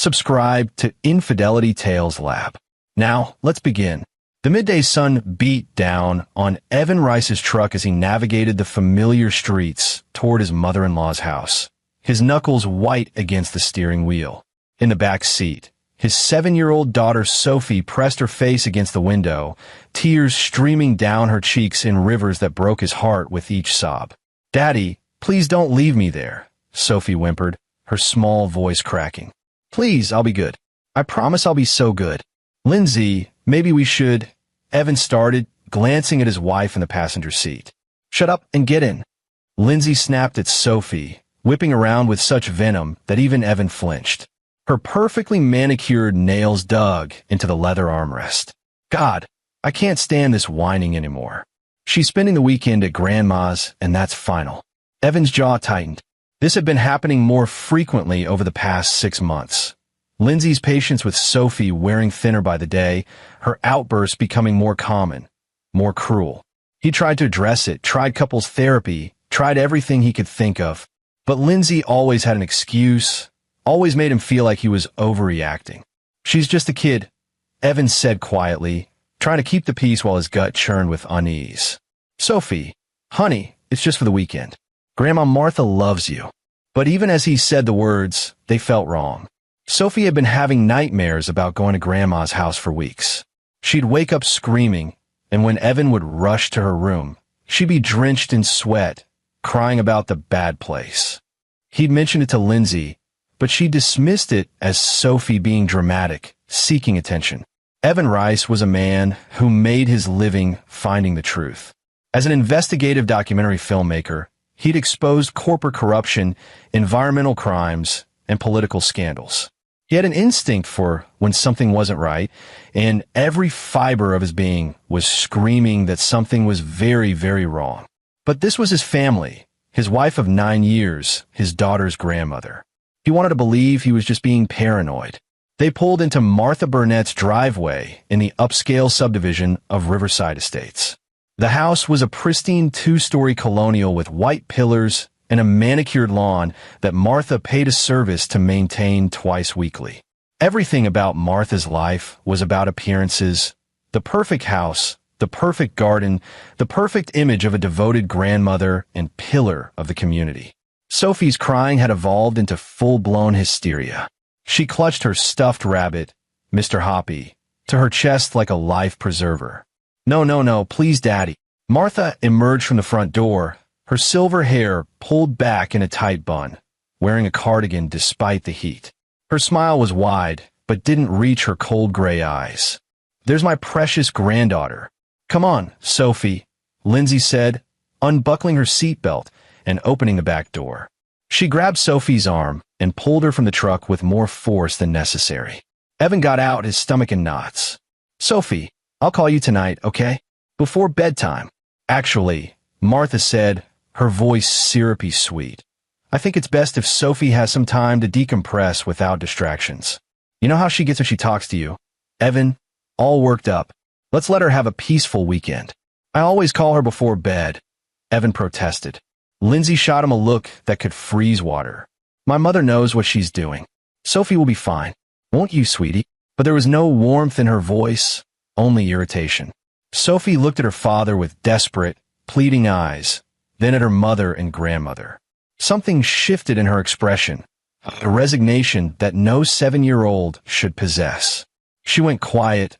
Subscribe to Infidelity Tales Lab. Now, let's begin. The midday sun beat down on Evan Rice's truck as he navigated the familiar streets toward his mother-in-law's house, his knuckles white against the steering wheel. In the back seat, his 7-year-old daughter Sophie pressed her face against the window, tears streaming down her cheeks in rivers that broke his heart with each sob. "Daddy, please don't leave me there," Sophie whimpered, her small voice cracking. "Please, I'll be good. I promise I'll be so good." "Lindsay, maybe we should," Evan started, glancing at his wife in the passenger seat. "Shut up and get in." Lindsay snapped at Sophie, whipping around with such venom that even Evan flinched. Her perfectly manicured nails dug into the leather armrest. "God, I can't stand this whining anymore. She's spending the weekend at Grandma's, and that's final." Evan's jaw tightened. This had been happening more frequently over the past 6 months. Lindsay's patience with Sophie wearing thinner by the day, her outbursts becoming more common, more cruel. He tried to address it, tried couples therapy, tried everything he could think of. But Lindsay always had an excuse, always made him feel like he was overreacting. "She's just a kid," Evan said quietly, trying to keep the peace while his gut churned with unease. "Sophie, honey, it's just for the weekend. Grandma Martha loves you." But even as he said the words, they felt wrong. Sophie had been having nightmares about going to Grandma's house for weeks. She'd wake up screaming, and when Evan would rush to her room, she'd be drenched in sweat, crying about the bad place. He'd mentioned it to Lindsay, but she dismissed it as Sophie being dramatic, seeking attention. Evan Rice was a man who made his living finding the truth. As an investigative documentary filmmaker, he'd exposed corporate corruption, environmental crimes, and political scandals. He had an instinct for when something wasn't right, and every fiber of his being was screaming that something was very, very wrong. But this was his family, his wife of 9 years, his daughter's grandmother. He wanted to believe he was just being paranoid. They pulled into Martha Burnett's driveway in the upscale subdivision of Riverside Estates. The house was a pristine 2-story colonial with white pillars and a manicured lawn that Martha paid a service to maintain twice weekly. Everything about Martha's life was about appearances: the perfect house, the perfect garden, the perfect image of a devoted grandmother and pillar of the community. Sophie's crying had evolved into full-blown hysteria. She clutched her stuffed rabbit, Mr. Hoppy, to her chest like a life preserver. No, please, Daddy." Martha emerged from the front door, her silver hair pulled back in a tight bun, wearing a cardigan despite the heat. Her smile was wide, but didn't reach her cold gray eyes. "There's my precious granddaughter." "Come on, Sophie," Lindsay said, unbuckling her seatbelt and opening the back door. She grabbed Sophie's arm and pulled her from the truck with more force than necessary. Evan got out, his stomach in knots. "Sophie, I'll call you tonight, okay? Before bedtime." "Actually," Martha said, her voice syrupy sweet, "I think it's best if Sophie has some time to decompress without distractions. You know how she gets when she talks to you, Evan, all worked up. Let's let her have a peaceful weekend." "I always call her before bed," Evan protested. Lindsay shot him a look that could freeze water. "My mother knows what she's doing. Sophie will be fine. Won't you, sweetie?" But there was no warmth in her voice, only irritation. Sophie looked at her father with desperate, pleading eyes, then at her mother and grandmother. Something shifted in her expression, a resignation that no 7-year-old should possess. She went quiet,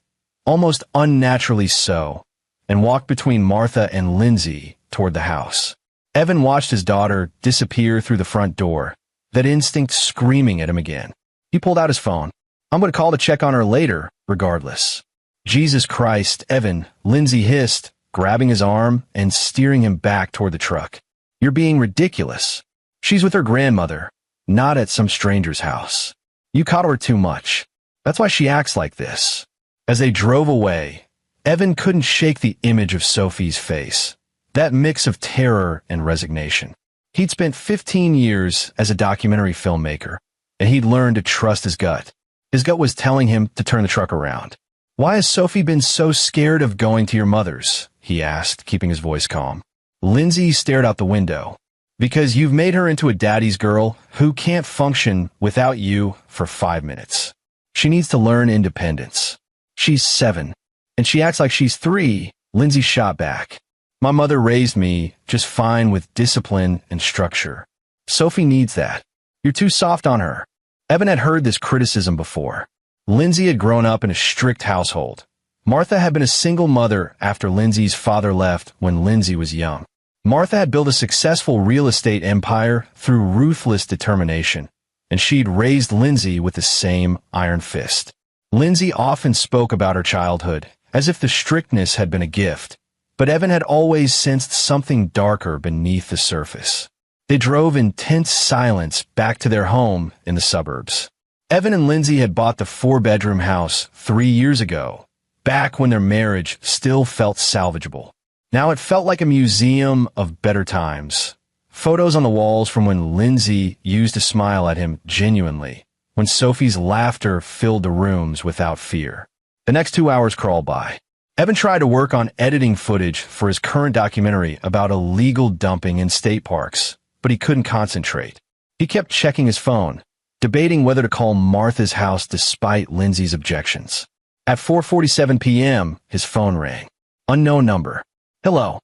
almost unnaturally so, and walked between Martha and Lindsay toward the house. Evan watched his daughter disappear through the front door, that instinct screaming at him again. He pulled out his phone. "I'm going to call to check on her later, regardless." "Jesus Christ, Evan," Lindsay hissed, grabbing his arm and steering him back toward the truck. "You're being ridiculous. She's with her grandmother, not at some stranger's house. You coddle her too much. That's why she acts like this." As they drove away, Evan couldn't shake the image of Sophie's face, that mix of terror and resignation. He'd spent 15 years as a documentary filmmaker, and he'd learned to trust his gut. His gut was telling him to turn the truck around. "Why has Sophie been so scared of going to your mother's?" he asked, keeping his voice calm. Lindsay stared out the window. Because you've made her into a daddy's girl who can't function without you for 5 minutes. She needs to learn independence. She's 7, and she acts like she's 3, Lindsay shot back. My mother raised me just fine with discipline and structure. Sophie needs that. You're too soft on her. Evan had heard this criticism before. Lindsay had grown up in a strict household. Martha had been a single mother after Lindsay's father left when Lindsay was young. Martha had built a successful real estate empire through ruthless determination, and she'd raised Lindsay with the same iron fist. Lindsay often spoke about her childhood, as if the strictness had been a gift, but Evan had always sensed something darker beneath the surface. They drove in tense silence back to their home in the suburbs. Evan and Lindsay had bought the 4-bedroom house 3 years ago, back when their marriage still felt salvageable. Now it felt like a museum of better times. Photos on the walls from when Lindsay used to smile at him genuinely, when Sophie's laughter filled the rooms without fear. The next 2 hours crawled by. Evan tried to work on editing footage for his current documentary about illegal dumping in state parks, but he couldn't concentrate. He kept checking his phone, debating whether to call Martha's house despite Lindsay's objections. At 4:47 p.m., his phone rang. Unknown number. Hello.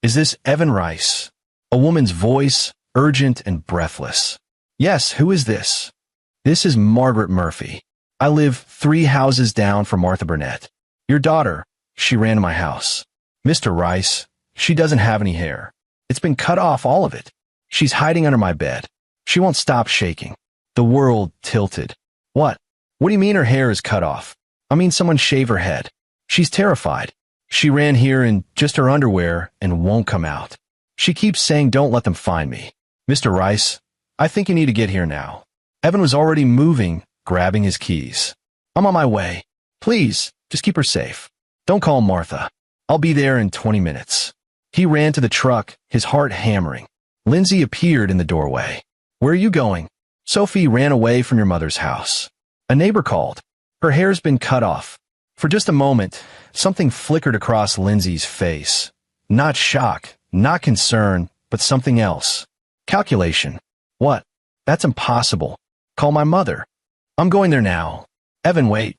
Is this Evan Rice? A woman's voice, urgent and breathless. Yes, who is this? This is Margaret Murphy. I live 3 houses down from Martha Burnett. Your daughter, she ran to my house. Mr. Rice, she doesn't have any hair. It's been cut off, all of it. She's hiding under my bed. She won't stop shaking. The world tilted. What? What do you mean her hair is cut off? I mean someone shaved her head. She's terrified. She ran here in just her underwear and won't come out. She keeps saying don't let them find me. Mr. Rice, I think you need to get here now. Evan was already moving, grabbing his keys. I'm on my way. Please, just keep her safe. Don't call Martha. I'll be there in 20 minutes. He ran to the truck, his heart hammering. Lindsay appeared in the doorway. Where are you going? Sophie ran away from your mother's house. A neighbor called. Her hair's been cut off. For just a moment, something flickered across Lindsay's face. Not shock, not concern, but something else. Calculation. What? That's impossible. Call my mother. I'm going there now. Evan, wait.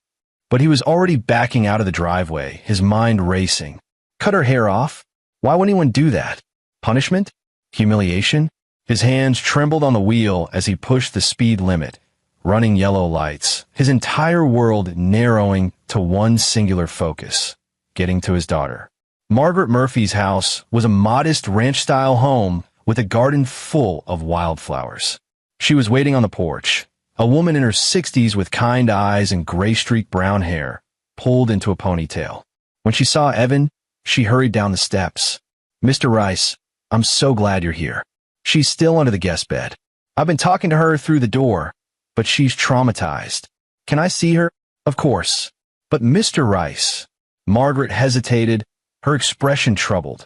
But he was already backing out of the driveway, his mind racing. Cut her hair off? Why would anyone do that? Punishment? Humiliation? His hands trembled on the wheel as he pushed the speed limit, running yellow lights, his entire world narrowing to one singular focus, getting to his daughter. Margaret Murphy's house was a modest ranch-style home with a garden full of wildflowers. She was waiting on the porch, a woman in her 60s with kind eyes and gray-streaked brown hair, pulled into a ponytail. When she saw Evan, she hurried down the steps. Mr. Rice, I'm so glad you're here. She's still under the guest bed. I've been talking to her through the door, but she's traumatized. Can I see her? Of course. But Mr. Rice. Margaret hesitated, her expression troubled.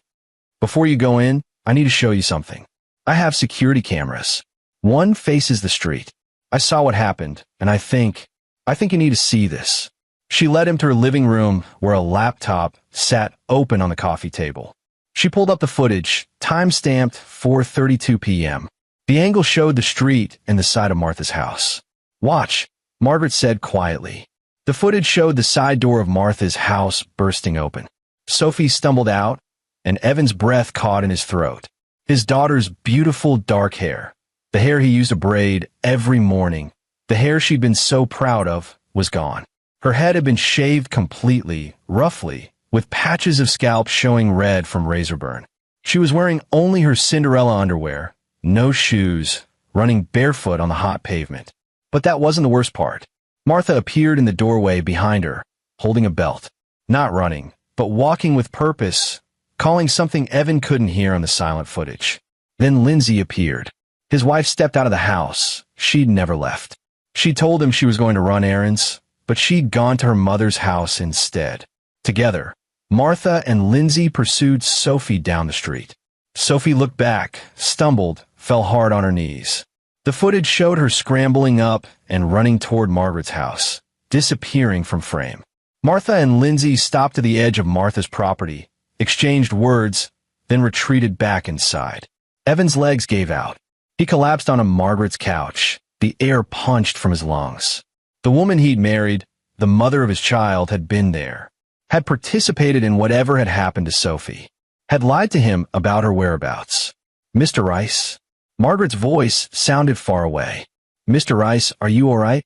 Before you go in, I need to show you something. I have security cameras. One faces the street. I saw what happened, and I think you need to see this. She led him to her living room where a laptop sat open on the coffee table. She pulled up the footage, time-stamped 4:32 p.m. The angle showed the street and the side of Martha's house. Watch, Margaret said quietly. The footage showed the side door of Martha's house bursting open. Sophie stumbled out, and Evan's breath caught in his throat. His daughter's beautiful dark hair, the hair he used to braid every morning, the hair she'd been so proud of, was gone. Her head had been shaved completely, roughly, with patches of scalp showing red from razor burn. She was wearing only her Cinderella underwear, no shoes, running barefoot on the hot pavement. But that wasn't the worst part. Martha appeared in the doorway behind her, holding a belt. Not running, but walking with purpose, calling something Evan couldn't hear on the silent footage. Then Lindsay appeared. His wife stepped out of the house. She'd never left. She told him she was going to run errands, but she'd gone to her mother's house instead. Together, Martha and Lindsay pursued Sophie down the street. Sophie looked back, stumbled, fell hard on her knees. The footage showed her scrambling up and running toward Margaret's house, disappearing from frame. Martha and Lindsay stopped at the edge of Martha's property, exchanged words, then retreated back inside. Evan's legs gave out. He collapsed onto Margaret's couch. The air punched from his lungs. The woman he'd married, the mother of his child, had been there, had participated in whatever had happened to Sophie, had lied to him about her whereabouts. Mr. Rice? Margaret's voice sounded far away. Mr. Rice, are you all right?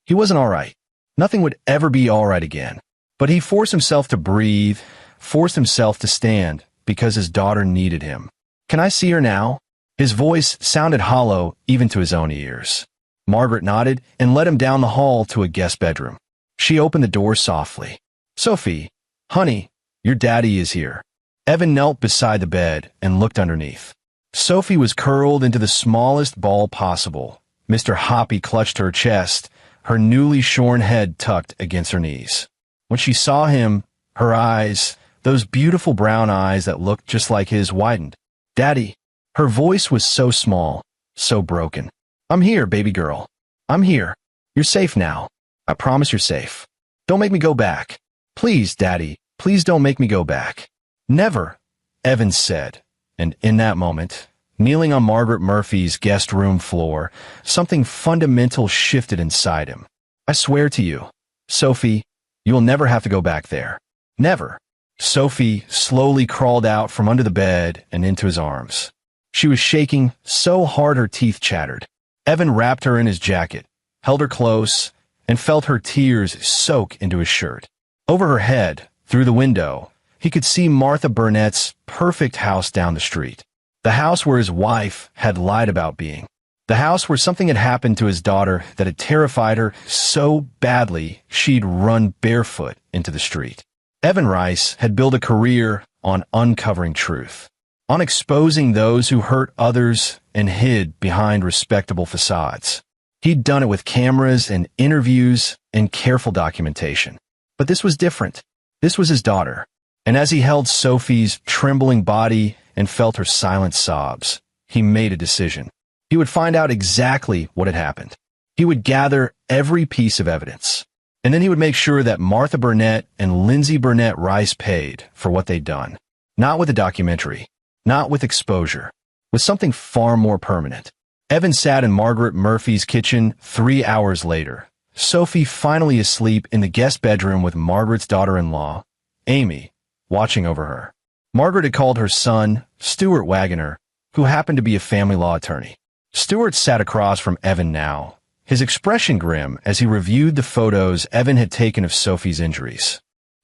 He wasn't all right. Nothing would ever be all right again. But he forced himself to breathe, forced himself to stand, because his daughter needed him. Can I see her now? His voice sounded hollow even to his own ears. Margaret nodded and led him down the hall to a guest bedroom. She opened the door softly. Sophie, honey, your daddy is here. Evan knelt beside the bed and looked underneath. Sophie was curled into the smallest ball possible. Mr. Hoppy clutched her chest, her newly shorn head tucked against her knees. When she saw him, her eyes, those beautiful brown eyes that looked just like his, widened. Daddy. Her voice was so small, so broken. I'm here, baby girl. I'm here. You're safe now. I promise you're safe. Don't make me go back. Please, Daddy, please don't make me go back. Never, Evan said. And in that moment, kneeling on Margaret Murphy's guest room floor, something fundamental shifted inside him. I swear to you, Sophie, you will never have to go back there. Never. Sophie slowly crawled out from under the bed and into his arms. She was shaking so hard her teeth chattered. Evan wrapped her in his jacket, held her close, and felt her tears soak into his shirt. Over her head, through the window, he could see Martha Burnett's perfect house down the street. The house where his wife had lied about being. The house where something had happened to his daughter that had terrified her so badly she'd run barefoot into the street. Evan Rice had built a career on uncovering truth, on exposing those who hurt others and hid behind respectable facades. He'd done it with cameras and interviews and careful documentation. But this was different. This was his daughter. And as he held Sophie's trembling body and felt her silent sobs, he made a decision. He would find out exactly what had happened. He would gather every piece of evidence. And then he would make sure that Martha Burnett and Lindsay Burnett Rice paid for what they'd done. Not with a documentary. Not with exposure. With something far more permanent. Evan sat in Margaret Murphy's kitchen 3 hours later. Sophie finally asleep in the guest bedroom with Margaret's daughter-in-law, Amy, watching over her. Margaret had called her son, Stuart Wagoner, who happened to be a family law attorney. Stuart sat across from Evan now, his expression grim as he reviewed the photos Evan had taken of Sophie's injuries.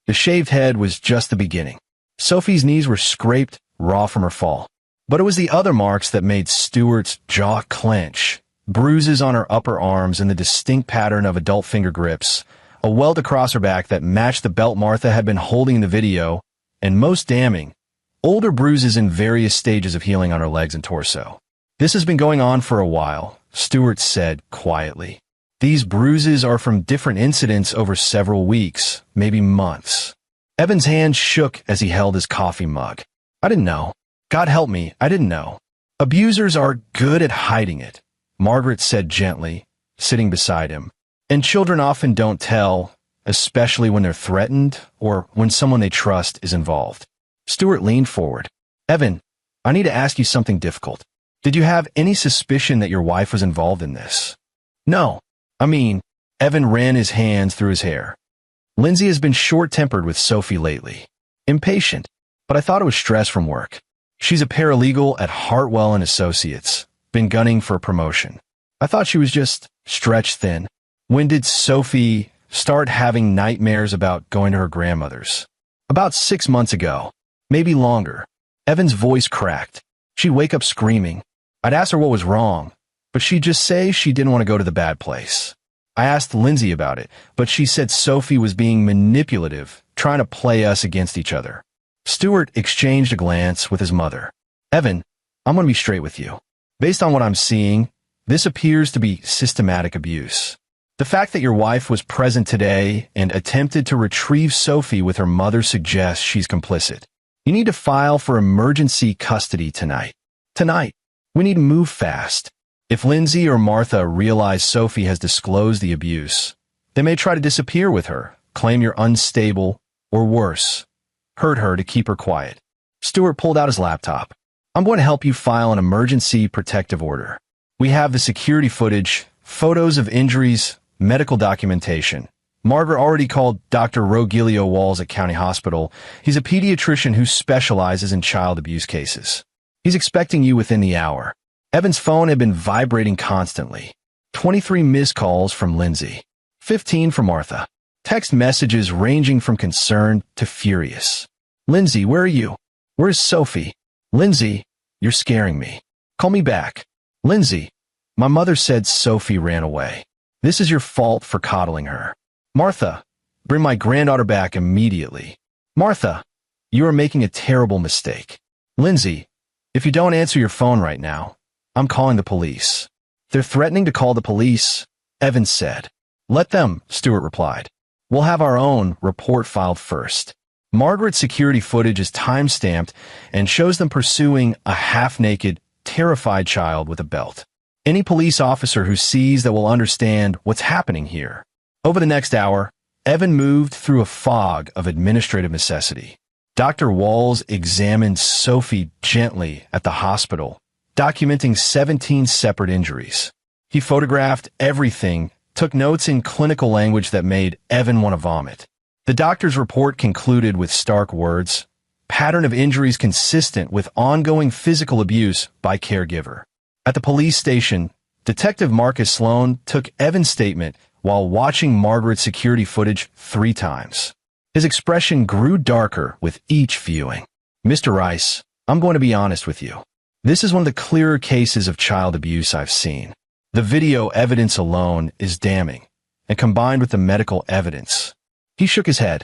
The shaved head was just the beginning. Sophie's knees were scraped raw from her fall. But it was the other marks that made Stuart's jaw clench. Bruises on her upper arms and the distinct pattern of adult finger grips, a welt across her back that matched the belt Martha had been holding in the video, and most damning, older bruises in various stages of healing on her legs and torso. This has been going on for a while, Stuart said quietly. These bruises are from different incidents over several weeks, maybe months. Evan's hand shook as he held his coffee mug. I didn't know. God help me, I didn't know. Abusers are good at hiding it, Margaret said gently, sitting beside him. And children often don't tell, especially when they're threatened or when someone they trust is involved. Stuart leaned forward. Evan, I need to ask you something difficult. Did you have any suspicion that your wife was involved in this? No. Evan ran his hands through his hair. Lindsay has been short-tempered with Sophie lately. Impatient, but I thought it was stress from work. She's a paralegal at Hartwell and Associates, been gunning for a promotion. I thought she was just stretched thin. When did Sophie start having nightmares about going to her grandmother's? About 6 months ago, maybe longer. Evan's voice cracked. She'd wake up screaming. I'd ask her what was wrong, but she'd just say she didn't want to go to the bad place. I asked Lindsay about it, but she said Sophie was being manipulative, trying to play us against each other. Stuart exchanged a glance with his mother. Evan, I'm going to be straight with you. Based on what I'm seeing, this appears to be systematic abuse. The fact that your wife was present today and attempted to retrieve Sophie with her mother suggests she's complicit. You need to file for emergency custody tonight. Tonight. We need to move fast. If Lindsay or Martha realize Sophie has disclosed the abuse, they may try to disappear with her, claim you're unstable, or worse, hurt her to keep her quiet. Stuart pulled out his laptop. I'm going to help you file an emergency protective order. We have the security footage, photos of injuries, medical documentation. Margaret already called Dr. Rogelio Walls at County Hospital. He's a pediatrician who specializes in child abuse cases. He's expecting you within the hour. Evan's phone had been vibrating constantly. 23 missed calls from Lindsay. 15 from Martha. Text messages ranging from concerned to furious. Lindsay, where are you? Where's Sophie? Lindsay, you're scaring me. Call me back. Lindsay, my mother said Sophie ran away. This is your fault for coddling her. Martha, bring my granddaughter back immediately. Martha, you are making a terrible mistake. Lindsay, if you don't answer your phone right now, I'm calling the police. They're threatening to call the police, Evans said. Let them, Stewart replied. We'll have our own report filed first. Margaret's security footage is time-stamped and shows them pursuing a half-naked, terrified child with a belt. Any police officer who sees that will understand what's happening here. Over the next hour, Evan moved through a fog of administrative necessity. Dr. Walls examined Sophie gently at the hospital, documenting 17 separate injuries. He photographed everything, took notes in clinical language that made Evan want to vomit. The doctor's report concluded with stark words, pattern of injuries consistent with ongoing physical abuse by caregiver. At the police station, Detective Marcus Sloan took Evan's statement while watching Margaret's security footage 3 times. His expression grew darker with each viewing. Mr. Rice, I'm going to be honest with you. This is one of the clearer cases of child abuse I've seen. The video evidence alone is damning, and combined with the medical evidence. He shook his head.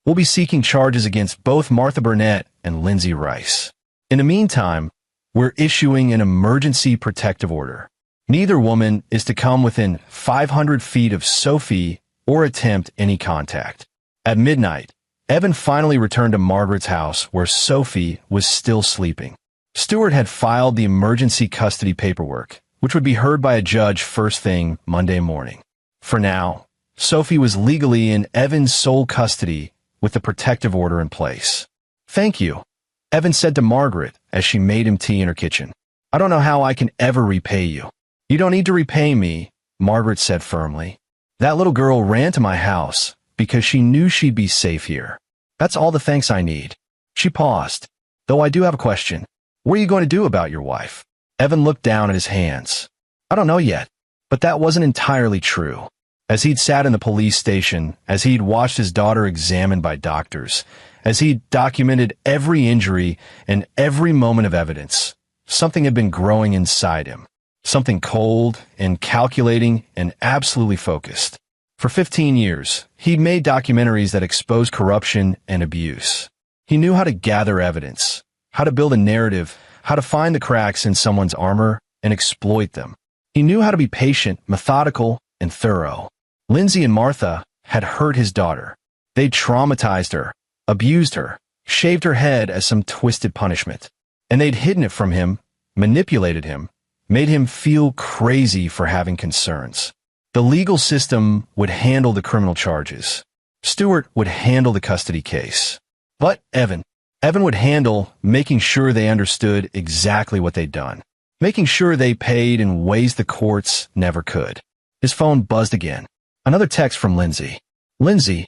We'll be seeking charges against both Martha Burnett and Lindsay Rice. In the meantime, we're issuing an emergency protective order. Neither woman is to come within 500 feet of Sophie or attempt any contact. At midnight, Evan finally returned to Margaret's house where Sophie was still sleeping. Stewart had filed the emergency custody paperwork, which would be heard by a judge first thing Monday morning. For now, Sophie was legally in Evan's sole custody with the protective order in place. Thank you, Evan said to Margaret as she made him tea in her kitchen. I don't know how I can ever repay you. You don't need to repay me, Margaret said firmly. That little girl ran to my house because she knew she'd be safe here. That's all the thanks I need. She paused. Though I do have a question. What are you going to do about your wife? Evan looked down at his hands. I don't know yet, but that wasn't entirely true. As he'd sat in the police station, as he'd watched his daughter examined by doctors, as he'd documented every injury and every moment of evidence, something had been growing inside him. Something cold and calculating and absolutely focused. For 15 years, he'd made documentaries that exposed corruption and abuse. He knew how to gather evidence, how to build a narrative, how to find the cracks in someone's armor and exploit them. He knew how to be patient, methodical, and thorough. Lindsay and Martha had hurt his daughter. They'd traumatized her, abused her, shaved her head as some twisted punishment. And they'd hidden it from him, manipulated him, made him feel crazy for having concerns. The legal system would handle the criminal charges. Stewart would handle the custody case. But Evan would handle making sure they understood exactly what they'd done, making sure they paid in ways the courts never could. His phone buzzed again. Another text from Lindsay. Lindsay,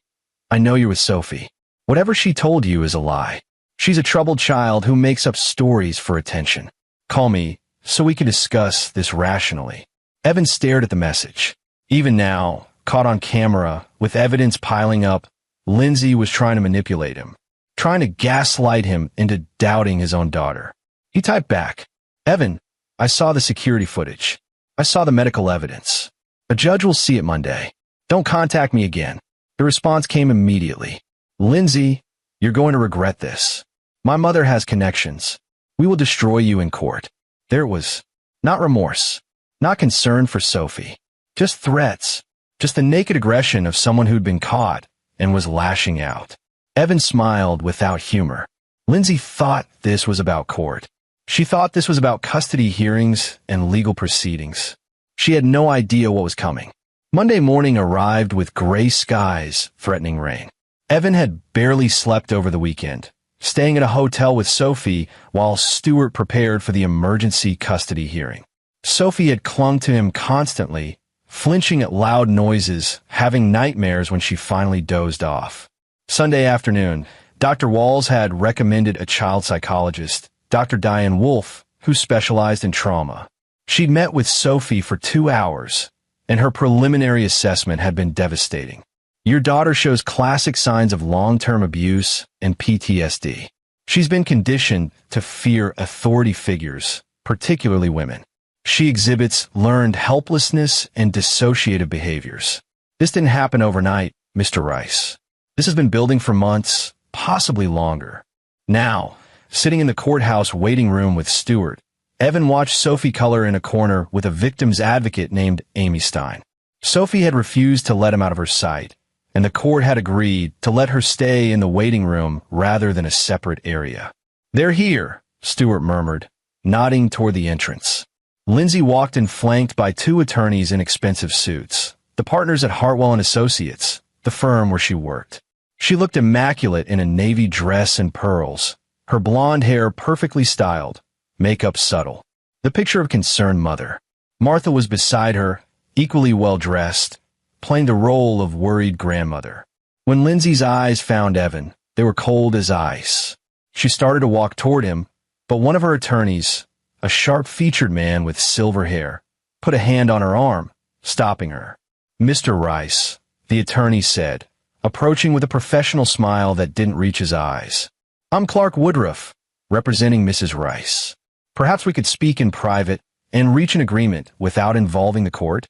I know you're with Sophie. Whatever she told you is a lie. She's a troubled child who makes up stories for attention. Call me so we can discuss this rationally. Evan stared at the message. Even now, caught on camera, with evidence piling up, Lindsay was trying to manipulate him, trying to gaslight him into doubting his own daughter. He typed back, Evan, I saw the security footage. I saw the medical evidence. A judge will see it Monday. Don't contact me again. The response came immediately. Lindsay, you're going to regret this. My mother has connections. We will destroy you in court. There was not remorse, not concern for Sophie, just threats, just the naked aggression of someone who'd been caught and was lashing out. Evan smiled without humor. Lindsay thought this was about court. She thought this was about custody hearings and legal proceedings. She had no idea what was coming. Monday morning arrived with gray skies threatening rain. Evan had barely slept over the weekend, staying at a hotel with Sophie while Stewart prepared for the emergency custody hearing. Sophie had clung to him constantly, flinching at loud noises, having nightmares when she finally dozed off. Sunday afternoon, Dr. Walls had recommended a child psychologist, Dr. Diane Wolfe, who specialized in trauma. She'd met with Sophie for 2 hours, and her preliminary assessment had been devastating. Your daughter shows classic signs of long-term abuse and PTSD. She's been conditioned to fear authority figures, particularly women. She exhibits learned helplessness and dissociative behaviors. This didn't happen overnight, Mr. Rice. This has been building for months, possibly longer. Now, sitting in the courthouse waiting room with Stewart, Evan watched Sophie color in a corner with a victim's advocate named Amy Stein. Sophie had refused to let him out of her sight, and the court had agreed to let her stay in the waiting room rather than a separate area. "They're here," Stewart murmured, nodding toward the entrance. Lindsay walked in flanked by 2 attorneys in expensive suits, the partners at Hartwell & Associates, the firm where she worked. She looked immaculate in a navy dress and pearls, her blonde hair perfectly styled, makeup subtle. The picture of concerned mother. Martha was beside her, equally well-dressed, playing the role of worried grandmother. When Lindsay's eyes found Evan, they were cold as ice. She started to walk toward him, but one of her attorneys, a sharp-featured man with silver hair, put a hand on her arm, stopping her. "Mr. Rice," the attorney said, approaching with a professional smile that didn't reach his eyes. "I'm Clark Woodruff, representing Mrs. Rice. Perhaps we could speak in private and reach an agreement without involving the court?"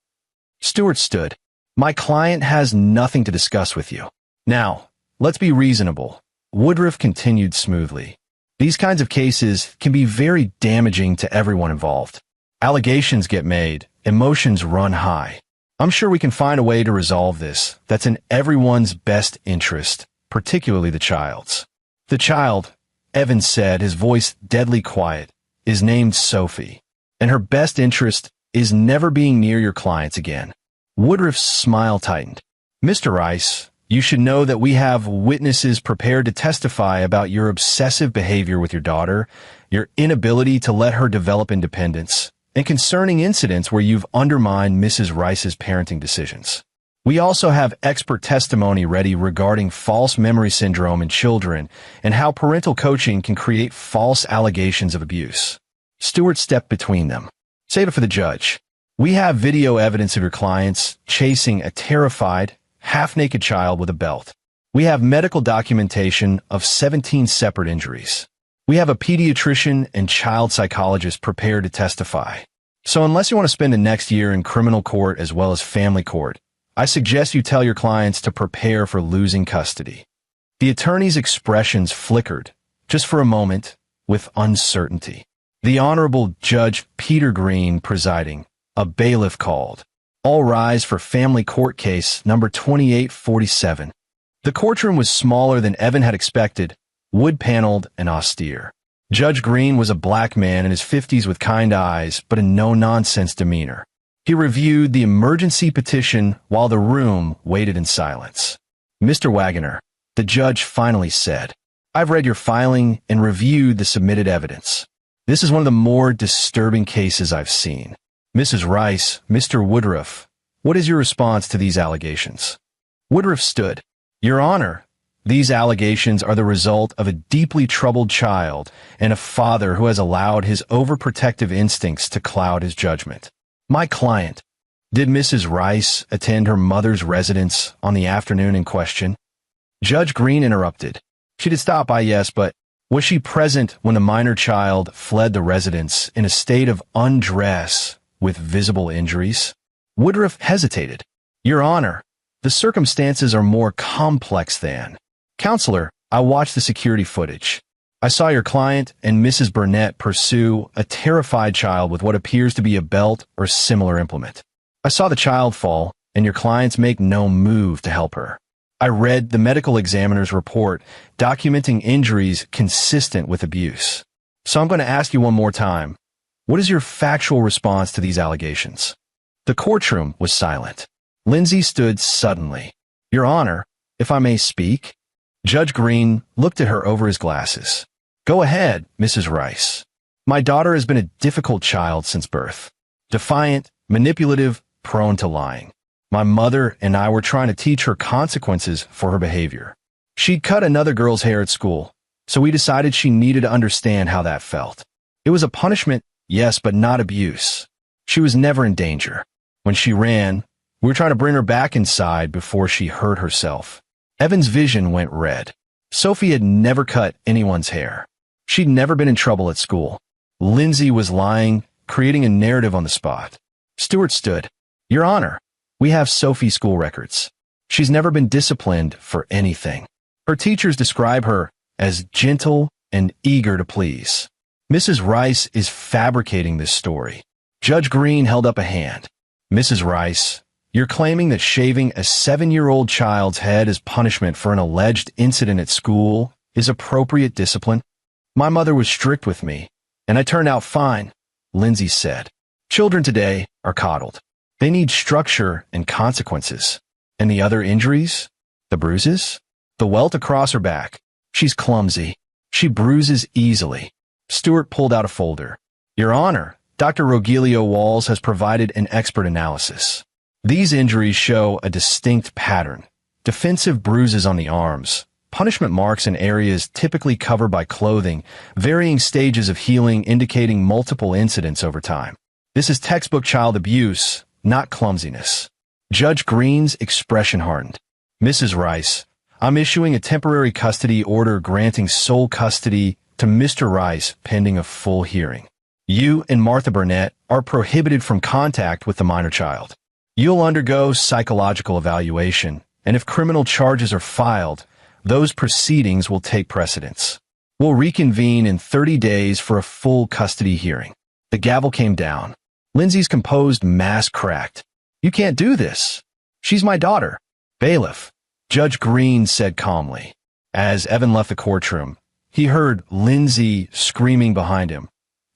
Stewart stood. "My client has nothing to discuss with you. Now, let's be reasonable," Woodruff continued smoothly. "These kinds of cases can be very damaging to everyone involved. Allegations get made, emotions run high. I'm sure we can find a way to resolve this that's in everyone's best interest, particularly the child's." "The child," Evans said, his voice deadly quiet, "is named Sophie, and her best interest is never being near your clients again." Woodruff's smile tightened. "Mr. Rice, you should know that we have witnesses prepared to testify about your obsessive behavior with your daughter, your inability to let her develop independence, and concerning incidents where you've undermined Mrs. Rice's parenting decisions. We also have expert testimony ready regarding false memory syndrome in children and how parental coaching can create false allegations of abuse." Stewart stepped between them. "Save it for the judge. We have video evidence of your clients chasing a terrified, half-naked child with a belt. We have medical documentation of 17 separate injuries. We have a pediatrician and child psychologist prepared to testify. So unless you want to spend the next year in criminal court as well as family court, I suggest you tell your clients to prepare for losing custody." The attorney's expressions flickered, just for a moment, with uncertainty. The Honorable Judge Peter Green presiding, a bailiff called. "All rise for family court case number 2847. The courtroom was smaller than Evan had expected, wood-paneled and austere. Judge Green was a black man in his 50s with kind eyes, but a no-nonsense demeanor. He reviewed the emergency petition while the room waited in silence. "Mr. Wagoner," the judge finally said, "I've read your filing and reviewed the submitted evidence. This is one of the more disturbing cases I've seen. Mrs. Rice, Mr. Woodruff, what is your response to these allegations?" Woodruff stood. "Your Honor, these allegations are the result of a deeply troubled child and a father who has allowed his overprotective instincts to cloud his judgment. My client, did Mrs. Rice attend her mother's residence on the afternoon in question?" Judge Green interrupted. "She did stop by, yes, but was she present when the minor child fled the residence in a state of undress with visible injuries?" Woodruff hesitated. "Your Honor, the circumstances are more complex than." "Counselor, I watched the security footage. I saw your client and Mrs. Burnett pursue a terrified child with what appears to be a belt or similar implement. I saw the child fall, and your clients make no move to help her. I read the medical examiner's report documenting injuries consistent with abuse. So I'm going to ask you one more time. What is your factual response to these allegations?" The courtroom was silent. Lindsay stood suddenly. "Your Honor, if I may speak?" Judge Green looked at her over his glasses. Go ahead, Mrs. Rice. My daughter has been a difficult child since birth. Defiant, manipulative, prone to lying. My mother and I were trying to teach her consequences for her behavior. She'd cut another girl's hair at school, so we decided she needed to understand how that felt. It was a punishment, yes, but not abuse. She was never in danger. When she ran, we were trying to bring her back inside before she hurt herself. Evan's vision went red. Sophie had never cut anyone's hair. She'd never been in trouble at school. Lindsay was lying, creating a narrative on the spot. Stewart stood. Your Honor, we have Sophie's school records. She's never been disciplined for anything. Her teachers describe her as gentle and eager to please. Mrs. Rice is fabricating this story. Judge Green held up a hand. Mrs. Rice, you're claiming that shaving a 7-year-old child's head as punishment for an alleged incident at school is appropriate discipline? My mother was strict with me, and I turned out fine, Lindsay said. Children today are coddled. They need structure and consequences. And the other injuries? The bruises? The welt across her back. She's clumsy. She bruises easily. Stewart pulled out a folder. Your Honor, Dr. Rogelio Walls has provided an expert analysis. These injuries show a distinct pattern. Defensive bruises on the arms, punishment marks in areas typically covered by clothing, varying stages of healing indicating multiple incidents over time. This is textbook child abuse, not clumsiness. Judge Green's expression hardened. Mrs. Rice, I'm issuing a temporary custody order granting sole custody to Mr. Rice pending a full hearing. You and Martha Burnett are prohibited from contact with the minor child. You'll undergo psychological evaluation, and if criminal charges are filed, those proceedings will take precedence. We'll reconvene in 30 days for a full custody hearing. The gavel came down. Lindsay's composed mask cracked. You can't do this. She's my daughter. Bailiff, Judge Green said calmly. As Evan left the courtroom, he heard Lindsay screaming behind him.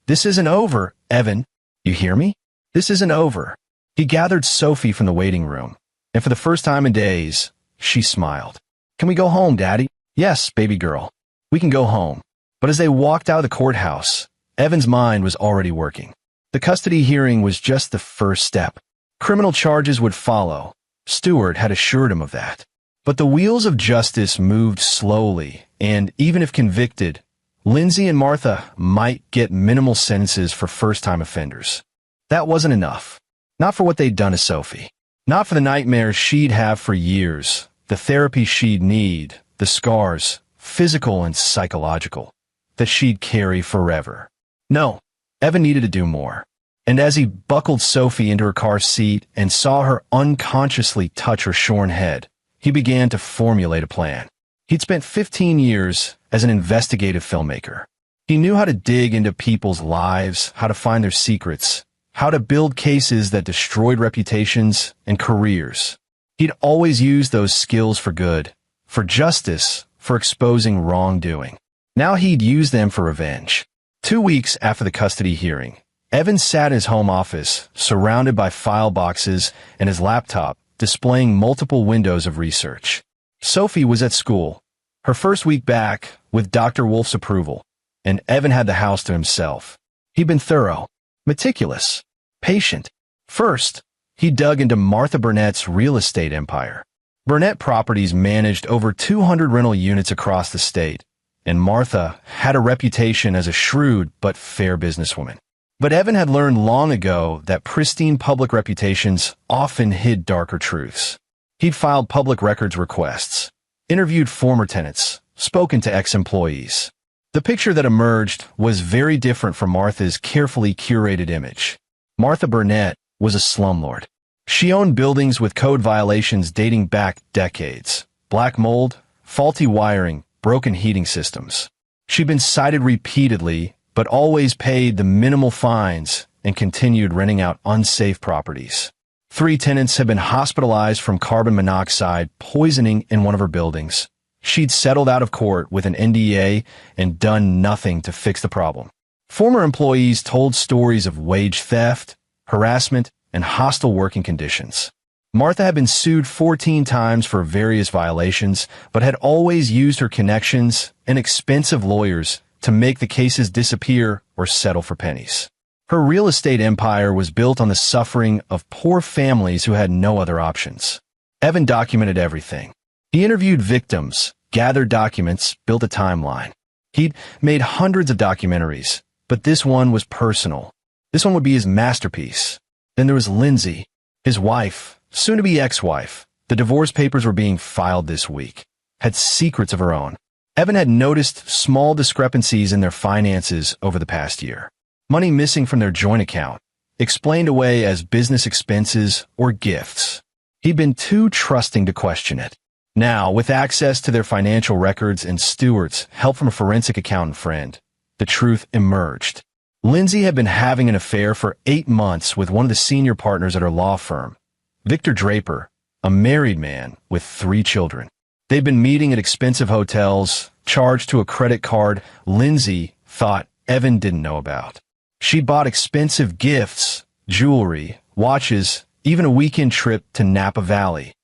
This isn't over, Evan. You hear me? This isn't over. He gathered Sophie from the waiting room, and for the first time in days, she smiled. Can we go home, Daddy? Yes, baby girl. We can go home. But as they walked out of the courthouse, Evan's mind was already working. The custody hearing was just the first step. Criminal charges would follow. Stewart had assured him of that. But the wheels of justice moved slowly, and even if convicted, Lindsay and Martha might get minimal sentences for first-time offenders. That wasn't enough. Not for what they'd done to Sophie. Not for the nightmares she'd have for years, the therapy she'd need, the scars, physical and psychological, that she'd carry forever. No, Evan needed to do more. And as he buckled Sophie into her car seat and saw her unconsciously touch her shorn head, he began to formulate a plan. He'd spent 15 years as an investigative filmmaker. He knew how to dig into people's lives, how to find their secrets, how to build cases that destroyed reputations and careers. He'd always used those skills for good, for justice, for exposing wrongdoing. Now he'd use them for revenge. 2 weeks after the custody hearing, Evan sat in his home office, surrounded by file boxes and his laptop, displaying multiple windows of research. Sophie was at school, her first week back, with Dr. Wolf's approval, and Evan had the house to himself. He'd been thorough, meticulous, patient. First, he dug into Martha Burnett's real estate empire. Burnett Properties managed over 200 rental units across the state, and Martha had a reputation as a shrewd but fair businesswoman. But Evan had learned long ago that pristine public reputations often hid darker truths. He'd filed public records requests, interviewed former tenants, spoken to ex-employees. The picture that emerged was very different from Martha's carefully curated image. Martha Burnett was a slumlord. She owned buildings with code violations dating back decades. Black mold, faulty wiring, broken heating systems. She'd been cited repeatedly, but always paid the minimal fines and continued renting out unsafe properties. 3 tenants had been hospitalized from carbon monoxide poisoning in one of her buildings. She'd settled out of court with an NDA and done nothing to fix the problem. Former employees told stories of wage theft, harassment, and hostile working conditions. Martha had been sued 14 times for various violations, but had always used her connections and expensive lawyers to make the cases disappear or settle for pennies. Her real estate empire was built on the suffering of poor families who had no other options. Evan documented everything. He interviewed victims, gathered documents, built a timeline. He'd made hundreds of documentaries, but this one was personal. This one would be his masterpiece. Then there was Lindsay, his wife, soon-to-be ex-wife. The divorce papers were being filed this week. Had secrets of her own. Evan had noticed small discrepancies in their finances over the past year. Money missing from their joint account, explained away as business expenses or gifts. He'd been too trusting to question it. Now, with access to their financial records and Stewart's help from a forensic accountant friend, the truth emerged. Lindsay had been having an affair for 8 months with one of the senior partners at her law firm, Victor Draper, a married man with 3 children. They'd been meeting at expensive hotels, charged to a credit card Lindsay thought Evan didn't know about. She bought expensive gifts, jewelry, watches, even a weekend trip to Napa Valley,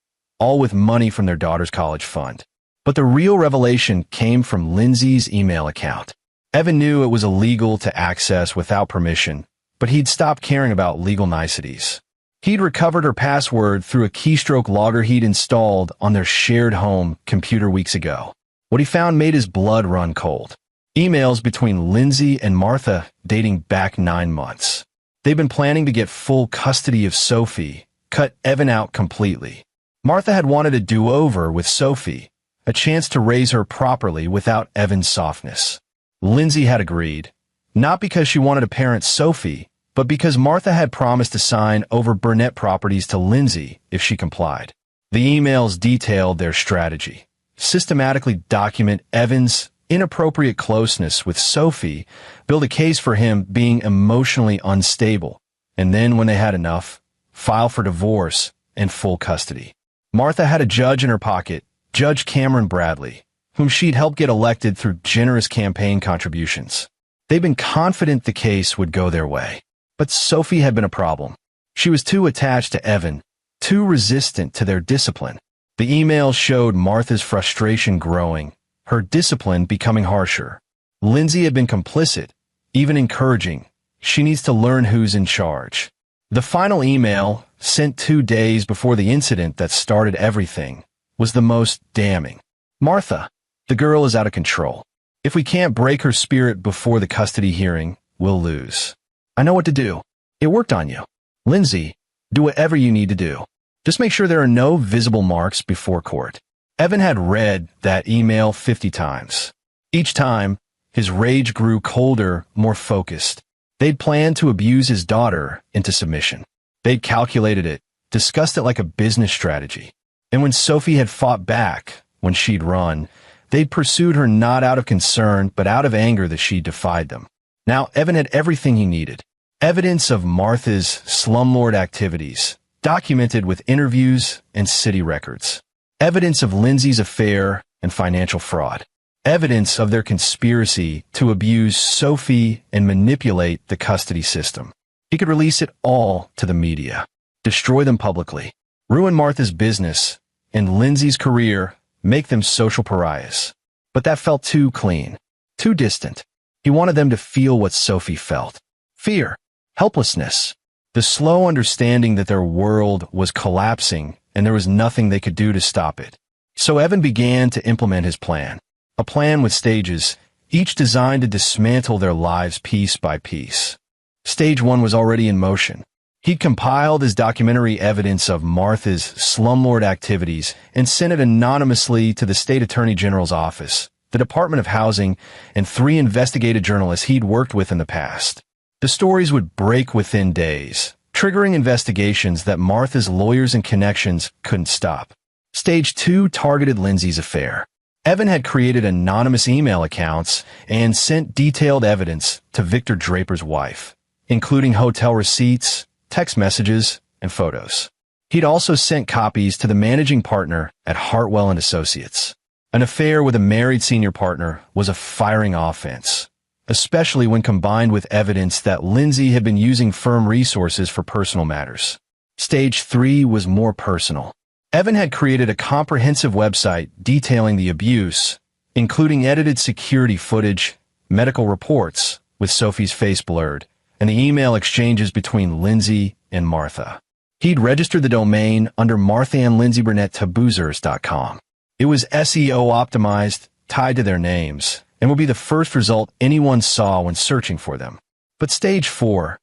all with money from their daughter's college fund. But the real revelation came from Lindsay's email account. Evan knew it was illegal to access without permission, but he'd stopped caring about legal niceties. He'd recovered her password through a keystroke logger he'd installed on their shared home computer weeks ago. What he found made his blood run cold. Emails between Lindsay and Martha dating back 9 months. They'd been planning to get full custody of Sophie, cut Evan out completely. Martha had wanted a do-over with Sophie, a chance to raise her properly without Evan's softness. Lindsay had agreed, not because she wanted to parent Sophie, but because Martha had promised to sign over Burnett properties to Lindsay if she complied. The emails detailed their strategy. Systematically document Evan's inappropriate closeness with Sophie, build a case for him being emotionally unstable, and then when they had enough, file for divorce and full custody. Martha had a judge in her pocket, Judge Cameron Bradley, whom she'd helped get elected through generous campaign contributions. They'd been confident the case would go their way. But Sophie had been a problem. She was too attached to Evan, too resistant to their discipline. The emails showed Martha's frustration growing, her discipline becoming harsher. Lindsay had been complicit, even encouraging. She needs to learn who's in charge. The final email, sent 2 days before the incident that started everything, was the most damning. Martha, the girl is out of control. If we can't break her spirit before the custody hearing, we'll lose. I know what to do. It worked on you. Lindsay, do whatever you need to do. Just make sure there are no visible marks before court. Evan had read that email 50 times. Each time, his rage grew colder, more focused. They'd planned to abuse his daughter into submission. They'd calculated it, discussed it like a business strategy. And when Sophie had fought back, when she'd run, they'd pursued her not out of concern, but out of anger that she defied them. Now, Evan had everything he needed. Evidence of Martha's slumlord activities, documented with interviews and city records. Evidence of Lindsay's affair and financial fraud. Evidence of their conspiracy to abuse Sophie and manipulate the custody system. He could release it all to the media, destroy them publicly, ruin Martha's business and Lindsay's career, make them social pariahs. But that felt too clean, too distant. He wanted them to feel what Sophie felt. Fear, helplessness, the slow understanding that their world was collapsing and there was nothing they could do to stop it. So Evan began to implement his plan. A plan with stages, each designed to dismantle their lives piece by piece. Stage 1 was already in motion. He'd compiled his documentary evidence of Martha's slumlord activities and sent it anonymously to the state attorney general's office, the Department of Housing, and 3 investigative journalists he'd worked with in the past. The stories would break within days, triggering investigations that Martha's lawyers and connections couldn't stop. Stage 2 targeted Lindsay's affair. Evan had created anonymous email accounts and sent detailed evidence to Victor Draper's wife, including hotel receipts, text messages, and photos. He'd also sent copies to the managing partner at Hartwell and Associates. An affair with a married senior partner was a firing offense, especially when combined with evidence that Lindsay had been using firm resources for personal matters. Stage 3 was more personal. Evan had created a comprehensive website detailing the abuse, including edited security footage, medical reports with Sophie's face blurred, and the email exchanges between Lindsay and Martha. He'd registered the domain under marthaandlindsayburnetttabuzers.com. It was SEO optimized, tied to their names, and would be the first result anyone saw when searching for them. But Stage 4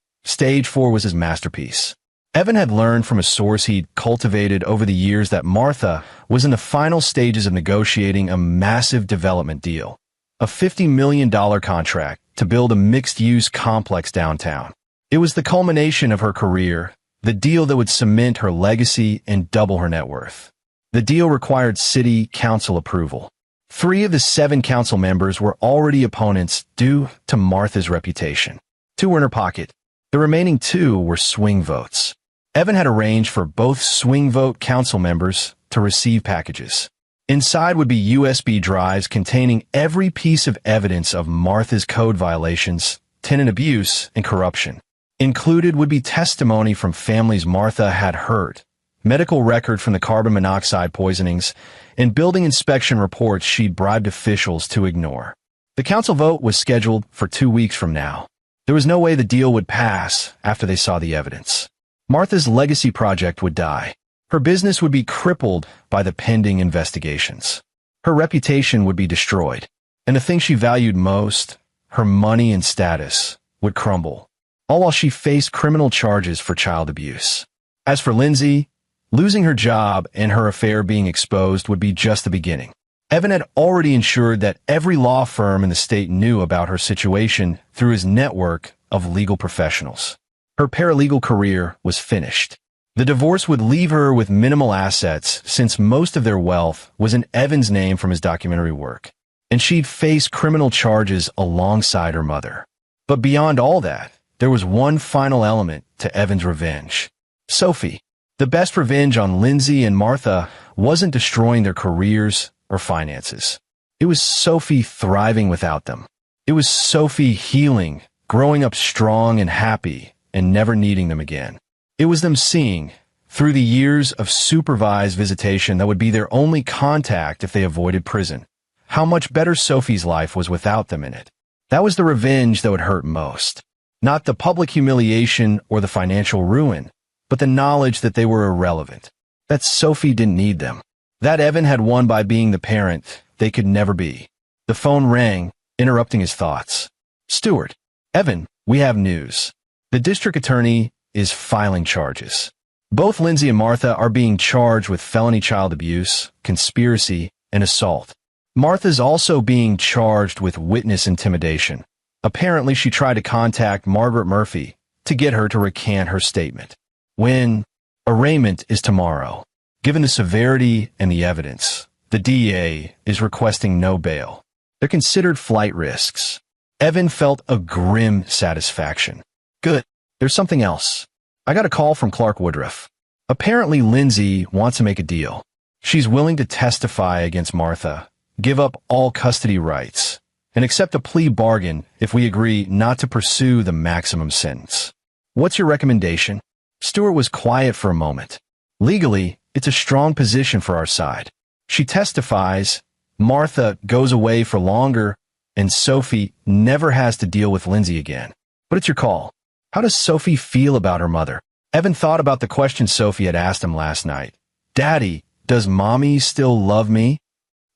was his masterpiece. Evan had learned from a source he'd cultivated over the years that Martha was in the final stages of negotiating a massive development deal, a $50 million contract to build a mixed-use complex downtown. It was the culmination of her career, the deal that would cement her legacy and double her net worth. The deal required city council approval. 3 of the 7 council members were already opponents due to Martha's reputation. 2 were in her pocket. The remaining 2 were swing votes. Evan had arranged for both swing vote council members to receive packages. Inside would be USB drives containing every piece of evidence of Martha's code violations, tenant abuse, and corruption. Included would be testimony from families Martha had hurt, medical record from the carbon monoxide poisonings, and building inspection reports she'd bribed officials to ignore. The council vote was scheduled for 2 weeks from now. There was no way the deal would pass after they saw the evidence. Martha's legacy project would die. Her business would be crippled by the pending investigations. Her reputation would be destroyed. And the thing she valued most, her money and status, would crumble, all while she faced criminal charges for child abuse. As for Lindsay, losing her job and her affair being exposed would be just the beginning. Evan had already ensured that every law firm in the state knew about her situation through his network of legal professionals. Her paralegal career was finished. The divorce would leave her with minimal assets since most of their wealth was in Evan's name from his documentary work, and she'd face criminal charges alongside her mother. But beyond all that, there was one final element to Evan's revenge. Sophie. The best revenge on Lindsay and Martha wasn't destroying their careers or finances. It was Sophie thriving without them. It was Sophie healing, growing up strong and happy, and never needing them again. It was them seeing, through the years of supervised visitation that would be their only contact if they avoided prison, how much better Sophie's life was without them in it. That was the revenge that would hurt most. Not the public humiliation or the financial ruin, but the knowledge that they were irrelevant, that Sophie didn't need them, that Evan had won by being the parent they could never be. The phone rang, interrupting his thoughts. Stuart. Evan, we have news. The district attorney is filing charges. Both Lindsay and Martha are being charged with felony child abuse, conspiracy, and assault. Martha's also being charged with witness intimidation. Apparently, she tried to contact Margaret Murphy to get her to recant her statement. When arraignment is tomorrow, given the severity and the evidence, the DA is requesting no bail. They're considered flight risks. Evan felt a grim satisfaction. Good. There's something else. I got a call from Clark Woodruff. Apparently, Lindsay wants to make a deal. She's willing to testify against Martha, give up all custody rights, and accept a plea bargain if we agree not to pursue the maximum sentence. What's your recommendation? Stuart was quiet for a moment. Legally, it's a strong position for our side. She testifies, Martha goes away for longer, and Sophie never has to deal with Lindsay again. But it's your call. How does Sophie feel about her mother? Evan thought about the question Sophie had asked him last night. Daddy, does Mommy still love me?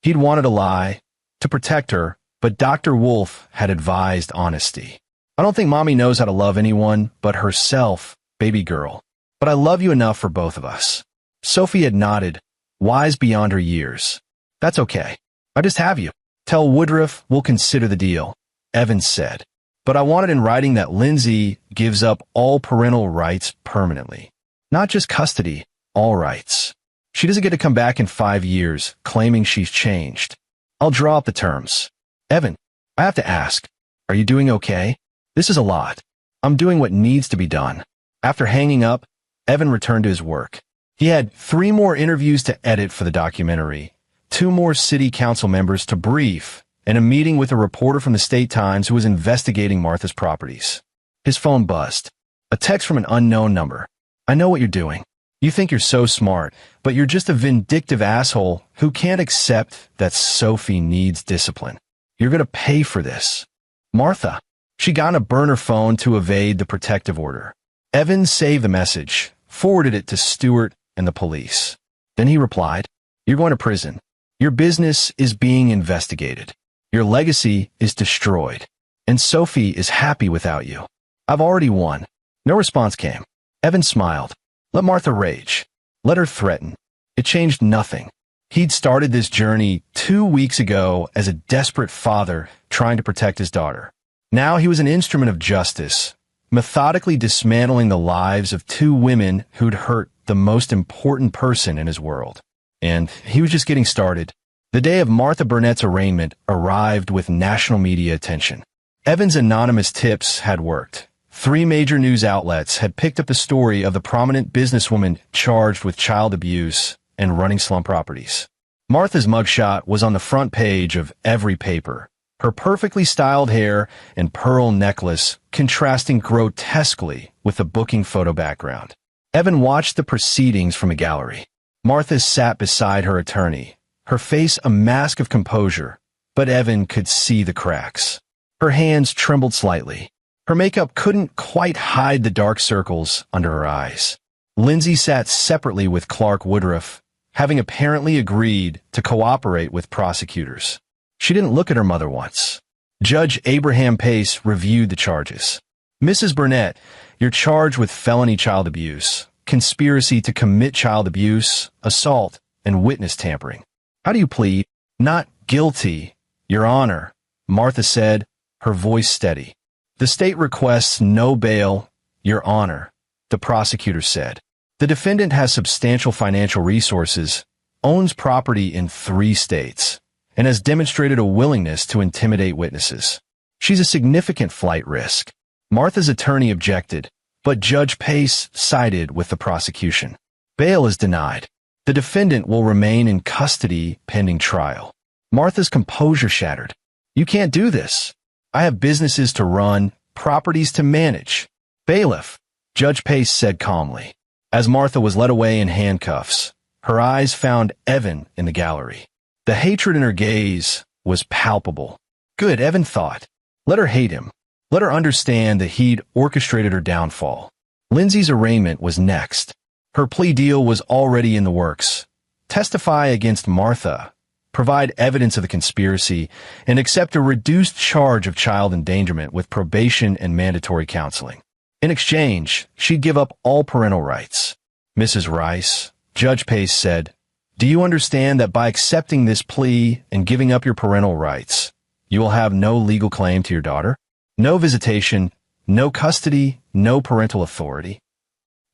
He'd wanted to lie, to protect her, but Dr. Wolf had advised honesty. I don't think Mommy knows how to love anyone but herself, baby girl. But I love you enough for both of us. Sophie had nodded, wise beyond her years. That's okay. I just have you. Tell Woodruff we'll consider the deal, Evan said. But I want it in writing that Lindsay gives up all parental rights permanently. Not just custody, all rights. She doesn't get to come back in 5 years claiming she's changed. I'll draw up the terms. Evan, I have to ask, are you doing okay? This is a lot. I'm doing what needs to be done. After hanging up, Evan returned to his work. He had 3 more interviews to edit for the documentary, 2 more city council members to brief, and a meeting with a reporter from the State Times who was investigating Martha's properties. His phone buzzed. A text from an unknown number. I know what you're doing. You think you're so smart, but you're just a vindictive asshole who can't accept that Sophie needs discipline. You're gonna pay for this. Martha. She got on a burner phone to evade the protective order. Evan saved the message, forwarded it to Stewart and the police. Then he replied, "You're going to prison. Your business is being investigated. Your legacy is destroyed. And Sophie is happy without you. I've already won." No response came. Evan smiled. Let Martha rage. Let her threaten. It changed nothing. He'd started this journey 2 weeks ago as a desperate father trying to protect his daughter. Now he was an instrument of justice, methodically dismantling the lives of 2 women who'd hurt the most important person in his world. And he was just getting started. The day of Martha Burnett's arraignment arrived with national media attention. Evan's anonymous tips had worked. 3 major news outlets had picked up the story of the prominent businesswoman charged with child abuse and running slum properties. Martha's mugshot was on the front page of every paper, her perfectly styled hair and pearl necklace contrasting grotesquely with the booking photo background. Evan watched the proceedings from a gallery. Martha sat beside her attorney, her face a mask of composure, but Evan could see the cracks. Her hands trembled slightly. Her makeup couldn't quite hide the dark circles under her eyes. Lindsay sat separately with Clark Woodruff, having apparently agreed to cooperate with prosecutors. She didn't look at her mother once. Judge Abraham Pace reviewed the charges. "Mrs. Burnett, you're charged with felony child abuse, conspiracy to commit child abuse, assault, and witness tampering. How do you plead?" "Not guilty, Your Honor," Martha said, her voice steady. "The state requests no bail, Your Honor," the prosecutor said. "The defendant has substantial financial resources, owns property in 3 states, and has demonstrated a willingness to intimidate witnesses. She's a significant flight risk." Martha's attorney objected, but Judge Pace sided with the prosecution. "Bail is denied. The defendant will remain in custody pending trial." Martha's composure shattered. "You can't do this. I have businesses to run, properties to manage." "Bailiff," Judge Pace said calmly. As Martha was led away in handcuffs, her eyes found Evan in the gallery. The hatred in her gaze was palpable. Good, Evan thought. Let her hate him. Let her understand that he'd orchestrated her downfall. Lindsay's arraignment was next. Her plea deal was already in the works. Testify against Martha, provide evidence of the conspiracy, and accept a reduced charge of child endangerment with probation and mandatory counseling. In exchange, she'd give up all parental rights. "Mrs. Rice," Judge Pace said, "do you understand that by accepting this plea and giving up your parental rights, you will have no legal claim to your daughter? No visitation, no custody, no parental authority?"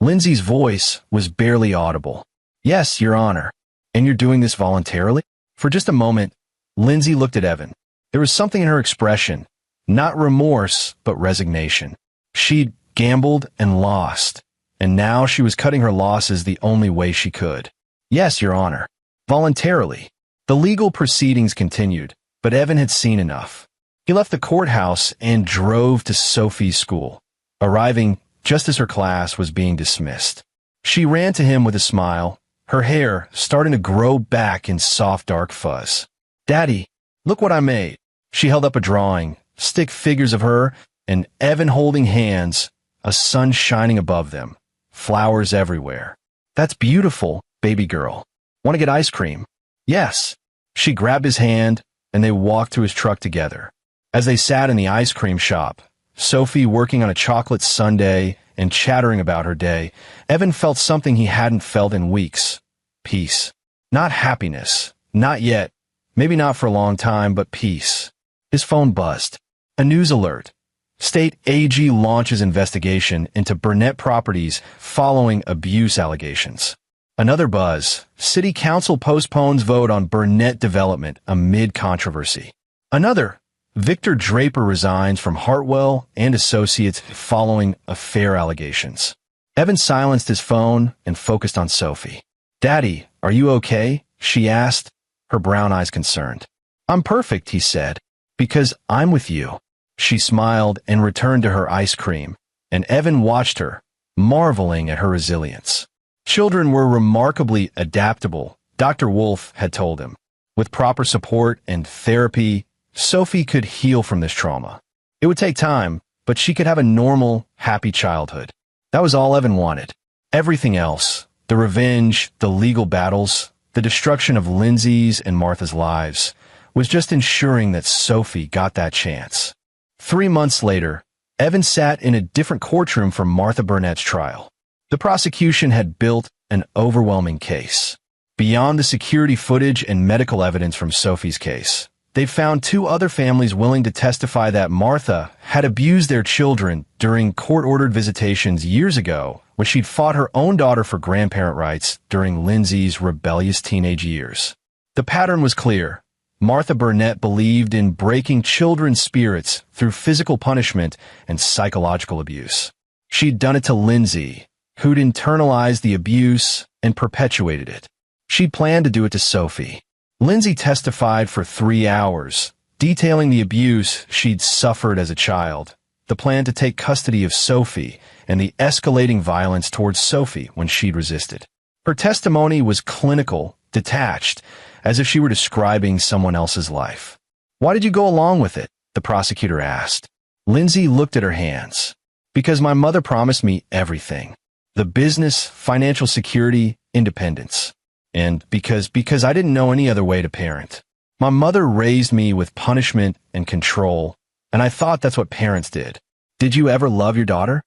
Lindsay's voice was barely audible. "Yes, Your Honor. And you're doing this voluntarily?" For just a moment, Lindsay looked at Evan. There was something in her expression, not remorse, but resignation. She'd gambled and lost, and now she was cutting her losses the only way she could. "Yes, Your Honor. Voluntarily." The legal proceedings continued, but Evan had seen enough. He left the courthouse and drove to Sophie's school, arriving just as her class was being dismissed. She ran to him with a smile, her hair starting to grow back in soft dark fuzz. "Daddy, look what I made." She held up a drawing, stick figures of her, and Evan holding hands, a sun shining above them, flowers everywhere. "That's beautiful, baby girl. Want to get ice cream?" "Yes." She grabbed his hand, and they walked to his truck together. As they sat in the ice cream shop, Sophie working on a chocolate sundae and chattering about her day, Evan felt something he hadn't felt in weeks. Peace. Not happiness. Not yet. Maybe not for a long time, but peace. His phone buzzed. A news alert. State AG launches investigation into Burnett properties following abuse allegations. Another buzz. City Council postpones vote on Burnett development amid controversy. Another. Victor Draper resigns from Hartwell and Associates following affair allegations. Evan silenced his phone and focused on Sophie. "Daddy, are you okay?" she asked, her brown eyes concerned. "I'm perfect," he said, "because I'm with you." She smiled and returned to her ice cream, and Evan watched her, marveling at her resilience. Children were remarkably adaptable, Dr. Wolf had told him. With proper support and therapy, Sophie could heal from this trauma. It would take time, but she could have a normal, happy childhood. That was all Evan wanted. Everything else, the revenge, the legal battles, the destruction of Lindsay's and Martha's lives, was just ensuring that Sophie got that chance. 3 months later, Evan sat in a different courtroom for Martha Burnett's trial. The prosecution had built an overwhelming case. Beyond the security footage and medical evidence from Sophie's case, they found 2 other families willing to testify that Martha had abused their children during court-ordered visitations years ago when she'd fought her own daughter for grandparent rights during Lindsay's rebellious teenage years. The pattern was clear. Martha Burnett believed in breaking children's spirits through physical punishment and psychological abuse. She'd done it to Lindsay, who'd internalized the abuse and perpetuated it. She'd planned to do it to Sophie. Lindsay testified for 3 hours, detailing the abuse she'd suffered as a child, the plan to take custody of Sophie, and the escalating violence towards Sophie when she'd resisted. Her testimony was clinical, detached, as if she were describing someone else's life. "Why did you go along with it?" the prosecutor asked. Lindsay looked at her hands. "Because my mother promised me everything. The business, financial security, independence. And because I didn't know any other way to parent. My mother raised me with punishment and control, and I thought that's what parents did. Did you ever love your daughter?"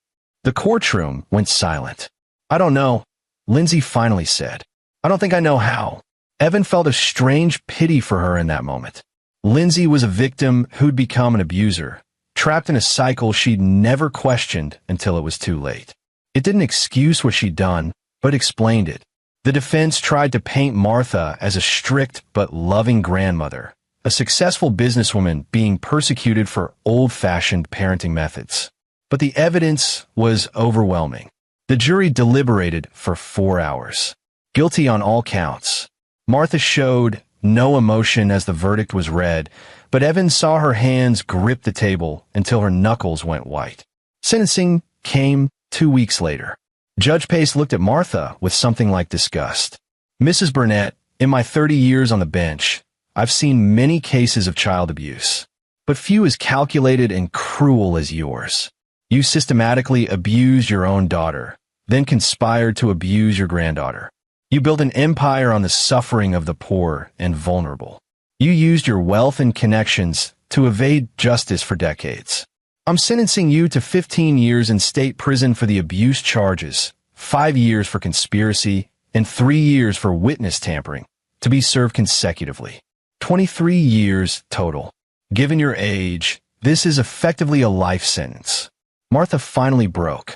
The courtroom went silent. "I don't know," Lindsay finally said. "I don't think I know how." Evan felt a strange pity for her in that moment. Lindsay was a victim who'd become an abuser, trapped in a cycle she'd never questioned until it was too late. It didn't excuse what she'd done, but explained it. The defense tried to paint Martha as a strict but loving grandmother, a successful businesswoman being persecuted for old-fashioned parenting methods. But the evidence was overwhelming. The jury deliberated for 4 hours. Guilty on all counts. Martha showed no emotion as the verdict was read, but Evan saw her hands grip the table until her knuckles went white. Sentencing came 2 weeks later. Judge Pace looked at Martha with something like disgust. "Mrs. Burnett, in my 30 years on the bench, I've seen many cases of child abuse, but few as calculated and cruel as yours. You systematically abused your own daughter, then conspired to abuse your granddaughter. You built an empire on the suffering of the poor and vulnerable. You used your wealth and connections to evade justice for decades. I'm sentencing you to 15 years in state prison for the abuse charges, 5 years for conspiracy, and 3 years for witness tampering, to be served consecutively. 23 years total. Given your age, this is effectively a life sentence." Martha finally broke.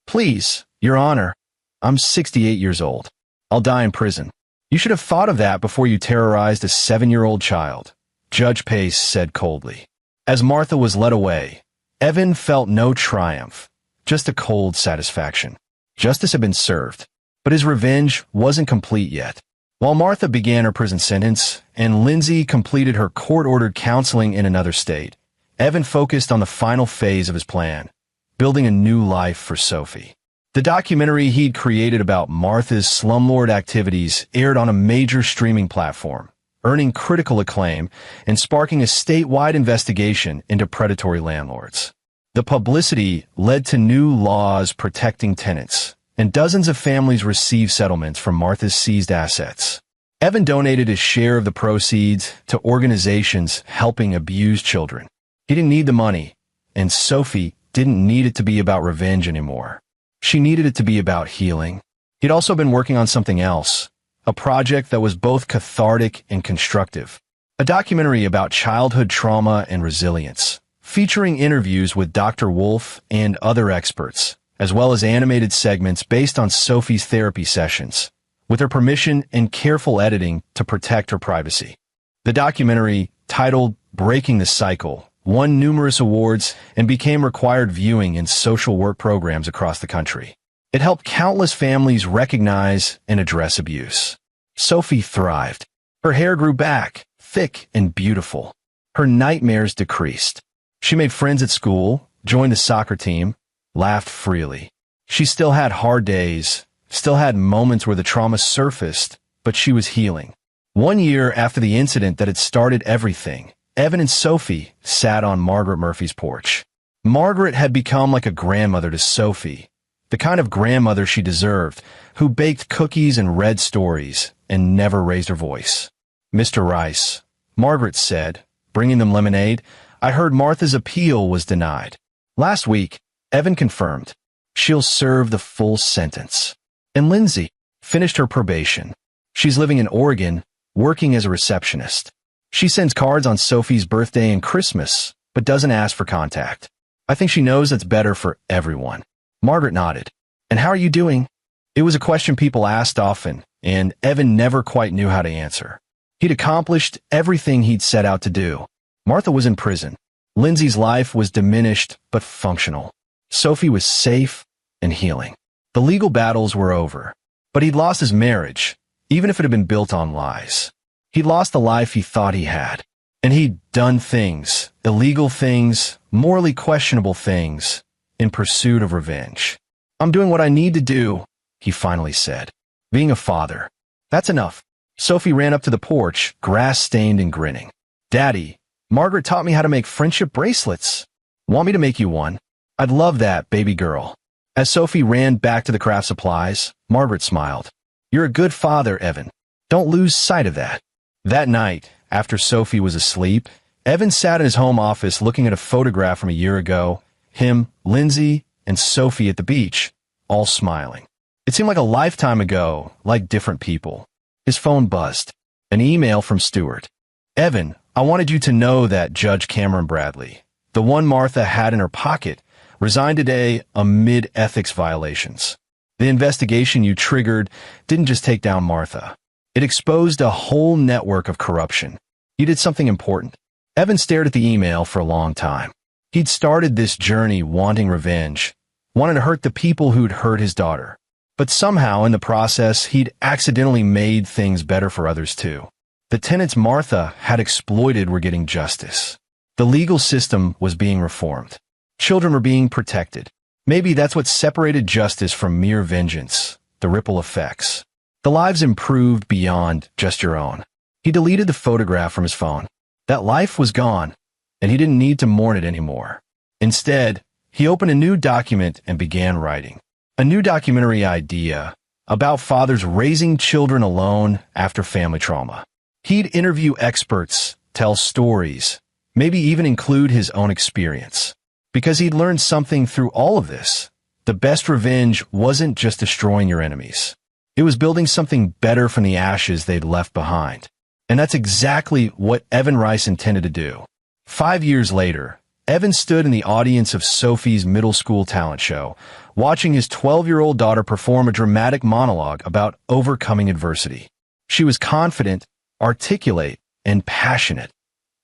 "Please, Your Honor, I'm 68 years old. I'll die in prison. You should have thought of that before you terrorized a 7-year-old child," Judge Pace said coldly. As Martha was led away, Evan felt no triumph, just a cold satisfaction. Justice had been served, but his revenge wasn't complete yet. While Martha began her prison sentence and Lindsay completed her court-ordered counseling in another state, Evan focused on the final phase of his plan, building a new life for Sophie. The documentary he'd created about Martha's slumlord activities aired on a major streaming platform, earning critical acclaim and sparking a statewide investigation into predatory landlords. The publicity led to new laws protecting tenants, and dozens of families received settlements from Martha's seized assets. Evan donated his share of the proceeds to organizations helping abused children. He didn't need the money, and Sophie didn't need it to be about revenge anymore. She needed it to be about healing. He'd also been working on something else, a project that was both cathartic and constructive. A documentary about childhood trauma and resilience, featuring interviews with Dr. Wolf and other experts, as well as animated segments based on Sophie's therapy sessions, with her permission and careful editing to protect her privacy. The documentary, titled Breaking the Cycle, won numerous awards and became required viewing in social work programs across the country. It helped countless families recognize and address abuse. Sophie thrived. Her hair grew back, thick and beautiful. Her nightmares decreased. She made friends at school, joined the soccer team, laughed freely. She still had hard days, still had moments where the trauma surfaced, but she was healing. 1 year after the incident that had started everything, Evan and Sophie sat on Margaret Murphy's porch. Margaret had become like a grandmother to Sophie, the kind of grandmother she deserved, who baked cookies and read stories and never raised her voice. "Mr. Rice," Margaret said, bringing them lemonade, "I heard Martha's appeal was denied." Last week, Evan confirmed. She'll serve the full sentence. And Lindsay finished her probation. She's living in Oregon, working as a receptionist. She sends cards on Sophie's birthday and Christmas, but doesn't ask for contact. "I think she knows that's better for everyone." Margaret nodded. "And how are you doing?" It was a question people asked often, and Evan never quite knew how to answer. He'd accomplished everything he'd set out to do. Martha was in prison. Lindsay's life was diminished but functional. Sophie was safe and healing. The legal battles were over, but he'd lost his marriage, even if it had been built on lies. He'd lost the life he thought he had, and he'd done things, illegal things, morally questionable things, in pursuit of revenge. "I'm doing what I need to do," he finally said. "Being a father. That's enough." Sophie ran up to the porch, grass-stained and grinning. "Daddy, Margaret taught me how to make friendship bracelets. Want me to make you one?" "I'd love that, baby girl." As Sophie ran back to the craft supplies, Margaret smiled. "You're a good father, Evan. Don't lose sight of that." That night, after Sophie was asleep, Evan sat in his home office looking at a photograph from a year ago, him, Lindsay, and Sophie at the beach, all smiling. It seemed like a lifetime ago, like different people. His phone buzzed. An email from Stuart. "Evan, I wanted you to know that Judge Cameron Bradley, the one Martha had in her pocket, resigned today amid ethics violations. The investigation you triggered didn't just take down Martha. It exposed a whole network of corruption. You did something important." Evan stared at the email for a long time. He'd started this journey wanting revenge, wanting to hurt the people who'd hurt his daughter. But somehow, in the process, he'd accidentally made things better for others too. The tenants Martha had exploited were getting justice. The legal system was being reformed. Children were being protected. Maybe that's what separated justice from mere vengeance, the ripple effects. The lives improved beyond just your own. He deleted the photograph from his phone. That life was gone, and he didn't need to mourn it anymore. Instead, he opened a new document and began writing. A new documentary idea about fathers raising children alone after family trauma. He'd interview experts, tell stories, maybe even include his own experience. Because he'd learned something through all of this. The best revenge wasn't just destroying your enemies. It was building something better from the ashes they'd left behind. And that's exactly what Evan Rice intended to do. 5 years later, Evan stood in the audience of Sophie's middle school talent show, watching his 12-year-old daughter perform a dramatic monologue about overcoming adversity. She was confident, articulate, and passionate.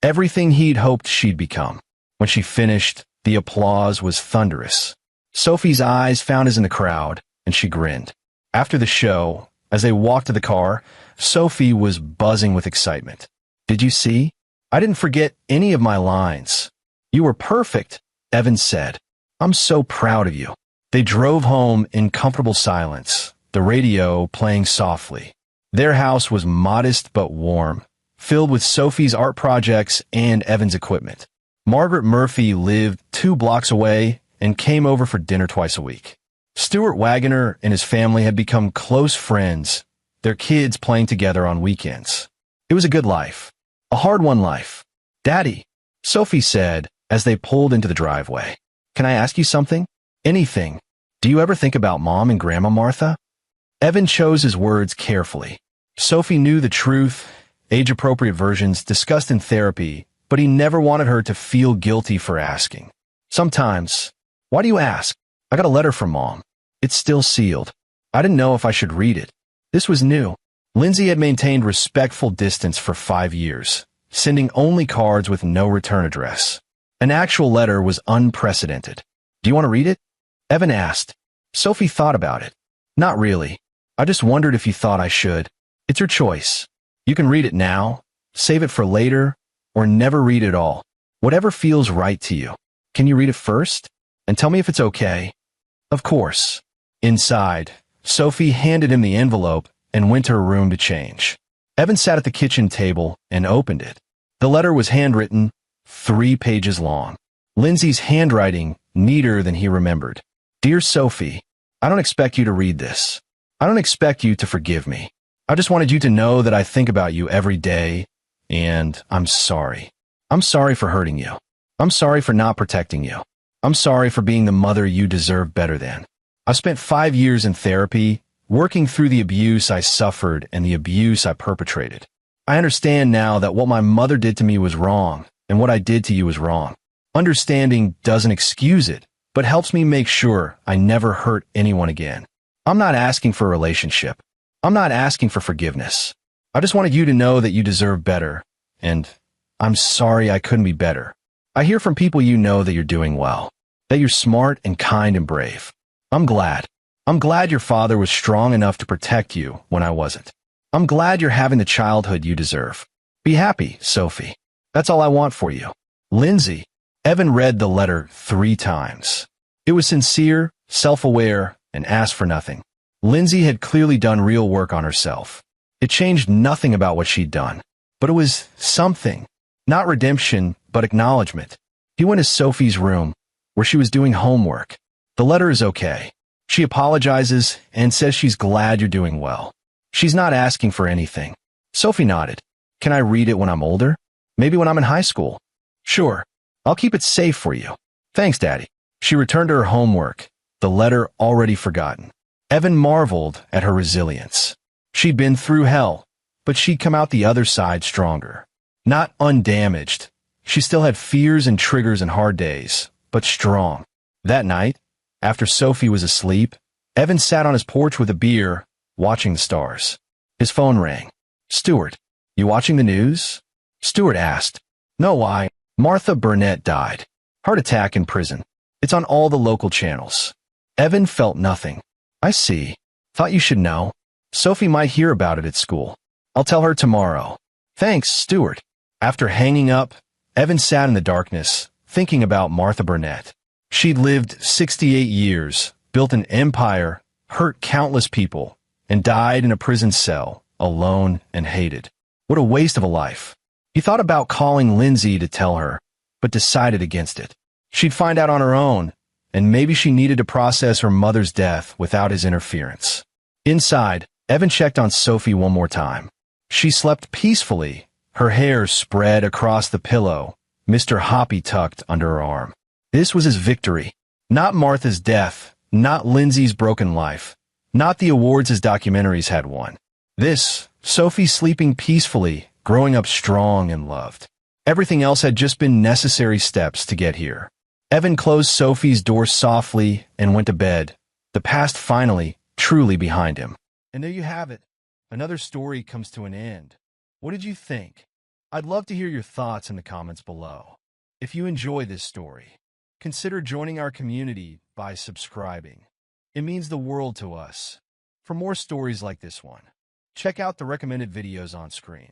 Everything he'd hoped she'd become. When she finished, the applause was thunderous. Sophie's eyes found his in the crowd, and she grinned. After the show, as they walked to the car, Sophie was buzzing with excitement. "Did you see? I didn't forget any of my lines." "You were perfect," Evan said. "I'm so proud of you." They drove home in comfortable silence, the radio playing softly. Their house was modest but warm, filled with Sophie's art projects and Evan's equipment. Margaret Murphy lived 2 blocks away and came over for dinner twice a week. Stuart Wagoner and his family had become close friends, their kids playing together on weekends. It was a good life, a hard-won life. "Daddy," Sophie said as they pulled into the driveway, "can I ask you something?" "Anything. Do you ever think about Mom and Grandma Martha?" Evan chose his words carefully. Sophie knew the truth, age-appropriate versions discussed in therapy, but he never wanted her to feel guilty for asking. "Sometimes." "Why do you ask?" "I got a letter from Mom. It's still sealed. I didn't know if I should read it." This was new. Lindsay had maintained respectful distance for 5 years, sending only cards with no return address. An actual letter was unprecedented. "Do you want to read it?" Evan asked. Sophie thought about it. "Not really. I just wondered if you thought I should. It's your choice. You can read it now, save it for later, or never read it all. Whatever feels right to you. Can you read it first? And tell me if it's okay?" "Of course." Inside, Sophie handed him the envelope and went to her room to change. Evan sat at the kitchen table and opened it. The letter was handwritten, 3 pages long. Lindsay's handwriting neater than he remembered. Dear Sophie, I don't expect you to read this. I don't expect you to forgive me. I just wanted you to know that I think about you every day, and I'm sorry. I'm sorry for hurting you. I'm sorry for not protecting you. I'm sorry for being the mother you deserve better than. I spent 5 years in therapy, working through the abuse I suffered and the abuse I perpetrated. I understand now that what my mother did to me was wrong, and what I did to you was wrong. Understanding doesn't excuse it, but helps me make sure I never hurt anyone again. I'm not asking for a relationship. I'm not asking for forgiveness. I just wanted you to know that you deserve better, and I'm sorry I couldn't be better. I hear from people you know that you're doing well, that you're smart and kind and brave. I'm glad. I'm glad your father was strong enough to protect you when I wasn't. I'm glad you're having the childhood you deserve. Be happy, Sophie. That's all I want for you. Lindsay. Evan read the letter 3 times. It was sincere, self-aware, and asked for nothing. Lindsay had clearly done real work on herself. It changed nothing about what she'd done, but it was something. Not redemption, but acknowledgement. He went to Sophie's room, where she was doing homework. The letter is okay. She apologizes and says she's glad you're doing well. She's not asking for anything. Sophie nodded. Can I read it when I'm older? Maybe when I'm in high school? Sure. I'll keep it safe for you. Thanks, Daddy. She returned to her homework, the letter already forgotten. Evan marveled at her resilience. She'd been through hell, but she'd come out the other side stronger. Not undamaged. She still had fears and triggers and hard days, but strong. That night, after Sophie was asleep, Evan sat on his porch with a beer, watching the stars. His phone rang. Stuart, you watching the news? Stuart asked. No, why? Martha Burnett died. Heart attack in prison. It's on all the local channels. Evan felt nothing. I see. Thought you should know. Sophie might hear about it at school. I'll tell her tomorrow. Thanks, Stuart. After hanging up, Evan sat in the darkness, thinking about Martha Burnett. She'd lived 68 years, built an empire, hurt countless people, and died in a prison cell, alone and hated. What a waste of a life. He thought about calling Lindsay to tell her, but decided against it. She'd find out on her own, and maybe she needed to process her mother's death without his interference. Inside, Evan checked on Sophie one more time. She slept peacefully, her hair spread across the pillow, Mr. Hoppy tucked under her arm. This was his victory. Not Martha's death, not Lindsay's broken life, not the awards his documentaries had won. This, Sophie sleeping peacefully, growing up strong and loved. Everything else had just been necessary steps to get here. Evan closed Sophie's door softly and went to bed, the past finally, truly behind him. And there you have it. Another story comes to an end. What did you think? I'd love to hear your thoughts in the comments below. If you enjoy this story, consider joining our community by subscribing. It means the world to us. For more stories like this one, check out the recommended videos on screen.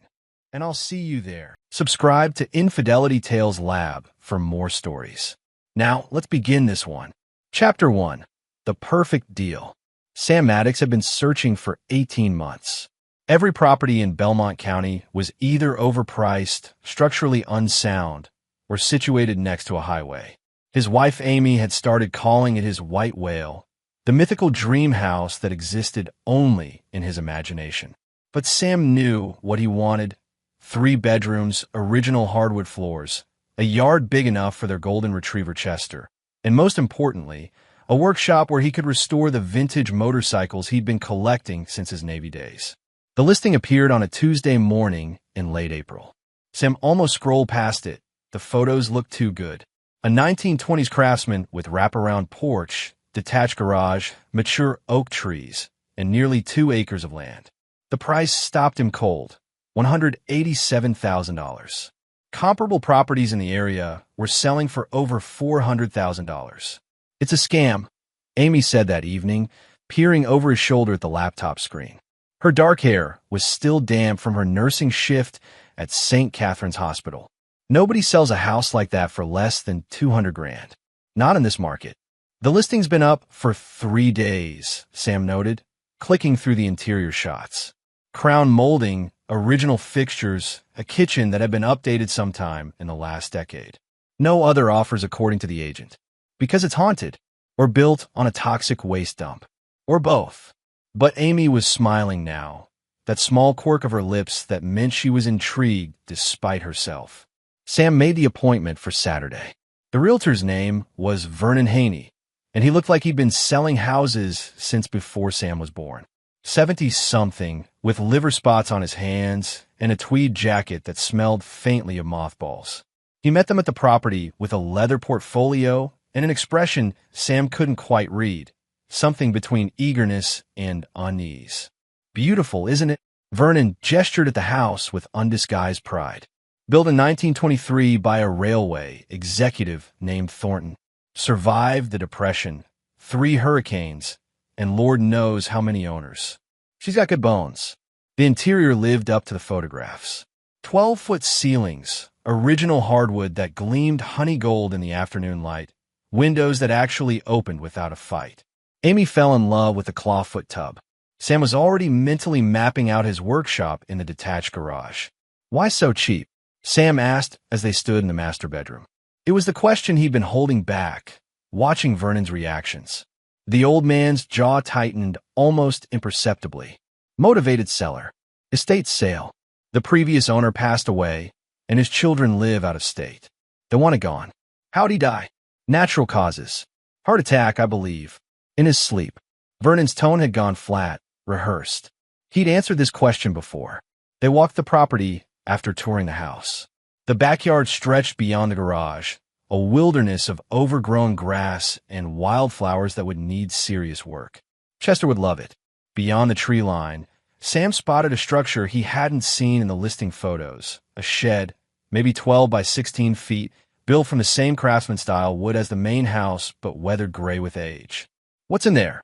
And I'll see you there. Subscribe to Infidelity Tales Lab for more stories. Now, let's begin this one. Chapter 1. The Perfect Deal. Sam Maddox had been searching for 18 months. Every property in Belmont County was either overpriced, structurally unsound, or situated next to a highway. His wife Amy had started calling it his white whale, the mythical dream house that existed only in his imagination. But Sam knew what he wanted. 3 bedrooms, original hardwood floors, a yard big enough for their golden retriever Chester, and most importantly, a workshop where he could restore the vintage motorcycles he'd been collecting since his Navy days. The listing appeared on a Tuesday morning in late April. Sam almost scrolled past it. The photos looked too good. A 1920s craftsman with wraparound porch, detached garage, mature oak trees, and nearly 2 acres of land. The price stopped him cold. $187,000. Comparable properties in the area were selling for over $400,000. It's a scam, Amy said that evening, peering over his shoulder at the laptop screen. Her dark hair was still damp from her nursing shift at St. Catherine's Hospital. Nobody sells a house like that for less than $200,000. Not in this market. The listing's been up for 3 days, Sam noted. clicking through the interior shots. Crown molding, original fixtures, a kitchen that had been updated sometime in the last decade. No other offers according to the agent. Because it's haunted, or built on a toxic waste dump, or both. But Amy was smiling now, that small quirk of her lips that meant she was intrigued despite herself. Sam made the appointment for Saturday. The realtor's name was Vernon Haney, and he looked like he'd been selling houses since before Sam was born. 70-something, with liver spots on his hands and a tweed jacket that smelled faintly of mothballs. He met them at the property with a leather portfolio and an expression Sam couldn't quite read, something between eagerness and unease. Beautiful, isn't it? Vernon gestured at the house with undisguised pride. Built in 1923 by a railway executive named Thornton. Survived the Depression, 3 hurricanes, and Lord knows how many owners. She's got good bones. The interior lived up to the photographs. 12-foot ceilings, original hardwood that gleamed honey gold in the afternoon light, windows that actually opened without a fight. Amy fell in love with the clawfoot tub. Sam was already mentally mapping out his workshop in the detached garage. Why so cheap? Sam asked as they stood in the master bedroom. It was the question he'd been holding back, watching Vernon's reactions. The old man's jaw tightened almost imperceptibly. Motivated seller. Estate sale. The previous owner passed away, and his children live out of state. They want it gone. How'd he die? Natural causes. Heart attack, I believe. In his sleep. Vernon's tone had gone flat, rehearsed. He'd answered this question before. They walked the property after touring the house. The backyard stretched beyond the garage, a wilderness of overgrown grass and wildflowers that would need serious work. Chester would love it. Beyond the tree line, Sam spotted a structure he hadn't seen in the listing photos. A shed, maybe 12 by 16 feet, built from the same craftsman style wood as the main house, but weathered gray with age. What's in there?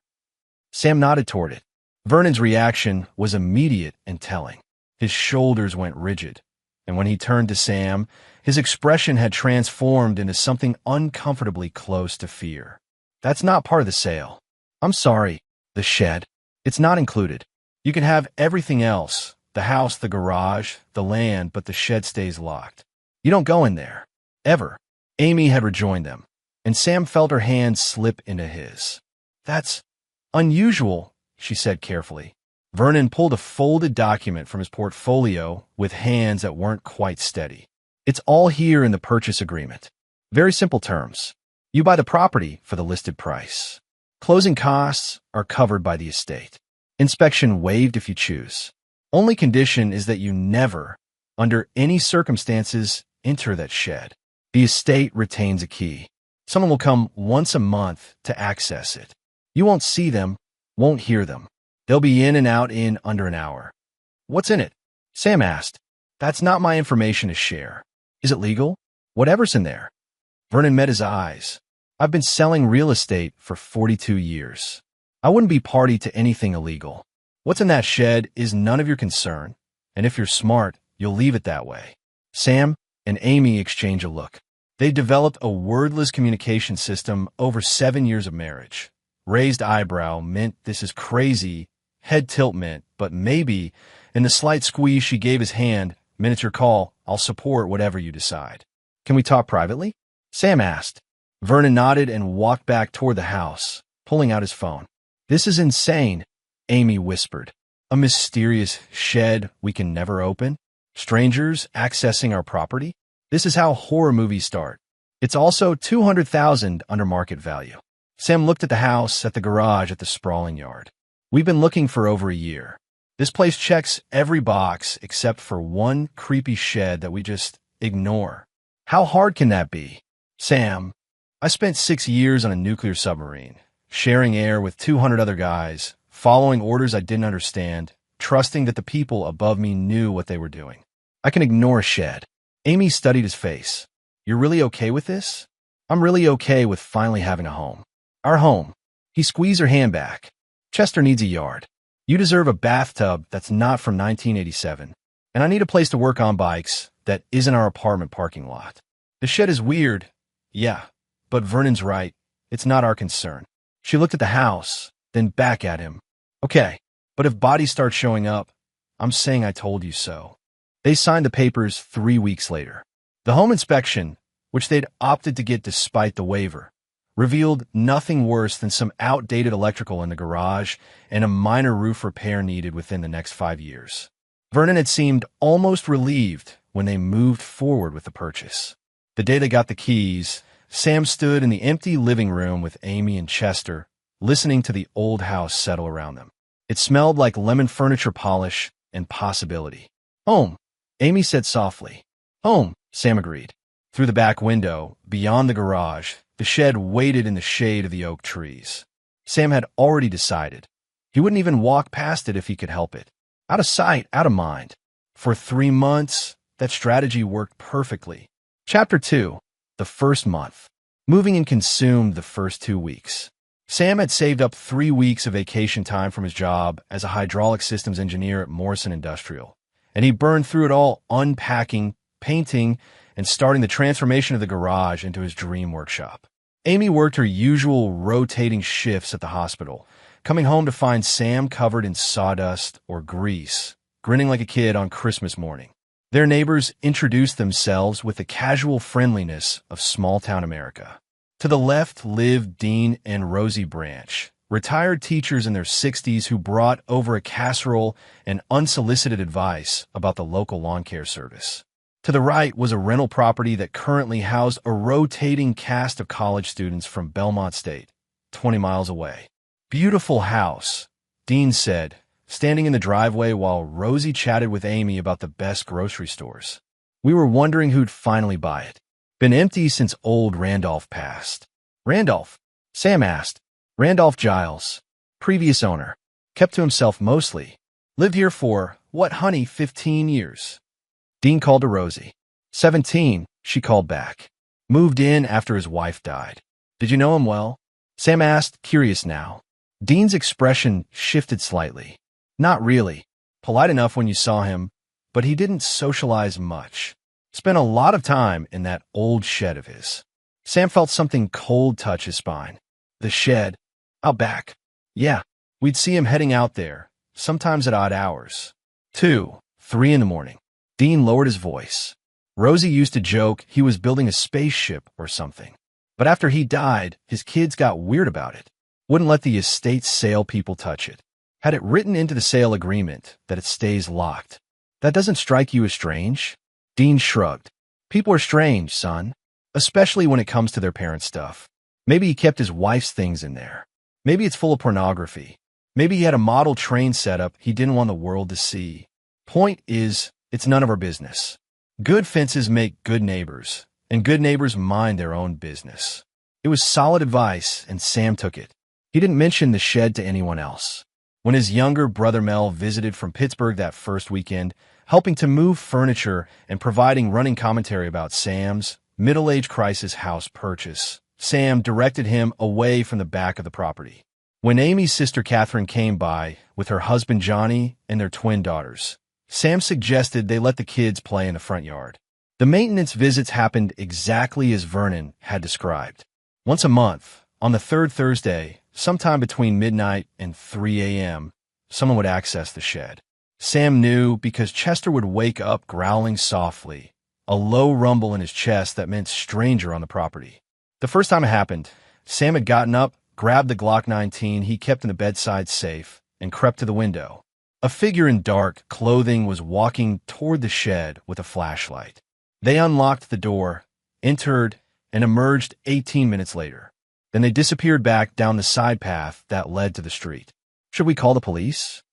Sam nodded toward it. Vernon's reaction was immediate and telling. His shoulders went rigid, and when he turned to Sam, his expression had transformed into something uncomfortably close to fear. That's not part of the sale. I'm sorry. The shed. It's not included. You can have everything else, the house, the garage, the land, but the shed stays locked. You don't go in there. Ever. Amy had rejoined them, and Sam felt her hand slip into his. That's unusual, she said carefully. Vernon pulled a folded document from his portfolio with hands that weren't quite steady. It's all here in the purchase agreement. Very simple terms. You buy the property for the listed price. Closing costs are covered by the estate. Inspection waived if you choose. Only condition is that you never, under any circumstances, enter that shed. The estate retains a key. Someone will come once a month to access it. You won't see them, won't hear them. They'll be in and out in under an hour. What's in it? Sam asked. That's not my information to share. Is it legal? Whatever's in there. Vernon met his eyes. I've been selling real estate for 42 years. I wouldn't be party to anything illegal. What's in that shed is none of your concern, and if you're smart, you'll leave it that way. Sam and Amy exchanged a look. They developed a wordless communication system over 7 years of marriage. Raised eyebrow meant this is crazy, head tilt meant, but maybe, and the slight squeeze she gave his hand, meant it's your call, I'll support whatever you decide. Can we talk privately? Sam asked. Vernon nodded and walked back toward the house, pulling out his phone. This is insane, Amy whispered. A mysterious shed we can never open? Strangers accessing our property? This is how horror movies start. It's also $200,000 under market value. Sam looked at the house, at the garage, at the sprawling yard. We've been looking for over a year. This place checks every box except for one creepy shed that we just ignore. How hard can that be? Sam, I spent 6 years on a nuclear submarine, sharing air with 200 other guys, following orders I didn't understand, trusting that the people above me knew what they were doing. I can ignore a shed. Amy studied his face. You're really okay with this? I'm really okay with finally having a home. Our home. He squeezed her hand back. Chester needs a yard. You deserve a bathtub that's not from 1987. And I need a place to work on bikes that isn't our apartment parking lot. The shed is weird. Yeah, but Vernon's right. It's not our concern. She looked at the house, then back at him. Okay, But if bodies start showing up, I'm saying I told you so. They signed the papers 3 weeks later. The home inspection, which they'd opted to get despite the waiver, revealed nothing worse than some outdated electrical in the garage and a minor roof repair needed within the next 5 years. Vernon had seemed almost relieved when they moved forward with the purchase. The day they got the keys, Sam stood in the empty living room with Amy and Chester, listening to the old house settle around them. It smelled like lemon furniture polish and possibility. "Home," Amy said softly. "Home," Sam agreed. Through the back window, beyond the garage, the shed waited in the shade of the oak trees. Sam had already decided. He wouldn't even walk past it if he could help it. Out of sight, out of mind. For 3 months, that strategy worked perfectly. Chapter 2. The first month. Moving in consumed the first 2 weeks. Sam had saved up 3 weeks of vacation time from his job as a hydraulic systems engineer at Morrison Industrial, and he burned through it all unpacking, painting, and starting the transformation of the garage into his dream workshop. Amy worked her usual rotating shifts at the hospital, coming home to find Sam covered in sawdust or grease, grinning like a kid on Christmas morning. Their neighbors introduced themselves with the casual friendliness of small-town America. To the left lived Dean and Rosie Branch, retired teachers in their 60s who brought over a casserole and unsolicited advice about the local lawn care service. To the right was a rental property that currently housed a rotating cast of college students from Belmont State, 20 miles away. "Beautiful house," Dean said, standing in the driveway while Rosie chatted with Amy about the best grocery stores. "We were wondering who'd finally buy it. Been empty since old Randolph passed." "Randolph?" Sam asked. "Randolph Giles, previous owner. Kept to himself mostly. Lived here for, what, honey, 15 years. Dean called to Rosie. 17, she called back. Moved in after his wife died. "Did you know him well?" Sam asked, curious now. Dean's expression shifted slightly. "Not really. Polite enough when you saw him, but he didn't socialize much. Spent a lot of time in that old shed of his." Sam felt something cold touch his spine. "The shed? Out back?" "Yeah, we'd see him heading out there, sometimes at odd hours. 2, 3 in the morning. Dean lowered his voice. "Rosie used to joke he was building a spaceship or something. But after he died, his kids got weird about it. Wouldn't let the estate sale people touch it. Had it written into the sale agreement that it stays locked. That doesn't strike you as strange?" Dean shrugged. "People are strange, son. Especially when it comes to their parents' stuff. Maybe he kept his wife's things in there. Maybe it's full of pornography. Maybe he had a model train set up he didn't want the world to see. Point is, it's none of our business. Good fences make good neighbors, and good neighbors mind their own business." It was solid advice, and Sam took it. He didn't mention the shed to anyone else. When his younger brother Mel visited from Pittsburgh that first weekend, helping to move furniture and providing running commentary about Sam's middle-age crisis house purchase, Sam directed him away from the back of the property. When Amy's sister Catherine came by with her husband Johnny and their twin daughters, Sam suggested they let the kids play in the front yard. The maintenance visits happened exactly as Vernon had described. Once a month, on the third Thursday, sometime between midnight and 3 a.m., someone would access the shed. Sam knew because Chester would wake up growling softly, a low rumble in his chest that meant stranger on the property. The first time it happened, Sam had gotten up, grabbed the Glock 19 he kept in the bedside safe, and crept to the window. A figure in dark clothing was walking toward the shed with a flashlight. They unlocked the door, entered, and emerged 18 minutes later. Then they disappeared back down the side path that led to the street. "Should we call the police?"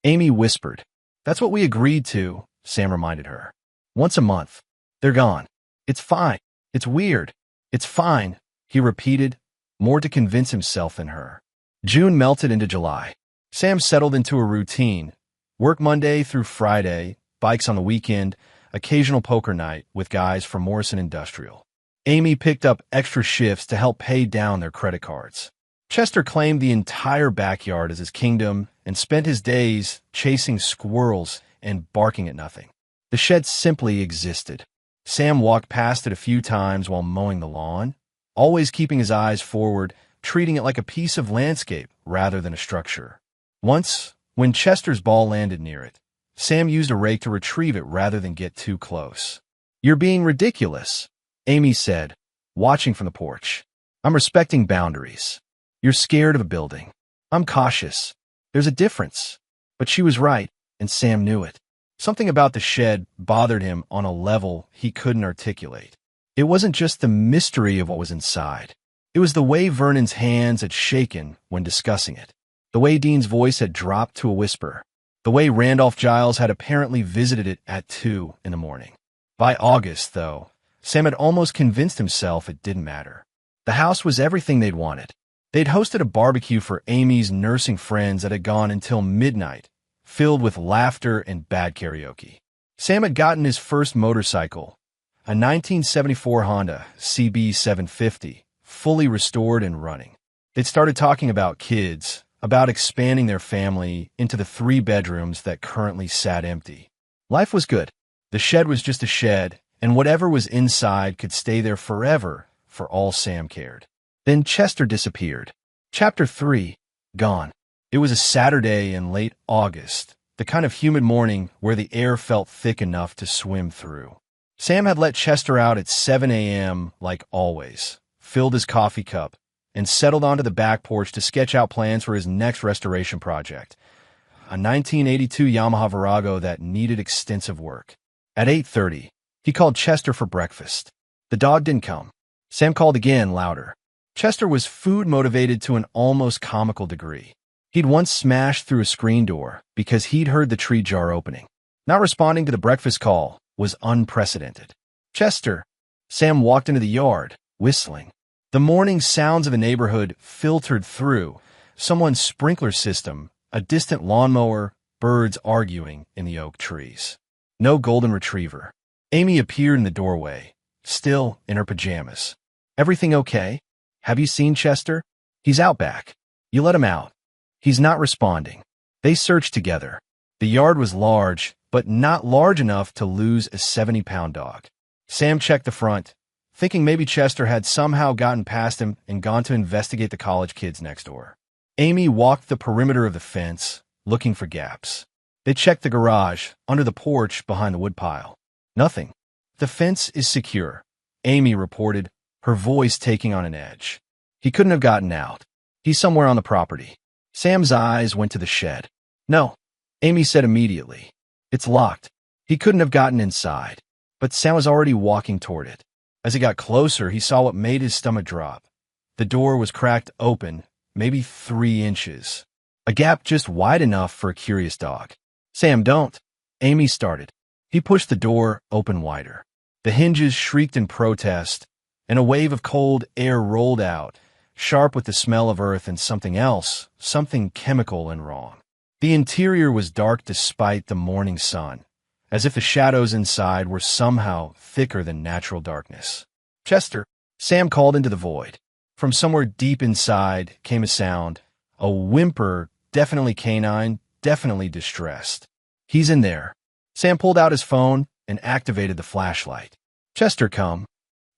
Amy whispered. "That's what we agreed to," Sam reminded her. "Once a month. They're gone. It's fine. It's weird. It's fine," he repeated, more to convince himself than her. June melted into July. Sam settled into a routine. Work Monday through Friday, bikes on the weekend, occasional poker night with guys from Morrison Industrial. Amy picked up extra shifts to help pay down their credit cards. Chester claimed the entire backyard as his kingdom and spent his days chasing squirrels and barking at nothing. The shed simply existed. Sam walked past it a few times while mowing the lawn, always keeping his eyes forward, treating it like a piece of landscape rather than a structure. Once, When Chester's ball landed near it, Sam used a rake to retrieve it rather than get too close. "You're being ridiculous," Amy said, watching from the porch. "I'm respecting boundaries. You're scared of a building. I'm cautious. There's a difference." But she was right, and Sam knew it. Something about the shed bothered him on a level he couldn't articulate. It wasn't just the mystery of what was inside. It was the way Vernon's hands had shaken when discussing it, the way Dean's voice had dropped to a whisper, the way Randolph Giles had apparently visited it at 2 in the morning. By August, though, Sam had almost convinced himself it didn't matter. The house was everything they'd wanted. They'd hosted a barbecue for Amy's nursing friends that had gone until midnight, filled with laughter and bad karaoke. Sam had gotten his first motorcycle, a 1974 Honda CB 750, fully restored and running. They'd started talking about kids, about expanding their family into the 3 bedrooms that currently sat empty. Life was good. The shed was just a shed, and whatever was inside could stay there forever for all Sam cared. Then Chester disappeared. Chapter 3, Gone. It was a Saturday in late August, the kind of humid morning where the air felt thick enough to swim through. Sam had let Chester out at 7 a.m. like always, filled his coffee cup, and settled onto the back porch to sketch out plans for his next restoration project, a 1982 Yamaha Virago that needed extensive work. At 8:30, he called Chester for breakfast. The dog didn't come. Sam called again, louder. Chester was food-motivated to an almost comical degree. He'd once smashed through a screen door because he'd heard the tree jar opening. Not responding to the breakfast call was unprecedented. "Chester!" Sam walked into the yard, whistling. The morning sounds of the neighborhood filtered through, someone's sprinkler system, a distant lawnmower, birds arguing in the oak trees. No golden retriever. Amy appeared in the doorway, still in her pajamas. "Everything okay? Have you seen Chester? He's out back. You let him out. He's not responding." They searched together. The yard was large, but not large enough to lose a 70-pound dog. Sam checked the front, thinking maybe Chester had somehow gotten past him and gone to investigate the college kids next door. Amy walked the perimeter of the fence, looking for gaps. They checked the garage, under the porch, behind the woodpile. Nothing. "The fence is secure," Amy reported, her voice taking on an edge. "He couldn't have gotten out. He's somewhere on the property." Sam's eyes went to the shed. "No," Amy said immediately. "It's locked. He couldn't have gotten inside." But Sam was already walking toward it. As he got closer, he saw what made his stomach drop. The door was cracked open, maybe 3 inches. A gap just wide enough for a curious dog. "Sam, don't," Amy started. He pushed the door open wider. The hinges shrieked in protest, and a wave of cold air rolled out, sharp with the smell of earth and something else, something chemical and wrong. The interior was dark despite the morning sun, as if the shadows inside were somehow thicker than natural darkness. "Chester," Sam called into the void. From somewhere deep inside came a sound, a whimper, definitely canine, definitely distressed. "He's in there." Sam pulled out his phone and activated the flashlight. "Chester, come."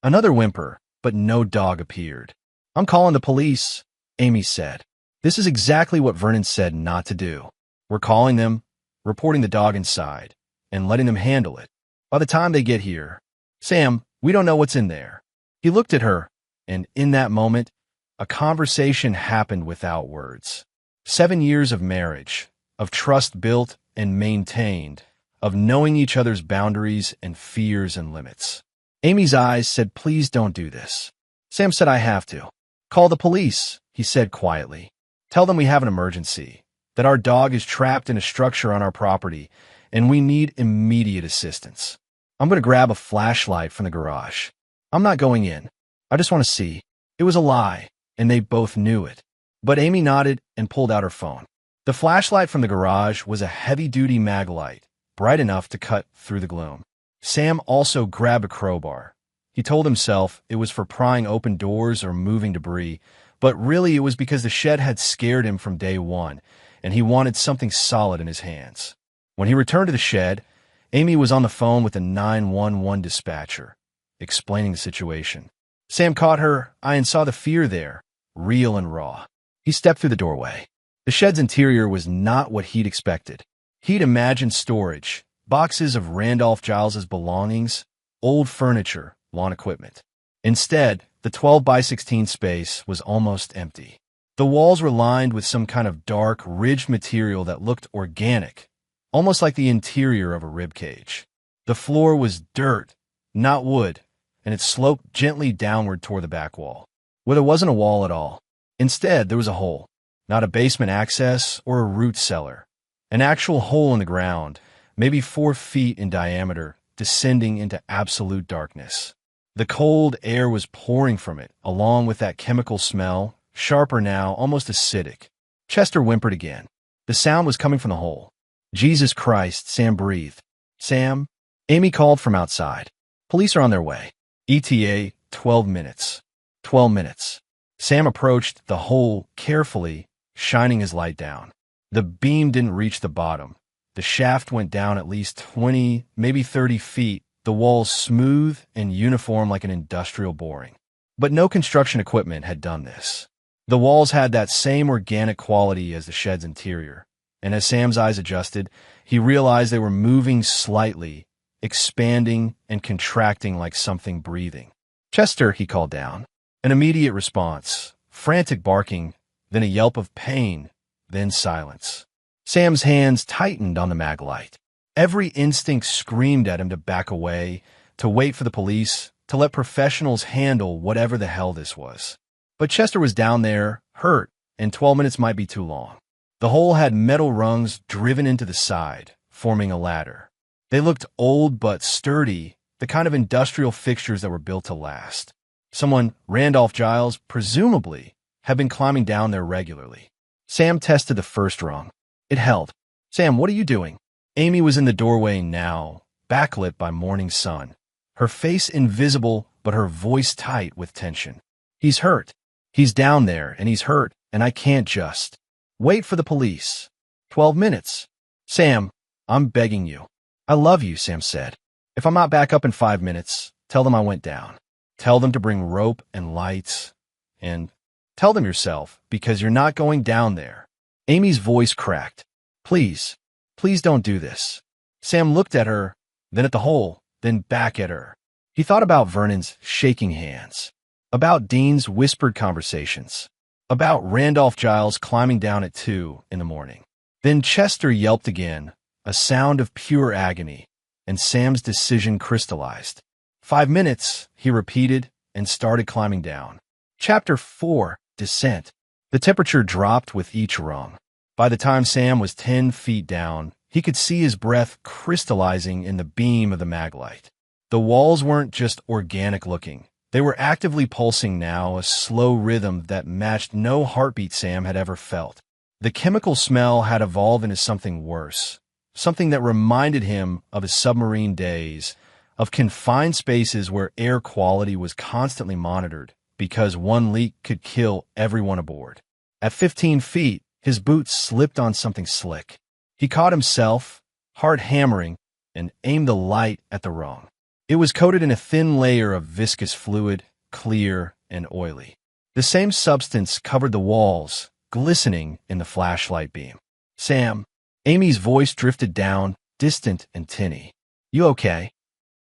Another whimper, but no dog appeared. "I'm calling the police," Amy said. "This is exactly what Vernon said not to do. We're calling them, reporting the dog inside, and letting them handle it. By the time they get here, Sam, we don't know what's in there." He looked at her, and in that moment, a conversation happened without words. 7 years of marriage, of trust built and maintained, of knowing each other's boundaries and fears and limits. Amy's eyes said, "Please don't do this." Sam said, "I have to." "Call the police," he said quietly. "Tell them we have an emergency, that our dog is trapped in a structure on our property, and we need immediate assistance. I'm going to grab a flashlight from the garage. I'm not going in. I just want to see." It was a lie, and they both knew it. But Amy nodded and pulled out her phone. The flashlight from the garage was a heavy-duty mag light, bright enough to cut through the gloom. Sam also grabbed a crowbar. He told himself it was for prying open doors or moving debris, but really it was because the shed had scared him from day one, and he wanted something solid in his hands. When he returned to the shed, Amy was on the phone with the 911 dispatcher, explaining the situation. Sam caught her eye and saw the fear there, real and raw. He stepped through the doorway. The shed's interior was not what he'd expected. He'd imagined storage, boxes of Randolph Giles's belongings, old furniture, lawn equipment. Instead, the 12 by 16 space was almost empty. The walls were lined with some kind of dark, ridged material that looked organic, almost like the interior of a rib cage. The floor was dirt, not wood, and it sloped gently downward toward the back wall, where there wasn't a wall at all. Instead, there was a hole, not a basement access or a root cellar. An actual hole in the ground, maybe 4 feet in diameter, descending into absolute darkness. The cold air was pouring from it, along with that chemical smell, sharper now, almost acidic. Chester whimpered again. The sound was coming from the hole. Jesus Christ, Sam breathed. Sam? Amy called from outside. Police are on their way. ETA, 12 minutes. 12 minutes. Sam approached the hole carefully, shining his light down. The beam didn't reach the bottom. The shaft went down at least 20, maybe 30 feet, the walls smooth and uniform like an industrial boring. But no construction equipment had done this. The walls had that same organic quality as the shed's interior, and as Sam's eyes adjusted, he realized they were moving slightly, expanding and contracting like something breathing. Chester, he called down. An immediate response, frantic barking, then a yelp of pain, then silence. Sam's hands tightened on the mag light. Every instinct screamed at him to back away, to wait for the police, to let professionals handle whatever the hell this was. But Chester was down there, hurt, and 12 minutes might be too long. The hole had metal rungs driven into the side, forming a ladder. They looked old but sturdy, the kind of industrial fixtures that were built to last. Someone, Randolph Giles, presumably, had been climbing down there regularly. Sam tested the first rung. It held. Sam, what are you doing? Amy was in the doorway now, backlit by morning sun. Her face invisible, but her voice tight with tension. He's hurt. He's down there, and he's hurt, and I can't just wait for the police. 12 minutes. Sam, I'm begging you. I love you, Sam said. If I'm not back up in 5 minutes, tell them I went down. Tell them to bring rope and lights, and tell them yourself, because you're not going down there. Amy's voice cracked. Please, please don't do this. Sam looked at her, then at the hole, then back at her. He thought about Vernon's shaking hands, about Dean's whispered conversations, about Randolph Giles climbing down at 2 in the morning. Then Chester yelped again, a sound of pure agony, and Sam's decision crystallized. 5 minutes, he repeated, and started climbing down. Chapter 4, Descent. The temperature dropped with each rung. By the time Sam was 10 feet down, he could see his breath crystallizing in the beam of the maglite. The walls weren't just organic looking. They were actively pulsing now, a slow rhythm that matched no heartbeat Sam had ever felt. The chemical smell had evolved into something worse, something that reminded him of his submarine days, of confined spaces where air quality was constantly monitored because one leak could kill everyone aboard. At 15 feet, his boots slipped on something slick. He caught himself, heart hammering, and aimed the light at the rung. It was coated in a thin layer of viscous fluid, clear and oily. The same substance covered the walls, glistening in the flashlight beam. Sam, Amy's voice drifted down, distant and tinny. You okay?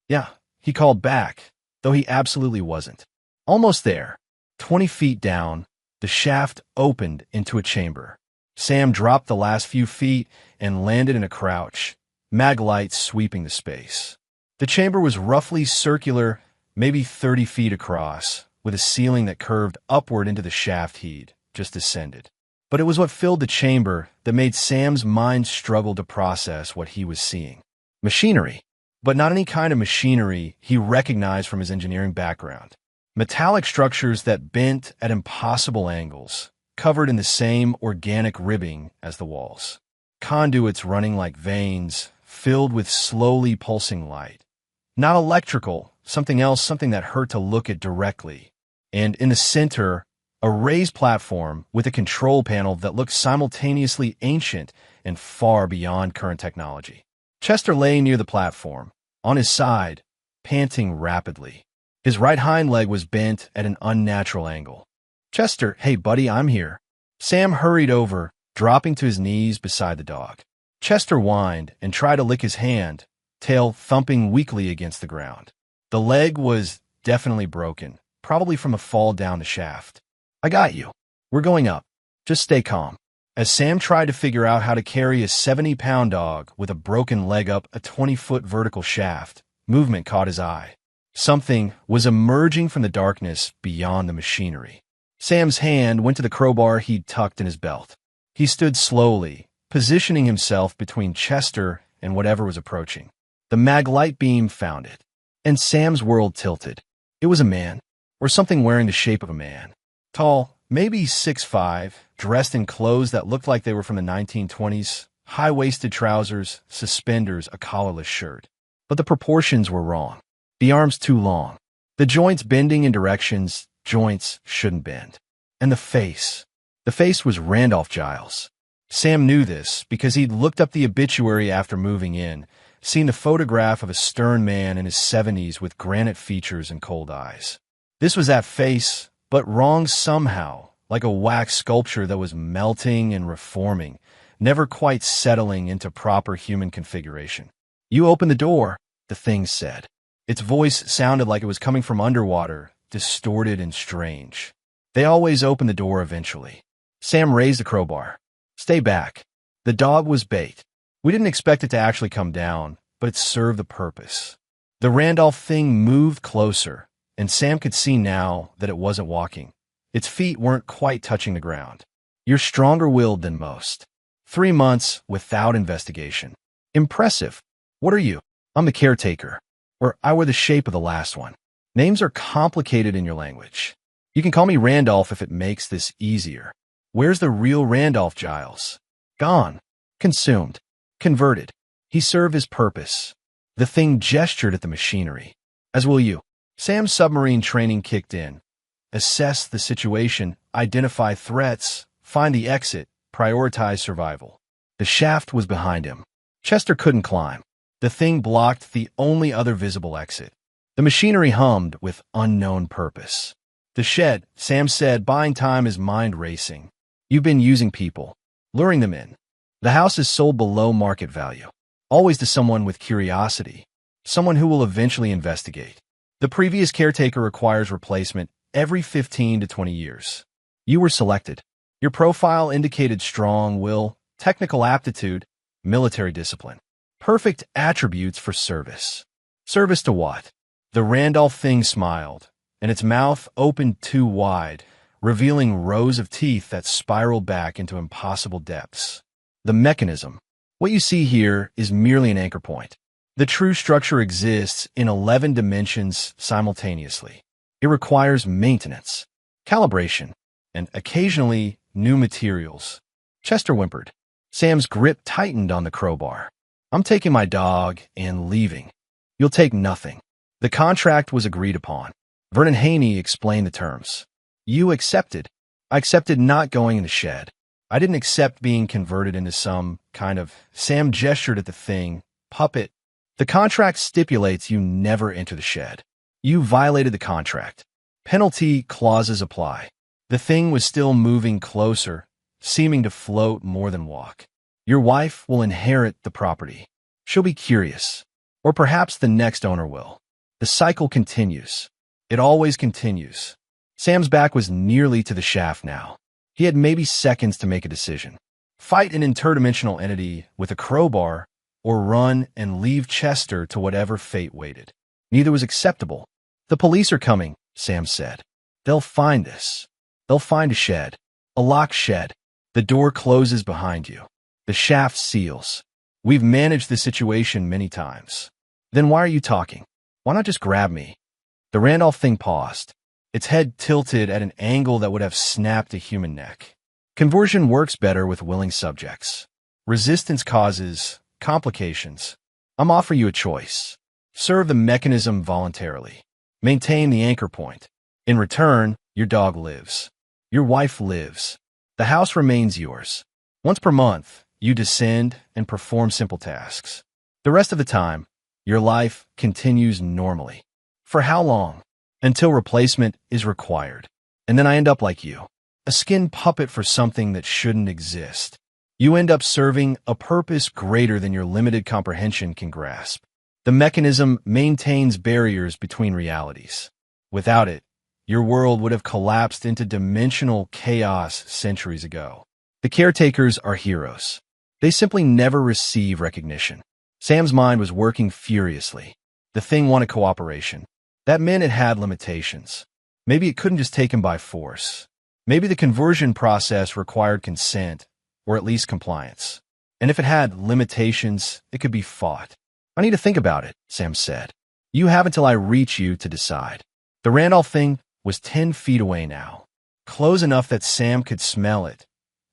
Yeah, he called back, though he absolutely wasn't. Almost there. 20 feet down, the shaft opened into a chamber. Sam dropped the last few feet and landed in a crouch, maglite sweeping the space. The chamber was roughly circular, maybe 30 feet across, with a ceiling that curved upward into the shaft he'd just descended. But it was what filled the chamber that made Sam's mind struggle to process what he was seeing. Machinery. But not any kind of machinery he recognized from his engineering background. Metallic structures that bent at impossible angles, covered in the same organic ribbing as the walls. Conduits running like veins, filled with slowly pulsing light. Not electrical, something else, something that hurt to look at directly. And in the center, a raised platform with a control panel that looked simultaneously ancient and far beyond current technology. Chester lay near the platform, on his side, panting rapidly. His right hind leg was bent at an unnatural angle. Chester, hey buddy, I'm here. Sam hurried over, dropping to his knees beside the dog. Chester whined and tried to lick his hand, tail thumping weakly against the ground. The leg was definitely broken, probably from a fall down the shaft. "I got you. We're going up. Just stay calm." As Sam tried to figure out how to carry a 70-pound dog with a broken leg up a 20-foot vertical shaft, movement caught his eye. Something was emerging from the darkness beyond the machinery. Sam's hand went to the crowbar he'd tucked in his belt. He stood slowly, positioning himself between Chester and whatever was approaching. The mag light beam found it, and Sam's world tilted. It was a man, or something wearing the shape of a man. Tall, maybe 6'5", dressed in clothes that looked like they were from the 1920s, high-waisted trousers, suspenders, a collarless shirt. But the proportions were wrong. The arms too long. The joints bending in directions joints shouldn't bend. And the face. The face was Randolph Giles. Sam knew this because he'd looked up the obituary after moving in, seen the photograph of a stern man in his 70s with granite features and cold eyes. This was that face, but wrong somehow, like a wax sculpture that was melting and reforming, never quite settling into proper human configuration. "You open the door," the thing said. Its voice sounded like it was coming from underwater, distorted and strange. "They always open the door eventually." Sam raised the crowbar. "Stay back." The dog was bait. We didn't expect it to actually come down, but it served the purpose. The Randolph thing moved closer, and Sam could see now that it wasn't walking. Its feet weren't quite touching the ground. "You're stronger-willed than most. 3 months without investigation. Impressive. What are you?" "I'm the caretaker." Or "I were the shape of the last one." Names are complicated in your language. "You can call me Randolph if it makes this easier." "Where's the real Randolph Giles?" "Gone. Consumed. Converted. He served his purpose." The thing gestured at the machinery. "As will you." Sam's submarine training kicked in. Assess the situation, identify threats, find the exit, prioritize survival. The shaft was behind him. Chester couldn't climb. The thing blocked the only other visible exit. The machinery hummed with unknown purpose. "The shed," Sam said, buying time, his mind racing. "You've been using people, luring them in. The house is sold below market value. Always to someone with curiosity, someone who will eventually investigate. The previous caretaker requires replacement every 15 to 20 years. You were selected. Your profile indicated strong will, technical aptitude, military discipline. Perfect attributes for service." "Service to what?" The Randolph thing smiled, and its mouth opened too wide, revealing rows of teeth that spiraled back into impossible depths. "The mechanism. What you see here is merely an anchor point. The true structure exists in 11 dimensions simultaneously. It requires maintenance, calibration, and occasionally new materials." Chester whimpered. Sam's grip tightened on the crowbar. "I'm taking my dog and leaving. You'll take nothing." The contract was agreed upon. Vernon Haney explained the terms. "You accepted." "I accepted not going in the shed. I didn't accept being converted into some kind of—" Sam gestured at the thing. "Puppet." "The contract stipulates you never enter the shed. You violated the contract. Penalty clauses apply." The thing was still moving closer, seeming to float more than walk. "Your wife will inherit the property. She'll be curious. Or perhaps the next owner will. The cycle continues. It always continues." Sam's back was nearly to the shaft now. He had maybe seconds to make a decision. Fight an interdimensional entity with a crowbar, or run and leave Chester to whatever fate waited. Neither was acceptable. "The police are coming," Sam said. "They'll find this. They'll find a shed. A locked shed. The door closes behind you. The shaft seals. We've managed this situation many times." "Then why are you talking? Why not just grab me?" The Randolph thing paused, its head tilted at an angle that would have snapped a human neck. "Conversion works better with willing subjects. Resistance causes complications. I'm offering you a choice. Serve the mechanism voluntarily. Maintain the anchor point. In return, your dog lives. Your wife lives. The house remains yours. Once per month, you descend and perform simple tasks. The rest of the time, your life continues normally. For how long? Until replacement is required. And then I end up like you, a skin puppet for something that shouldn't exist." You end up serving a purpose greater than your limited comprehension can grasp. The mechanism maintains barriers between realities. Without it, your world would have collapsed into dimensional chaos centuries ago. The caretakers are heroes. They simply never receive recognition. Sam's mind was working furiously. The thing wanted cooperation. That meant it had limitations. Maybe it couldn't just take him by force. Maybe the conversion process required consent, or at least compliance. And if it had limitations, it could be fought. I need to think about it, Sam said. You have until I reach you to decide. The Randolph thing was 10 feet away now, close enough that Sam could smell it.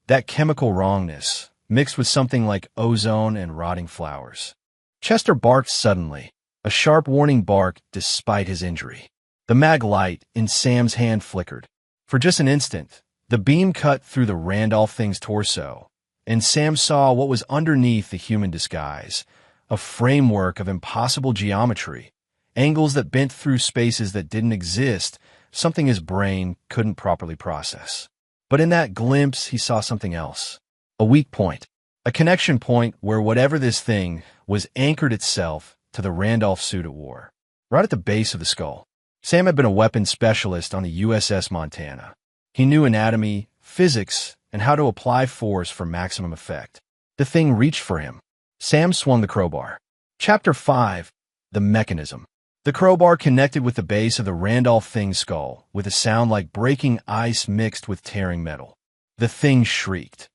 That chemical wrongness, mixed with something like ozone and rotting flowers. Chester barked suddenly, a sharp warning bark despite his injury. The mag light in Sam's hand flickered. For just an instant, the beam cut through the Randolph thing's torso, and Sam saw what was underneath the human disguise, a framework of impossible geometry, angles that bent through spaces that didn't exist, something his brain couldn't properly process. But in that glimpse, he saw something else. A weak point. A connection point where whatever this thing was anchored itself to the Randolph suit it wore. Right at the base of the skull. Sam had been a weapons specialist on the USS Montana. He knew anatomy, physics, and how to apply force for maximum effect. The thing reached for him. Sam swung the crowbar. Chapter 5. The Mechanism. The crowbar connected with the base of the Randolph thing's skull, with a sound like breaking ice mixed with tearing metal. The thing shrieked.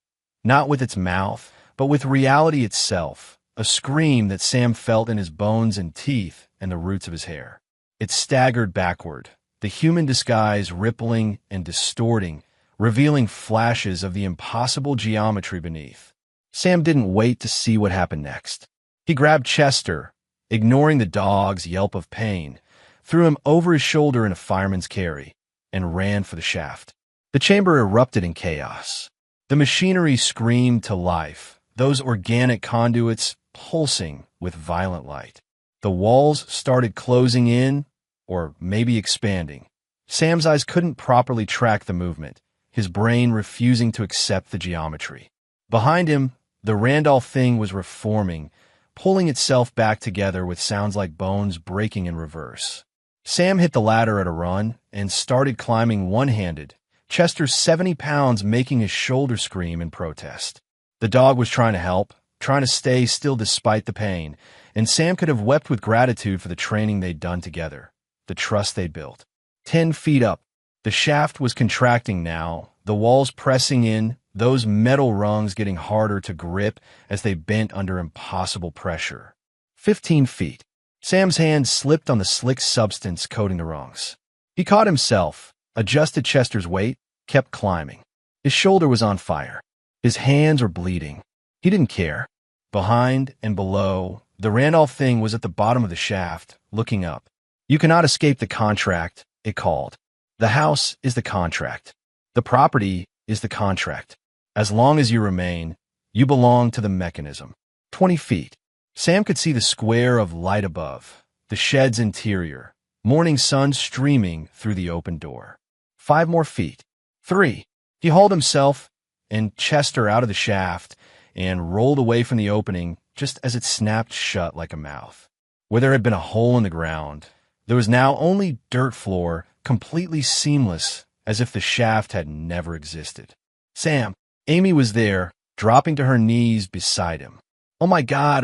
Not with its mouth, but with reality itself, a scream that Sam felt in his bones and teeth and the roots of his hair. It staggered backward, the human disguise rippling and distorting, revealing flashes of the impossible geometry beneath. Sam didn't wait to see what happened next. He grabbed Chester, ignoring the dog's yelp of pain, threw him over his shoulder in a fireman's carry, and ran for the shaft. The chamber erupted in chaos. The machinery screamed to life, those organic conduits pulsing with violent light. The walls started closing in, or maybe expanding. Sam's eyes couldn't properly track the movement, his brain refusing to accept the geometry. Behind him, the Randolph thing was reforming, pulling itself back together with sounds like bones breaking in reverse. Sam hit the ladder at a run and started climbing one-handed, Chester's 70 pounds making his shoulder scream in protest. The dog was trying to help, trying to stay still despite the pain, and Sam could have wept with gratitude for the training they'd done together, the trust they'd built. 10 feet up, the shaft was contracting now, the walls pressing in, those metal rungs getting harder to grip as they bent under impossible pressure. 15 feet. Sam's hand slipped on the slick substance coating the rungs. He caught himself, adjusted Chester's weight, kept climbing. His shoulder was on fire. His hands were bleeding. He didn't care. Behind and below, the Randolph thing was at the bottom of the shaft, looking up. You cannot escape the contract, it called. The house is the contract. The property is the contract. As long as you remain, you belong to the mechanism. 20 feet. Sam could see the square of light above, the shed's interior, morning sun streaming through the open door. 5 more feet. 3. He hauled himself and Chester out of the shaft and rolled away from the opening just as it snapped shut like a mouth. Where there had been a hole in the ground, there was now only dirt floor, completely seamless, as if the shaft had never existed. Sam. Amy was there, dropping to her knees beside him. Oh my God,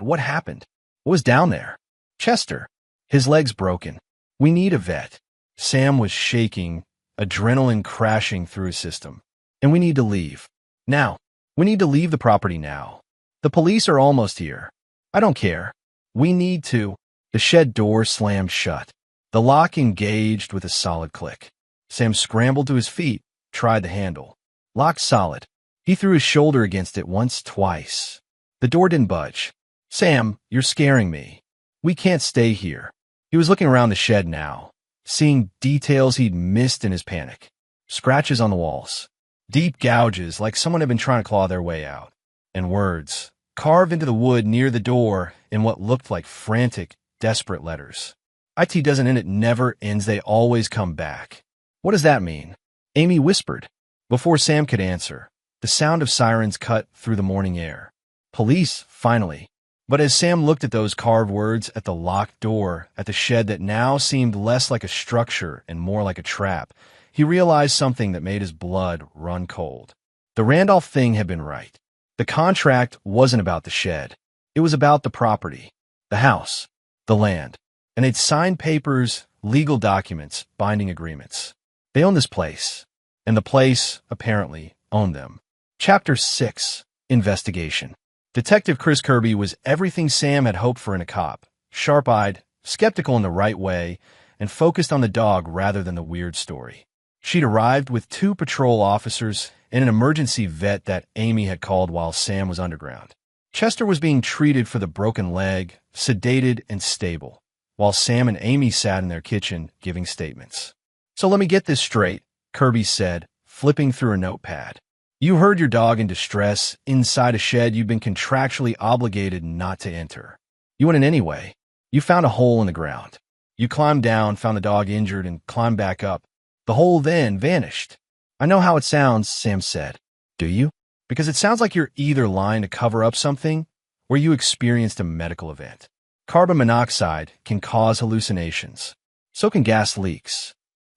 what happened? What was down there? Chester. His leg's broken. We need a vet. Sam was shaking, adrenaline crashing through his system. And we need to leave. Now. We need to leave the property now. The police are almost here. I don't care. We need to. The shed door slammed shut. The lock engaged with a solid click. Sam scrambled to his feet, tried the handle. Locked solid. He threw his shoulder against it once, twice. The door didn't budge. Sam, you're scaring me. We can't stay here. He was looking around the shed now, seeing details he'd missed in his panic. Scratches on the walls. Deep gouges like someone had been trying to claw their way out. And words, carved into the wood near the door in what looked like frantic, desperate letters. IT doesn't end, it never ends, they always come back. What does that mean? Amy whispered. Before Sam could answer, The sound of sirens cut through the morning air. Police, finally. But as Sam looked at those carved words at the locked door, at the shed that now seemed less like a structure and more like a trap, he realized something that made his blood run cold. The Randolph thing had been right. The contract wasn't about the shed. It was about the property, the house, the land. And they'd signed papers, legal documents, binding agreements. They owned this place. And the place, apparently, owned them. Chapter 6. Investigation. Detective Chris Kirby was everything Sam had hoped for in a cop. Sharp-eyed, skeptical in the right way, and focused on the dog rather than the weird story. She'd arrived with 2 patrol officers and an emergency vet that Amy had called while Sam was underground. Chester was being treated for the broken leg, sedated and stable, while Sam and Amy sat in their kitchen giving statements. "So let me get this straight," Kirby said, flipping through a notepad. "You heard your dog in distress inside a shed you've been contractually obligated not to enter. You went in anyway. You found a hole in the ground. You climbed down, found the dog injured, and climbed back up. The hole then vanished." "I know how it sounds," Sam said. "Do you?" "Because it sounds like you're either lying to cover up something or you experienced a medical event. Carbon monoxide can cause hallucinations. So can gas leaks.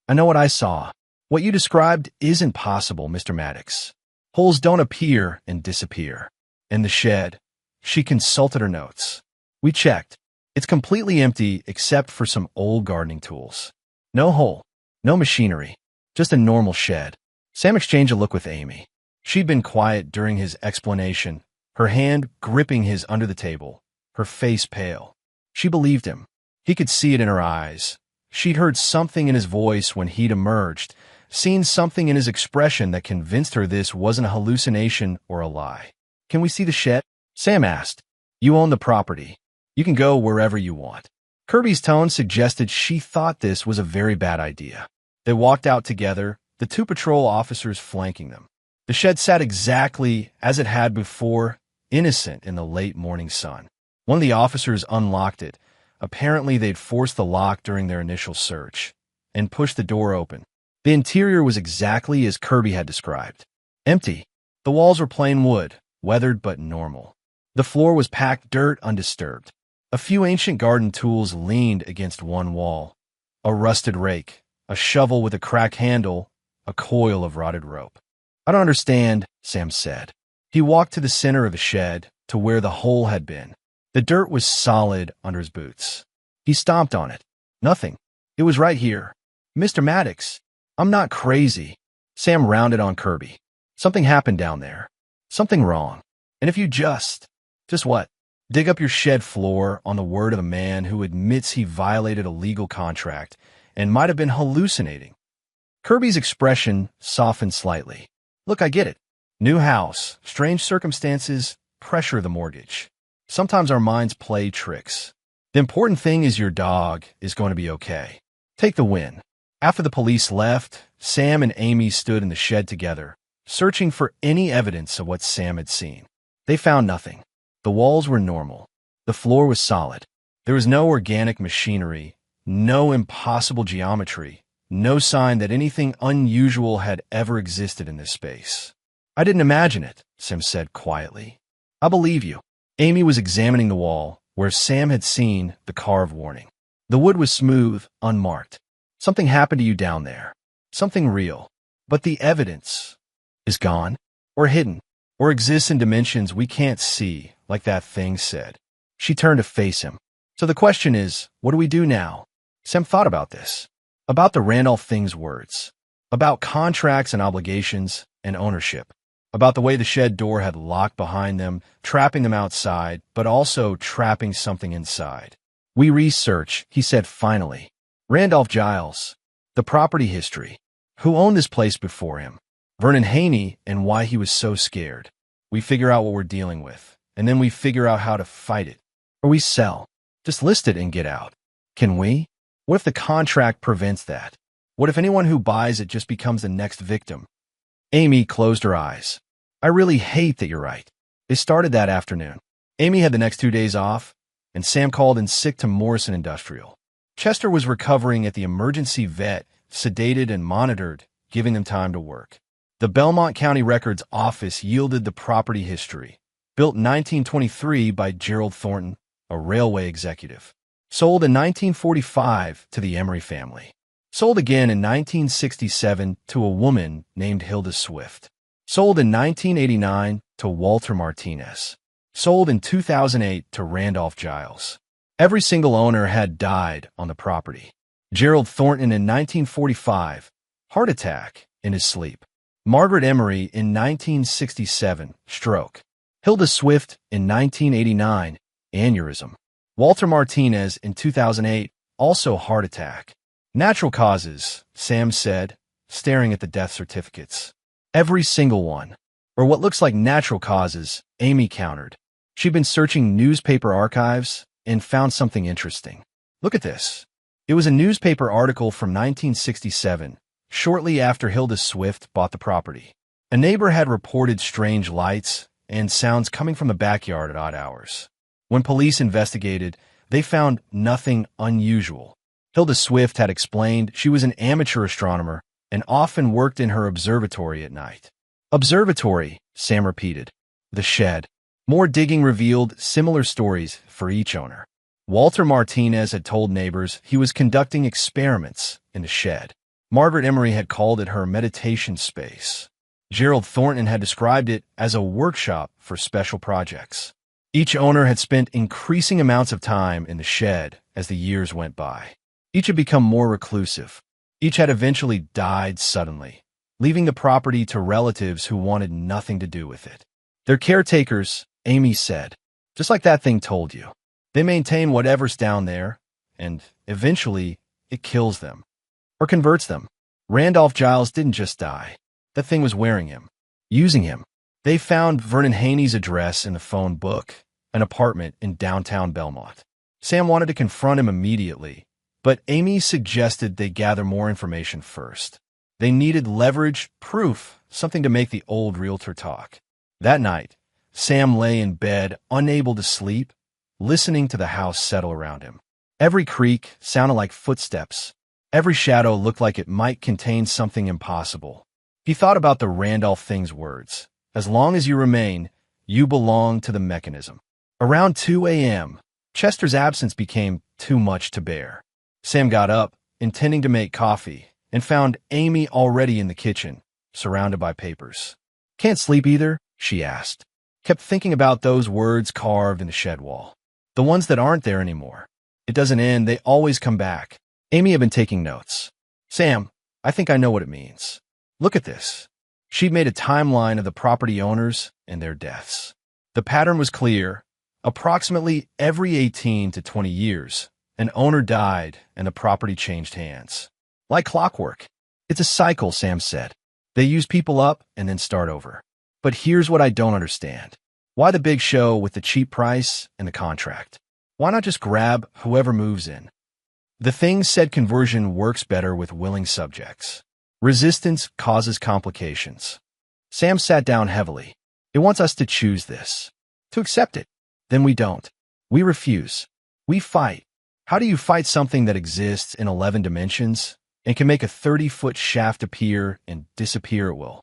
I know what I saw. What you described isn't possible, Mr. Maddox. Holes don't appear and disappear. And the shed," she consulted her notes. "We checked. It's completely empty except for some old gardening tools. No hole, no machinery, just a normal shed." Sam exchanged a look with Amy. She'd been quiet during his explanation, her hand gripping his under the table, her face pale. She believed him. He could see it in her eyes. She'd heard something in his voice when he'd emerged, seen something in his expression that convinced her this wasn't a hallucination or a lie. "Can we see the shed?" Sam asked. "You own the property. You can go wherever you want." Kirby's tone suggested she thought this was a very bad idea. They walked out together, the 2 patrol officers flanking them. The shed sat exactly as it had before, innocent in the late morning sun. One of the officers unlocked it. Apparently they'd forced the lock during their initial search, and pushed the door open. The interior was exactly as Kirby had described. Empty. The walls were plain wood, weathered but normal. The floor was packed dirt undisturbed. A few ancient garden tools leaned against one wall. A rusted rake, a shovel with a cracked handle, a coil of rotted rope. "I don't understand," Sam said. He walked to the center of the shed, to where the hole had been. The dirt was solid under his boots. He stomped on it. Nothing. It was right here. "Mr. Maddox, I'm not crazy." Sam rounded on Kirby. "Something happened down there. Something wrong. And if you just what? Dig up your shed floor on the word of a man who admits he violated a legal contract and might have been hallucinating." Kirby's expression softened slightly. "Look, I get it. New house, strange circumstances, pressure of the mortgage. Sometimes our minds play tricks. The important thing is your dog is going to be okay. Take the win." After the police left, Sam and Amy stood in the shed together, searching for any evidence of what Sam had seen. They found nothing. The walls were normal. The floor was solid. There was no organic machinery, no impossible geometry, no sign that anything unusual had ever existed in this space. "I didn't imagine it," Sam said quietly. "I believe you." Amy was examining the wall, where Sam had seen the carved warning. The wood was smooth, unmarked. "Something happened to you down there. Something real. But the evidence is gone, or hidden, or exists in dimensions we can't see, like that thing said." She turned to face him. "So the question is, what do we do now?" Sam thought about this. About the Randolph thing's words. About contracts and obligations and ownership. About the way the shed door had locked behind them, trapping them outside, but also trapping something inside. "We research," he said finally. "Randolph Giles. The property history. Who owned this place before him? Vernon Haney, and why he was so scared. We figure out what we're dealing with, and then we figure out how to fight it. Or we sell. Just list it and get out. Can we? What if the contract prevents that? What if anyone who buys it just becomes the next victim?" Amy closed her eyes. "I really hate that you're right." They started that afternoon. Amy had the next 2 days off, and Sam called in sick to Morrison Industrial. Chester was recovering at the emergency vet, sedated and monitored, giving them time to work. The Belmont County Records Office yielded the property history. Built in 1923 by Gerald Thornton, a railway executive. Sold in 1945 to the Emery family. Sold again in 1967 to a woman named Hilda Swift. Sold in 1989 to Walter Martinez. Sold in 2008 to Randolph Giles. Every single owner had died on the property. Gerald Thornton in 1945, heart attack in his sleep. Margaret Emery in 1967, stroke. Hilda Swift in 1989, aneurysm. Walter Martinez in 2008, also heart attack. Natural causes, Sam said, staring at the death certificates. Every single one. Or what looks like natural causes, Amy countered. She'd been searching newspaper archives and found something interesting. Look at this. It was a newspaper article from 1967, shortly after Hilda Swift bought the property. A neighbor had reported strange lights and sounds coming from the backyard at odd hours. When police investigated, they found nothing unusual. Hilda Swift had explained she was an amateur astronomer and often worked in her observatory at night. Observatory, Sam repeated. The shed. More digging revealed similar stories for each owner. Walter Martinez had told neighbors he was conducting experiments in the shed. Margaret Emery had called it her meditation space. Gerald Thornton had described it as a workshop for special projects. Each owner had spent increasing amounts of time in the shed as the years went by. Each had become more reclusive. Each had eventually died suddenly, leaving the property to relatives who wanted nothing to do with it. Their caretakers, Amy said, just like that thing told you. They maintain whatever's down there, and eventually it kills them. Or converts them. Randolph Giles didn't just die. That thing was wearing him, using him. They found Vernon Haney's address in the phone book, an apartment in downtown Belmont. Sam wanted to confront him immediately, but Amy suggested they gather more information first. They needed leverage, proof, something to make the old realtor talk. That night, Sam lay in bed, unable to sleep, listening to the house settle around him. Every creak sounded like footsteps. Every shadow looked like it might contain something impossible. He thought about the Randolph thing's words. As long as you remain, you belong to the mechanism. Around 2 a.m., Chester's absence became too much to bear. Sam got up, intending to make coffee, and found Amy already in the kitchen, surrounded by papers. Can't sleep either? She asked. Kept thinking about those words carved in the shed wall. The ones that aren't there anymore. It doesn't end, they always come back. Amy had been taking notes. Sam, I think I know what it means. Look at this. She'd made a timeline of the property owners and their deaths. The pattern was clear. Approximately every 18 to 20 years, an owner died and the property changed hands. Like clockwork. It's a cycle, Sam said. They use people up and then start over. But here's what I don't understand. Why the big show with the cheap price and the contract? Why not just grab whoever moves in? The thing said conversion works better with willing subjects. Resistance causes complications. Sam sat down heavily. It wants us to choose this. To accept it. Then we don't. We refuse. We fight. How do you fight something that exists in 11 dimensions and can make a 30-foot shaft appear and disappear at will?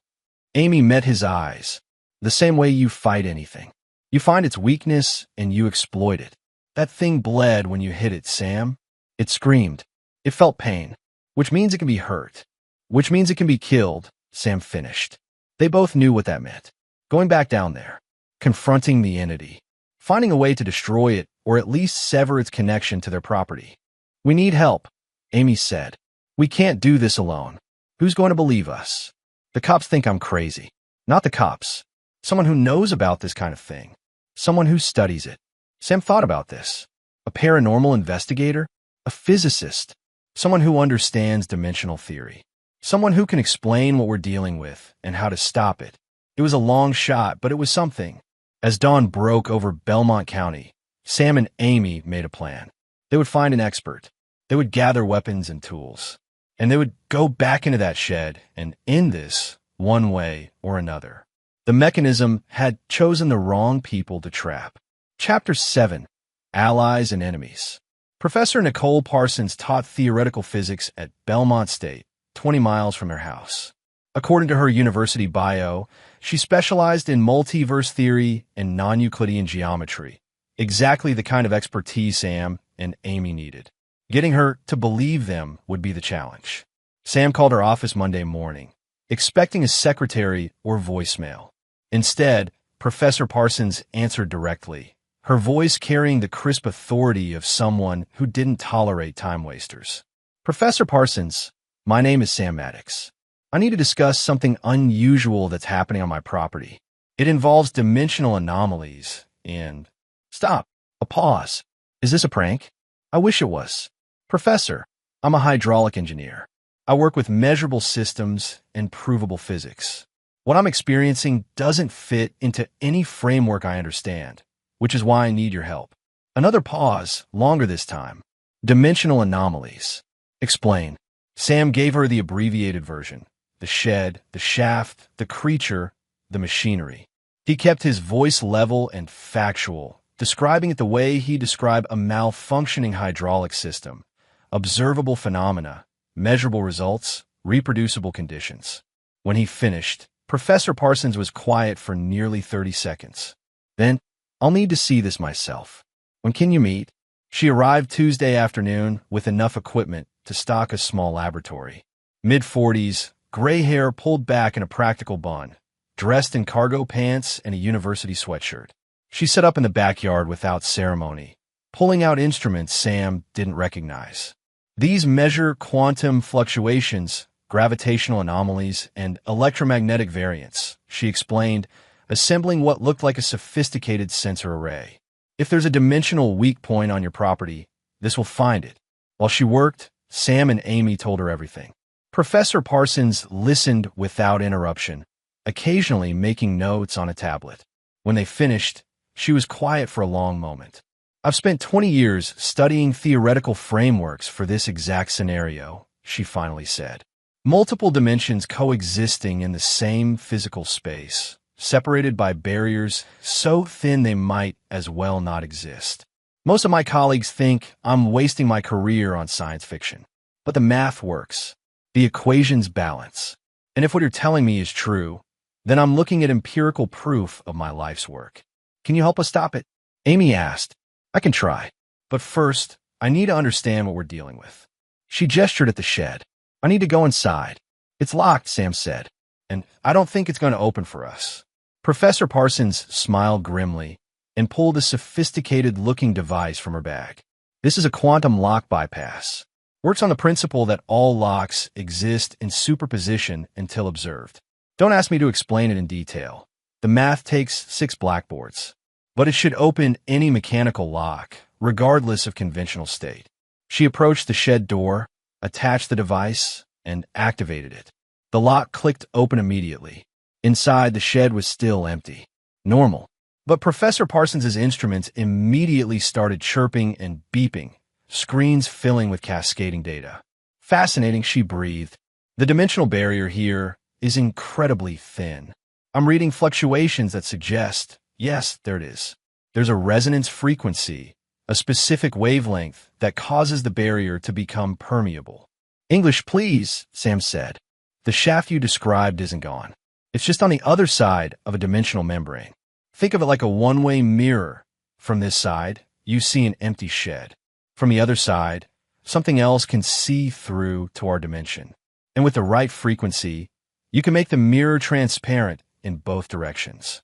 Amy met his eyes. The same way you fight anything. You find its weakness and you exploit it. That thing bled when you hit it, Sam. It screamed. It felt pain, which means it can be hurt. Which means it can be killed, Sam finished. They both knew what that meant. Going back down there. Confronting the entity. Finding a way to destroy it or at least sever its connection to their property. We need help, Amy said. We can't do this alone. Who's going to believe us? The cops think I'm crazy. Not the cops. Someone who knows about this kind of thing. Someone who studies it. Sam thought about this. A paranormal investigator? A physicist? Someone who understands dimensional theory. Someone who can explain what we're dealing with and how to stop it. It was a long shot, but it was something. As dawn broke over Belmont County, Sam and Amy made a plan. They would find an expert. They would gather weapons and tools. And they would go back into that shed and end this one way or another. The mechanism had chosen the wrong people to trap. Chapter 7. Allies and Enemies. Professor Nicole Parsons taught theoretical physics at Belmont State, 20 miles from her house. According to her university bio, she specialized in multiverse theory and non-Euclidean geometry, exactly the kind of expertise Sam and Amy needed. Getting her to believe them would be the challenge. Sam called her office Monday morning, expecting a secretary or voicemail. Instead, Professor Parsons answered directly, her voice carrying the crisp authority of someone who didn't tolerate time wasters. Professor Parsons, my name is Sam Maddox. I need to discuss something unusual that's happening on my property. It involves dimensional anomalies and... Stop. A pause. Is this a prank? I wish it was. Professor, I'm a hydraulic engineer. I work with measurable systems and provable physics. What I'm experiencing doesn't fit into any framework I understand, which is why I need your help. Another pause, longer this time. Dimensional anomalies. Explain. Sam gave her the abbreviated version. The shed, the shaft, the creature, the machinery. He kept his voice level and factual, describing it the way he described a malfunctioning hydraulic system. Observable phenomena, measurable results, reproducible conditions. When he finished, Professor Parsons was quiet for nearly 30 seconds. Then, I'll need to see this myself. When can you meet? She arrived Tuesday afternoon with enough equipment to stock a small laboratory. Mid-40s, gray hair pulled back in a practical bun, dressed in cargo pants and a university sweatshirt. She set up in the backyard without ceremony, pulling out instruments Sam didn't recognize. These measure quantum fluctuations, gravitational anomalies, and electromagnetic variance, she explained, assembling what looked like a sophisticated sensor array. If there's a dimensional weak point on your property, this will find it. While she worked, Sam and Amy told her everything. Professor Parsons listened without interruption, occasionally making notes on a tablet. When they finished, she was quiet for a long moment. I've spent 20 years studying theoretical frameworks for this exact scenario, she finally said. Multiple dimensions coexisting in the same physical space, separated by barriers so thin they might as well not exist. Most of my colleagues think I'm wasting my career on science fiction. But the math works. The equations balance. And if what you're telling me is true, then I'm looking at empirical proof of my life's work. Can you help us stop it? Amy asked. I can try. But first, I need to understand what we're dealing with. She gestured at the shed. I need to go inside. It's locked, Sam said. And I don't think it's going to open for us. Professor Parsons smiled grimly and pulled a sophisticated-looking device from her bag. This is a quantum lock bypass. Works on the principle that all locks exist in superposition until observed. Don't ask me to explain it in detail. The math takes 6 blackboards. But it should open any mechanical lock, regardless of conventional state. She approached the shed door, attached the device, and activated it. The lock clicked open immediately. Inside, the shed was still empty. Normal. But Professor Parsons' instruments immediately started chirping and beeping, screens filling with cascading data. Fascinating, she breathed. The dimensional barrier here is incredibly thin. I'm reading fluctuations that suggest, yes, there it is. There's a resonance frequency, a specific wavelength that causes the barrier to become permeable. English, please, Sam said. The shaft you described isn't gone. It's just on the other side of a dimensional membrane. Think of it like a one-way mirror. From this side, you see an empty shed. From the other side, something else can see through to our dimension. And with the right frequency, you can make the mirror transparent in both directions.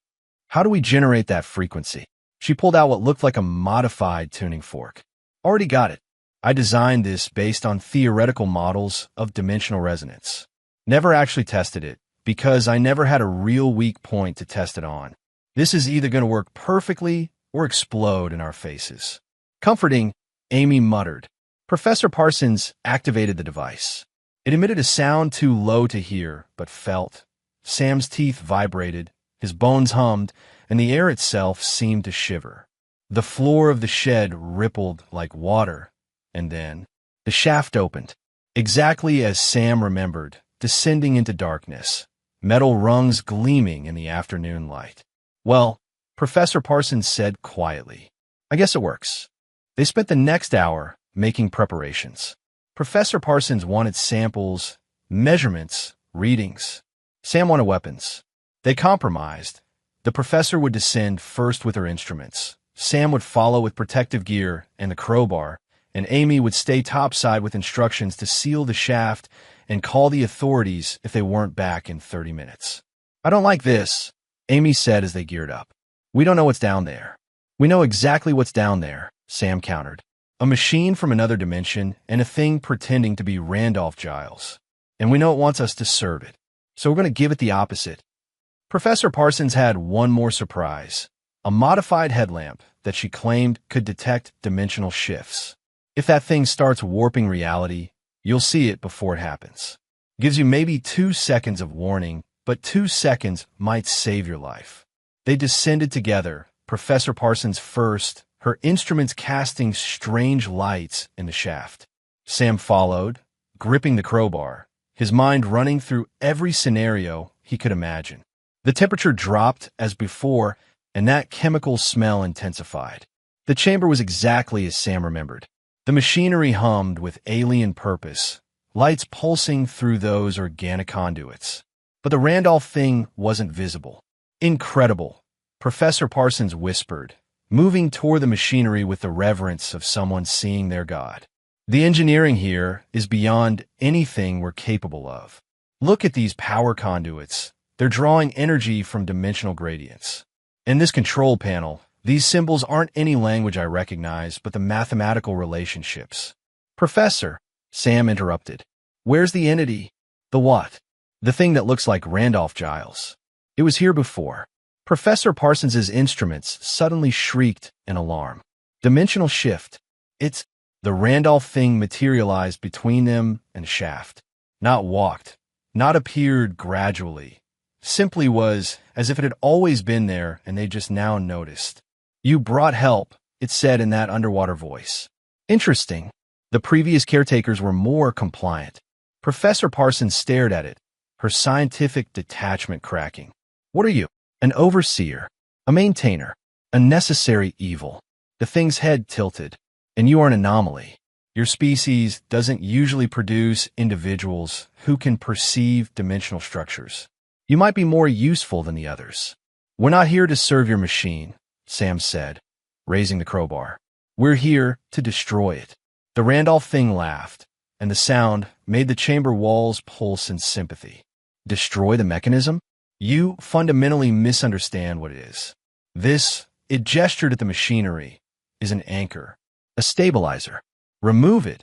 How do we generate that frequency? She pulled out what looked like a modified tuning fork. Already got it. I designed this based on theoretical models of dimensional resonance. Never actually tested it, because I never had a real weak point to test it on. This is either going to work perfectly or explode in our faces. Comforting, Amy muttered. Professor Parsons activated the device. It emitted a sound too low to hear, but felt. Sam's teeth vibrated, his bones hummed, and the air itself seemed to shiver. The floor of the shed rippled like water, and then the shaft opened, exactly as Sam remembered, descending into darkness, metal rungs gleaming in the afternoon light. Well, Professor Parsons said quietly, I guess it works. They spent the next hour making preparations. Professor Parsons wanted samples, measurements, readings. Sam wanted weapons. They compromised. The professor would descend first with her instruments. Sam would follow with protective gear and the crowbar, and Amy would stay topside with instructions to seal the shaft and call the authorities if they weren't back in 30 minutes. "I don't like this," Amy said as they geared up. "We don't know what's down there." "We know exactly what's down there," Sam countered. "A machine from another dimension and a thing pretending to be Randolph Giles. And we know it wants us to serve it. So we're going to give it the opposite." Professor Parsons had one more surprise, a modified headlamp that she claimed could detect dimensional shifts. If that thing starts warping reality, you'll see it before it happens. Gives you maybe 2 seconds of warning, but 2 seconds might save your life. They descended together, Professor Parsons first, her instruments casting strange lights in the shaft. Sam followed, gripping the crowbar, his mind running through every scenario he could imagine. The temperature dropped as before, and that chemical smell intensified. The chamber was exactly as Sam remembered. The machinery hummed with alien purpose, lights pulsing through those organic conduits. But the Randolph thing wasn't visible. "Incredible," Professor Parsons whispered, moving toward the machinery with the reverence of someone seeing their God. "The engineering here is beyond anything we're capable of. Look at these power conduits. They're drawing energy from dimensional gradients. And this control panel, these symbols aren't any language I recognize, but the mathematical relationships." "Professor," Sam interrupted, "where's the entity?" "The what?" "The thing that looks like Randolph Giles. It was here before." Professor Parsons's instruments suddenly shrieked in alarm. "Dimensional shift. It's—" The Randolph thing materialized between them and the shaft. Not walked, not appeared gradually. Simply was as if it had always been there and they just now noticed. "You brought help," it said in that underwater voice. Interesting. The previous caretakers were more compliant. Professor Parsons stared at it, her scientific detachment cracking. "What are you?" "An overseer, a maintainer, a necessary evil." The thing's head tilted. "And you are an anomaly. Your species doesn't usually produce individuals who can perceive dimensional structures. You might be more useful than the others." "We're not here to serve your machine," Sam said, raising the crowbar. "We're here to destroy it." The Randolph thing laughed, and the sound made the chamber walls pulse in sympathy. "Destroy the mechanism? You fundamentally misunderstand what it is. This," it gestured at the machinery, "is an anchor, a stabilizer. Remove it,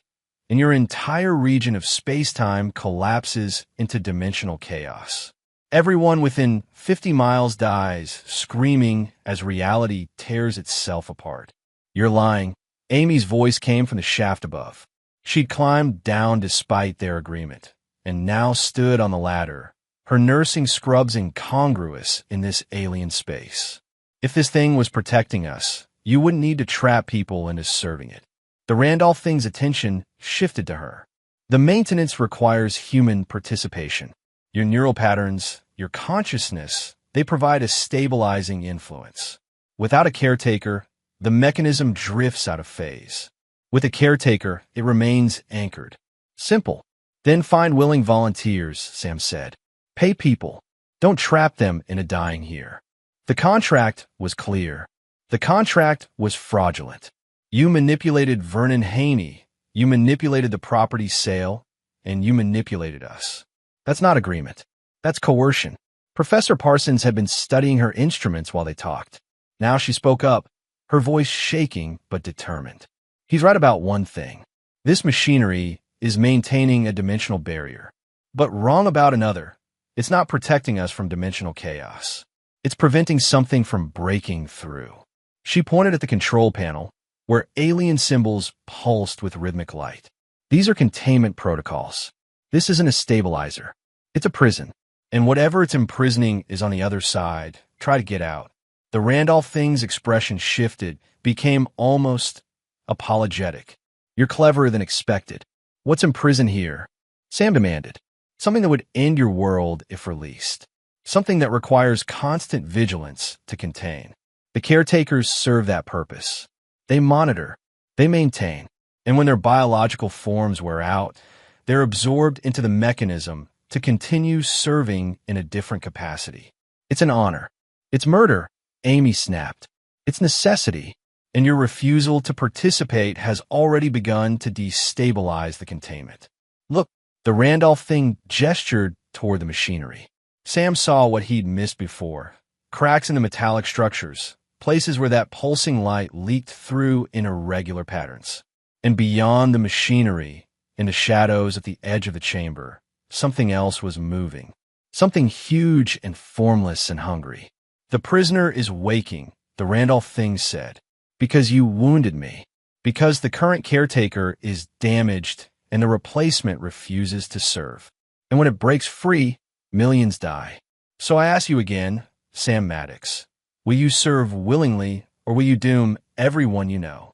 and your entire region of space-time collapses into dimensional chaos. Everyone within 50 miles dies, screaming as reality tears itself apart." "You're lying." Amy's voice came from the shaft above. She'd climbed down despite their agreement, and now stood on the ladder, her nursing scrubs incongruous in this alien space. "If this thing was protecting us, you wouldn't need to trap people into serving it." The Randolph thing's attention shifted to her. "The maintenance requires human participation. Your neural patterns, your consciousness, they provide a stabilizing influence. Without a caretaker, the mechanism drifts out of phase. With a caretaker, it remains anchored. Simple. Then find willing volunteers," Sam said. "Pay people. Don't trap them in a dying here." The contract was clear. The contract was fraudulent. You manipulated Vernon Haney, you manipulated the property sale, and you manipulated us. That's not agreement. That's coercion. Professor Parsons had been studying her instruments while they talked. Now she spoke up, her voice shaking but determined. "He's right about one thing. This machinery is maintaining a dimensional barrier, but wrong about another. It's not protecting us from dimensional chaos. It's preventing something from breaking through." She pointed at the control panel, where alien symbols pulsed with rhythmic light. "These are containment protocols. This isn't a stabilizer. It's a prison. And whatever it's imprisoning is on the other side. Try to get out." The Randolph thing's expression shifted, became almost apologetic. "You're cleverer than expected. What's imprisoned here?" Sam demanded. "Something that would end your world if released. Something that requires constant vigilance to contain. The caretakers serve that purpose. They monitor, they maintain, and when their biological forms wear out, they're absorbed into the mechanism to continue serving in a different capacity. It's an honor. It's murder, Amy snapped. It's necessity, and your refusal to participate has already begun to destabilize the containment. Look, the Randolph thing gestured toward the machinery. Sam saw what he'd missed before. Cracks in the metallic structures, places where that pulsing light leaked through in irregular patterns. And beyond the machinery, in the shadows at the edge of the chamber, something else was moving. Something huge and formless and hungry. The prisoner is waking, the Randolph thing said, because you wounded me, because the current caretaker is damaged and the replacement refuses to serve. And when it breaks free, millions die. So I ask you again, Sam Maddox, will you serve willingly or will you doom everyone you know?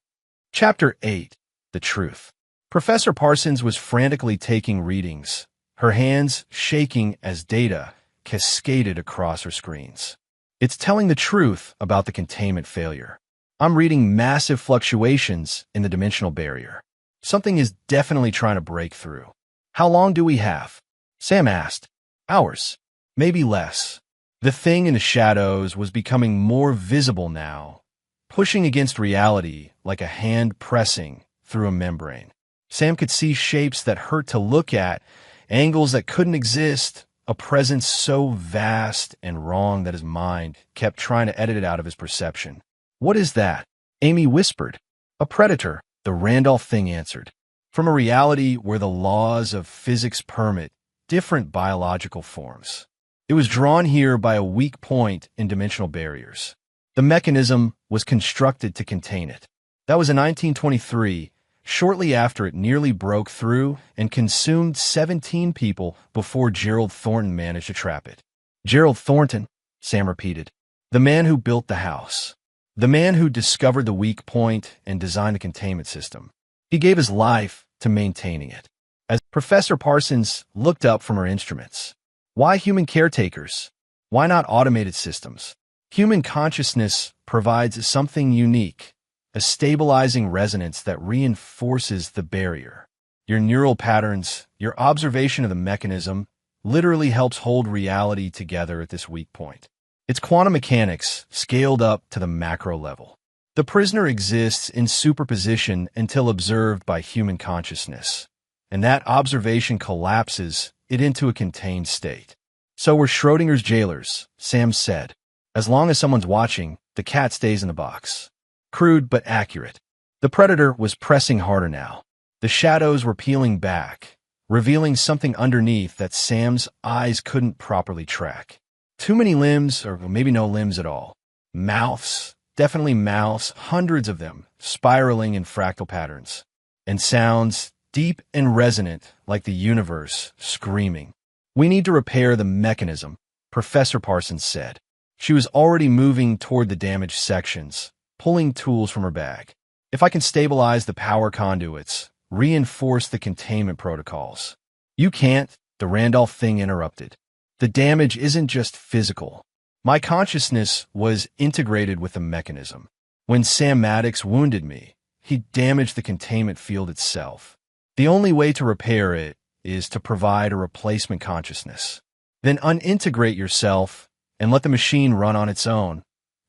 Chapter 8. The Truth. Professor Parsons was frantically taking readings, her hands shaking as data cascaded across her screens. It's telling the truth about the containment failure. I'm reading massive fluctuations in the dimensional barrier. Something is definitely trying to break through. How long do we have? Sam asked. Hours. Maybe less. The thing in the shadows was becoming more visible now, pushing against reality like a hand pressing through a membrane. Sam could see shapes that hurt to look at, angles that couldn't exist, a presence so vast and wrong that his mind kept trying to edit it out of his perception. What is that? Amy whispered. A predator, the Randolph thing answered. From a reality where the laws of physics permit different biological forms. It was drawn here by a weak point in dimensional barriers. The mechanism was constructed to contain it. That was in 1923, shortly after it nearly broke through and consumed 17 people before Gerald Thornton managed to trap it. Gerald Thornton, Sam repeated. The man who built the house. The man who discovered the weak point and designed the containment system. He gave his life to maintaining it. As Professor Parsons looked up from her instruments, why human caretakers? Why not automated systems? Human consciousness provides something unique, a stabilizing resonance that reinforces the barrier. Your neural patterns, your observation of the mechanism, literally helps hold reality together at this weak point. It's quantum mechanics scaled up to the macro level. The prisoner exists in superposition until observed by human consciousness, and that observation collapses it into a contained state. So we're Schrodinger's jailers, Sam said. As long as someone's watching, the cat stays in the box. Crude but accurate. The predator was pressing harder now. The shadows were peeling back, revealing something underneath that Sam's eyes couldn't properly track. Too many limbs, or maybe no limbs at all. Mouths, definitely mouths, hundreds of them, spiraling in fractal patterns. And sounds, deep and resonant, like the universe, screaming. We need to repair the mechanism, Professor Parsons said. She was already moving toward the damaged sections, pulling tools from her bag. If I can stabilize the power conduits, reinforce the containment protocols. You can't, the Randolph thing interrupted. The damage isn't just physical. My consciousness was integrated with the mechanism. When Sam Maddox wounded me, he damaged the containment field itself. The only way to repair it is to provide a replacement consciousness. Then unintegrate yourself and let the machine run on its own,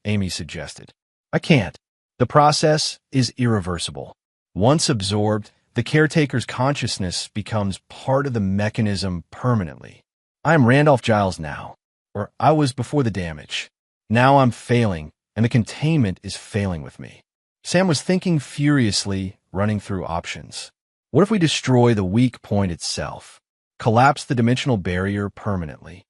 Amy suggested. I can't. The process is irreversible. Once absorbed, the caretaker's consciousness becomes part of the mechanism permanently. I am Randolph Giles now, or I was before the damage. Now I'm failing, and the containment is failing with me. Sam was thinking furiously, running through options. What if we destroy the weak point itself? Collapse the dimensional barrier permanently?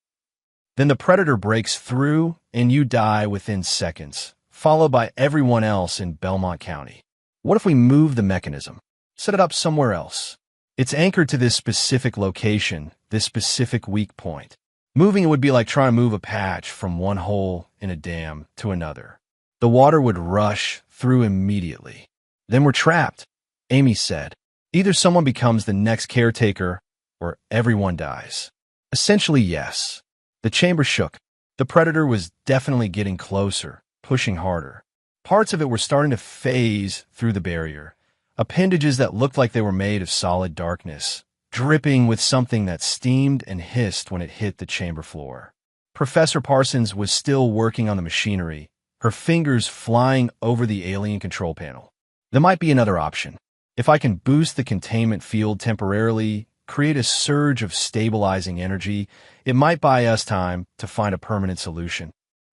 Then the predator breaks through, and you die within seconds, followed by everyone else in Belmont County. What if we move the mechanism? Set it up somewhere else? It's anchored to this specific location, this specific weak point. Moving it would be like trying to move a patch from one hole in a dam to another. The water would rush through immediately. Then we're trapped, Amy said. Either someone becomes the next caretaker or everyone dies. Essentially, yes. The chamber shook. The predator was definitely getting closer, pushing harder. Parts of it were starting to phase through the barrier. Appendages that looked like they were made of solid darkness, dripping with something that steamed and hissed when it hit the chamber floor. Professor Parsons was still working on the machinery, her fingers flying over the alien control panel. There might be another option. If I can boost the containment field temporarily, create a surge of stabilizing energy, it might buy us time to find a permanent solution.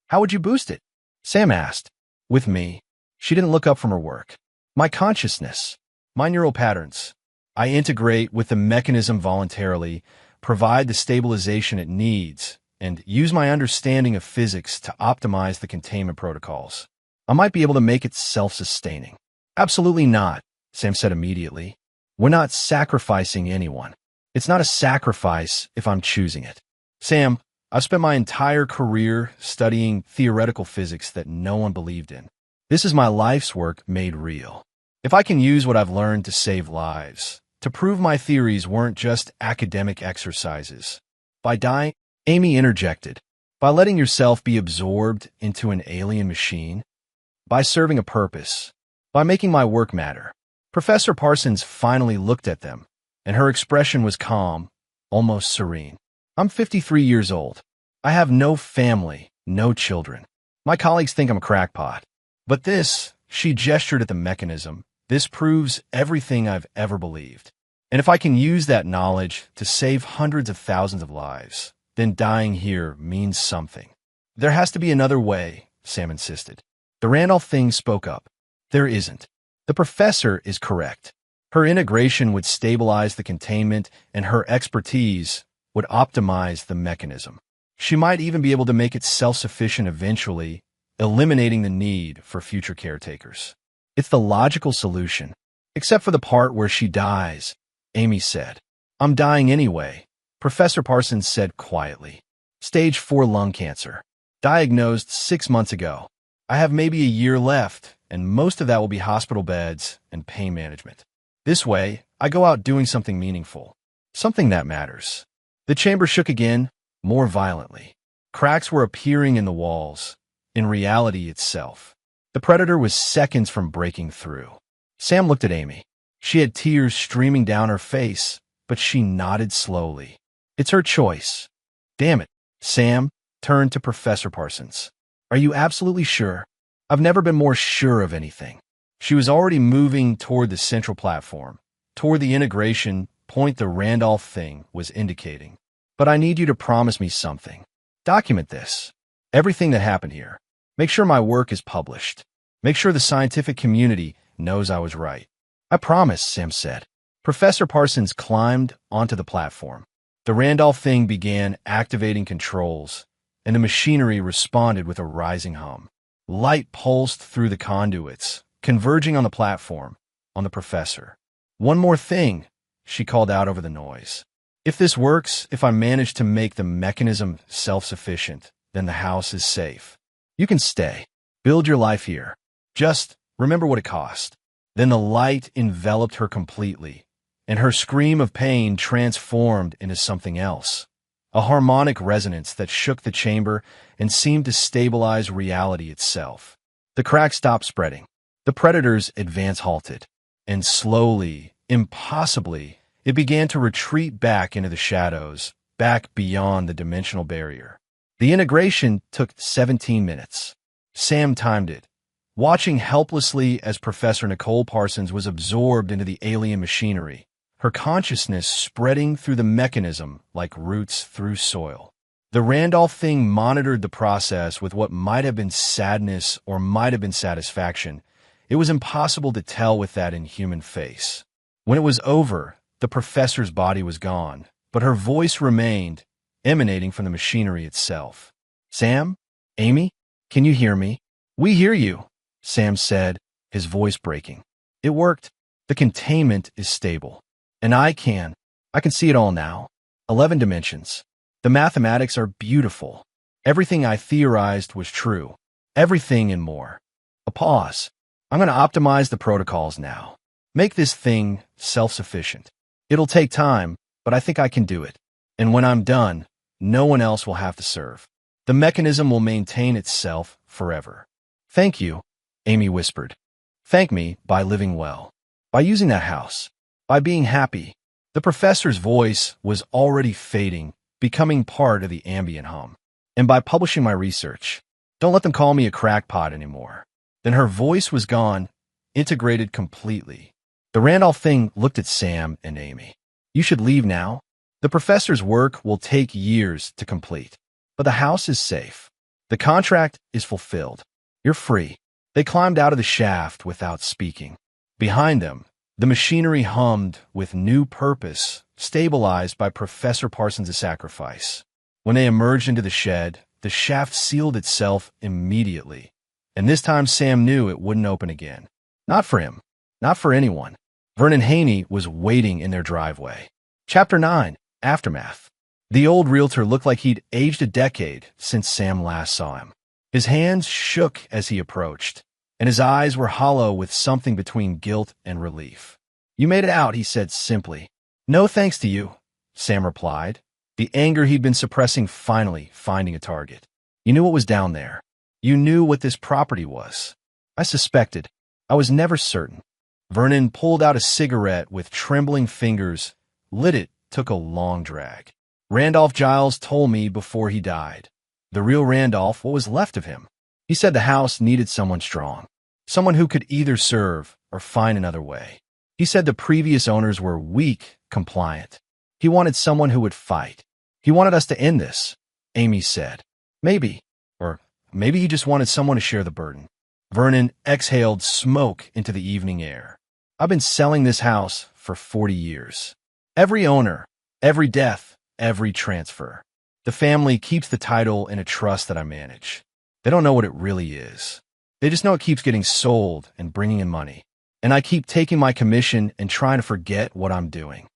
How would you boost it? Sam asked. With me. She didn't look up from her work. My consciousness. My neural patterns. I integrate with the mechanism voluntarily, provide the stabilization it needs, and use my understanding of physics to optimize the containment protocols. I might be able to make it self-sustaining. Absolutely not, Sam said immediately. We're not sacrificing anyone. It's not a sacrifice if I'm choosing it. Sam, I've spent my entire career studying theoretical physics that no one believed in. This is my life's work made real. If I can use what I've learned to save lives, to prove my theories weren't just academic exercises. By dying, Amy interjected, by letting yourself be absorbed into an alien machine, by serving a purpose, by making my work matter. Professor Parsons finally looked at them, and her expression was calm, almost serene. I'm 53 years old. I have no family, no children. My colleagues think I'm a crackpot. But this, she gestured at the mechanism, this proves everything I've ever believed. And if I can use that knowledge to save hundreds of thousands of lives, then dying here means something. There has to be another way, Sam insisted. The Randolph thing spoke up. There isn't. The professor is correct. Her integration would stabilize the containment, and her expertise would optimize the mechanism. She might even be able to make it self-sufficient eventually, eliminating the need for future caretakers. It's the logical solution. Except for the part where she dies, Amy said. I'm dying anyway, Professor Parsons said quietly. Stage 4 lung cancer. Diagnosed 6 months ago. I have maybe a year left, and most of that will be hospital beds and pain management. This way, I go out doing something meaningful. Something that matters. The chamber shook again, more violently. Cracks were appearing in the walls, in reality itself. The predator was seconds from breaking through. Sam looked at Amy. She had tears streaming down her face, but she nodded slowly. It's her choice. Damn it. Sam turned to Professor Parsons. Are you absolutely sure? I've never been more sure of anything. She was already moving toward the central platform, toward the integration point the Randolph thing was indicating. But I need you to promise me something. Document this. Everything that happened here. Make sure my work is published. Make sure the scientific community knows I was right. I promise, Sam said. Professor Parsons climbed onto the platform. The Randolph thing began activating controls, and the machinery responded with a rising hum. Light pulsed through the conduits, converging on the platform, on the professor. One more thing, she called out over the noise. If this works, if I manage to make the mechanism self-sufficient, then the house is safe. You can stay. Build your life here. Just remember what it cost. Then the light enveloped her completely, and her scream of pain transformed into something else. A harmonic resonance that shook the chamber and seemed to stabilize reality itself. The cracks stopped spreading. The predator's advance halted, and slowly, impossibly, it began to retreat back into the shadows, back beyond the dimensional barrier. The integration took 17 minutes. Sam timed it, watching helplessly as Professor Nicole Parsons was absorbed into the alien machinery, her consciousness spreading through the mechanism like roots through soil. The Randolph thing monitored the process with what might have been sadness or might have been satisfaction. It was impossible to tell with that inhuman face. When it was over, the professor's body was gone, but her voice remained, emanating from the machinery itself. Sam? Amy? Can you hear me? We hear you, Sam said, his voice breaking. It worked. The containment is stable. And I can see it all now. 11 dimensions. The mathematics are beautiful. Everything I theorized was true. Everything and more. A pause. I'm going to optimize the protocols now. Make this thing self-sufficient. It'll take time, but I think I can do it. And when I'm done, no one else will have to serve. The mechanism will maintain itself forever. Thank you, Amy whispered. Thank me by living well. By using that house. By being happy. The professor's voice was already fading, becoming part of the ambient hum. And by publishing my research, don't let them call me a crackpot anymore. Then her voice was gone, integrated completely. The Randolph thing looked at Sam and Amy. You should leave now. The professor's work will take years to complete. But the house is safe. The contract is fulfilled. You're free. They climbed out of the shaft without speaking. Behind them, the machinery hummed with new purpose, stabilized by Professor Parsons' sacrifice. When they emerged into the shed, the shaft sealed itself immediately. And this time Sam knew it wouldn't open again. Not for him. Not for anyone. Vernon Haney was waiting in their driveway. Chapter 9. Aftermath. The old realtor looked like he'd aged a decade since Sam last saw him. His hands shook as he approached, and his eyes were hollow with something between guilt and relief. You made it out, he said simply. No thanks to you, Sam replied, the anger he'd been suppressing finally finding a target. You knew what was down there. You knew what this property was. I suspected. I was never certain. Vernon pulled out a cigarette with trembling fingers, lit it, took a long drag. Randolph Giles told me before he died. The real Randolph, what was left of him. He said the house needed someone strong, someone who could either serve or find another way. He said the previous owners were weak, compliant. He wanted someone who would fight. He wanted us to end this, Amy said. Maybe. Or maybe he just wanted someone to share the burden. Vernon exhaled smoke into the evening air. I've been selling this house for 40 years. Every owner, every death, every transfer. The family keeps the title in a trust that I manage. They don't know what it really is. They just know it keeps getting sold and bringing in money. And I keep taking my commission and trying to forget what I'm doing.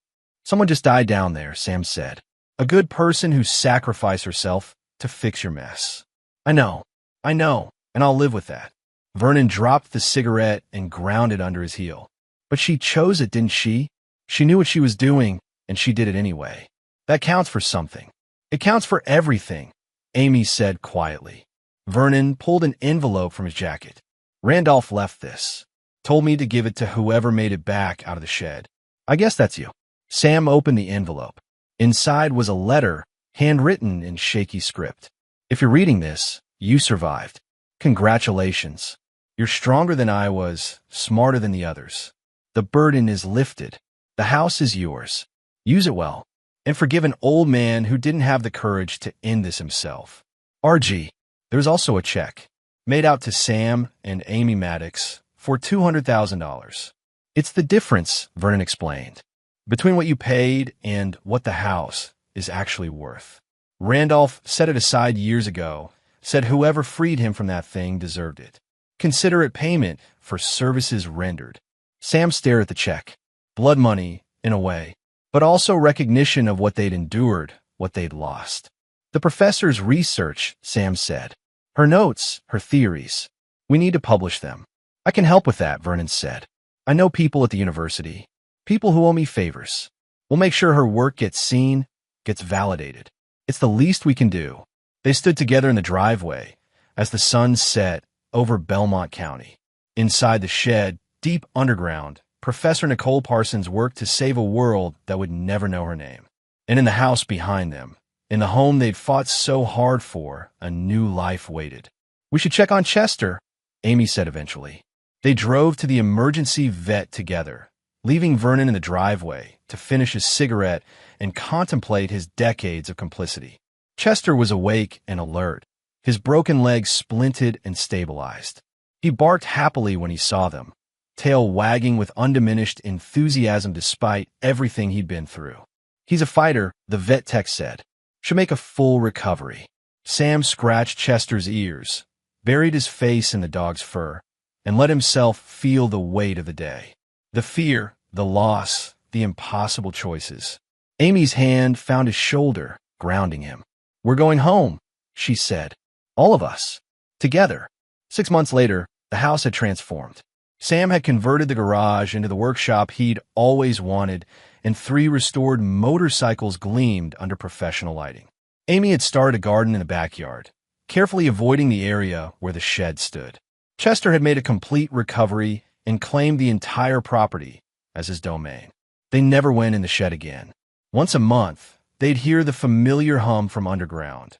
Someone just died down there, Sam said. A good person who sacrificed herself to fix your mess. I know, and I'll live with that. Vernon dropped the cigarette and ground it under his heel. But she chose it, didn't she? She knew what she was doing, and she did it anyway. That counts for something. It counts for everything, Amy said quietly. Vernon pulled an envelope from his jacket. Randolph left this. Told me to give it to whoever made it back out of the shed. I guess that's you. Sam opened the envelope. Inside was a letter, handwritten in shaky script. If you're reading this, you survived. Congratulations. You're stronger than I was, smarter than the others. The burden is lifted. The house is yours. Use it well. And forgive an old man who didn't have the courage to end this himself. RG. There's also a check, made out to Sam and Amy Maddox for $200,000. It's the difference, Vernon explained, between what you paid and what the house is actually worth. Randolph set it aside years ago, said whoever freed him from that thing deserved it. Consider it payment for services rendered. Sam stared at the check. Blood money, in a way, but also recognition of what they'd endured, what they'd lost. The professor's research, Sam said. Her notes, her theories. We need to publish them. I can help with that, Vernon said. I know people at the university. People who owe me favors. We'll make sure her work gets seen, gets validated. It's the least we can do. They stood together in the driveway as the sun set over Belmont County. Inside the shed, deep underground, Professor Nicole Parsons worked to save a world that would never know her name. And in the house behind them, in the home they'd fought so hard for, a new life waited. We should check on Chester, Amy said eventually. They drove to the emergency vet together, leaving Vernon in the driveway to finish his cigarette and contemplate his decades of complicity. Chester was awake and alert, his broken legs splinted and stabilized. He barked happily when he saw them, tail wagging with undiminished enthusiasm despite everything he'd been through. He's a fighter, the vet tech said. Should make a full recovery. Sam scratched Chester's ears, buried his face in the dog's fur, and let himself feel the weight of the day. The fear, the loss, the impossible choices. Amy's hand found his shoulder, grounding him. We're going home, she said. All of us. Together. 6 months later, the house had transformed. Sam had converted the garage into the workshop he'd always wanted, and 3 restored motorcycles gleamed under professional lighting. Amy had started a garden in the backyard, carefully avoiding the area where the shed stood. Chester had made a complete recovery and claimed the entire property as his domain. They never went in the shed again. Once a month, they'd hear the familiar hum from underground,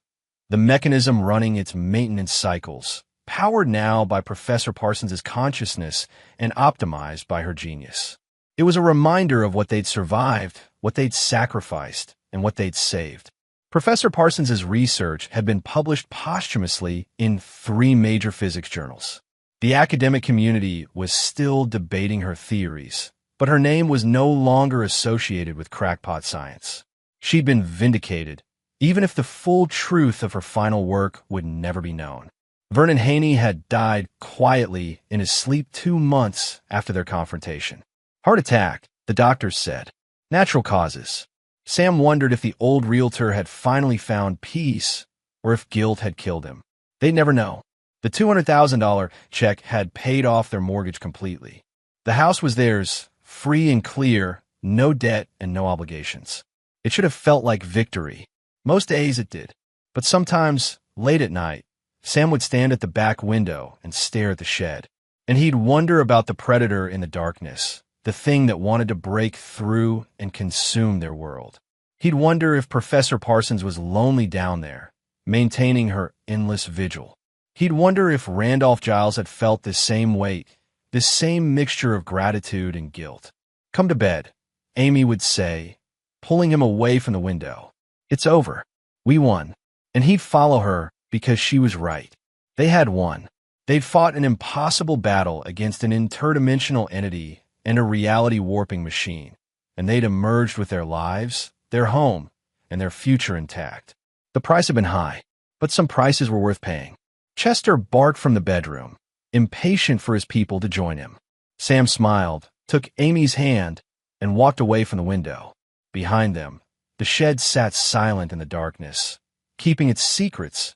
the mechanism running its maintenance cycles, powered now by Professor Parsons's consciousness and optimized by her genius. It was a reminder of what they'd survived, what they'd sacrificed, and what they'd saved. Professor Parsons's research had been published posthumously in 3 major physics journals. The academic community was still debating her theories, but her name was no longer associated with crackpot science. She'd been vindicated, even if the full truth of her final work would never be known. Vernon Haney had died quietly in his sleep 2 months after their confrontation. Heart attack, the doctors said. Natural causes. Sam wondered if the old realtor had finally found peace or if guilt had killed him. They'd never know. The $200,000 check had paid off their mortgage completely. The house was theirs, free and clear, no debt and no obligations. It should have felt like victory. Most days it did. But sometimes, late at night, Sam would stand at the back window and stare at the shed. And he'd wonder about the predator in the darkness, the thing that wanted to break through and consume their world. He'd wonder if Professor Parsons was lonely down there, maintaining her endless vigil. He'd wonder if Randolph Giles had felt this same weight, this same mixture of gratitude and guilt. "Come to bed," Amy would say, pulling him away from the window. "It's over. We won." And he'd follow her because she was right. They had won. They'd fought an impossible battle against an interdimensional entity and a reality-warping machine, and they'd emerged with their lives, their home, and their future intact. The price had been high, but some prices were worth paying. Chester barked from the bedroom, impatient for his people to join him. Sam smiled, took Amy's hand, and walked away from the window. Behind them, the shed sat silent in the darkness, keeping its secrets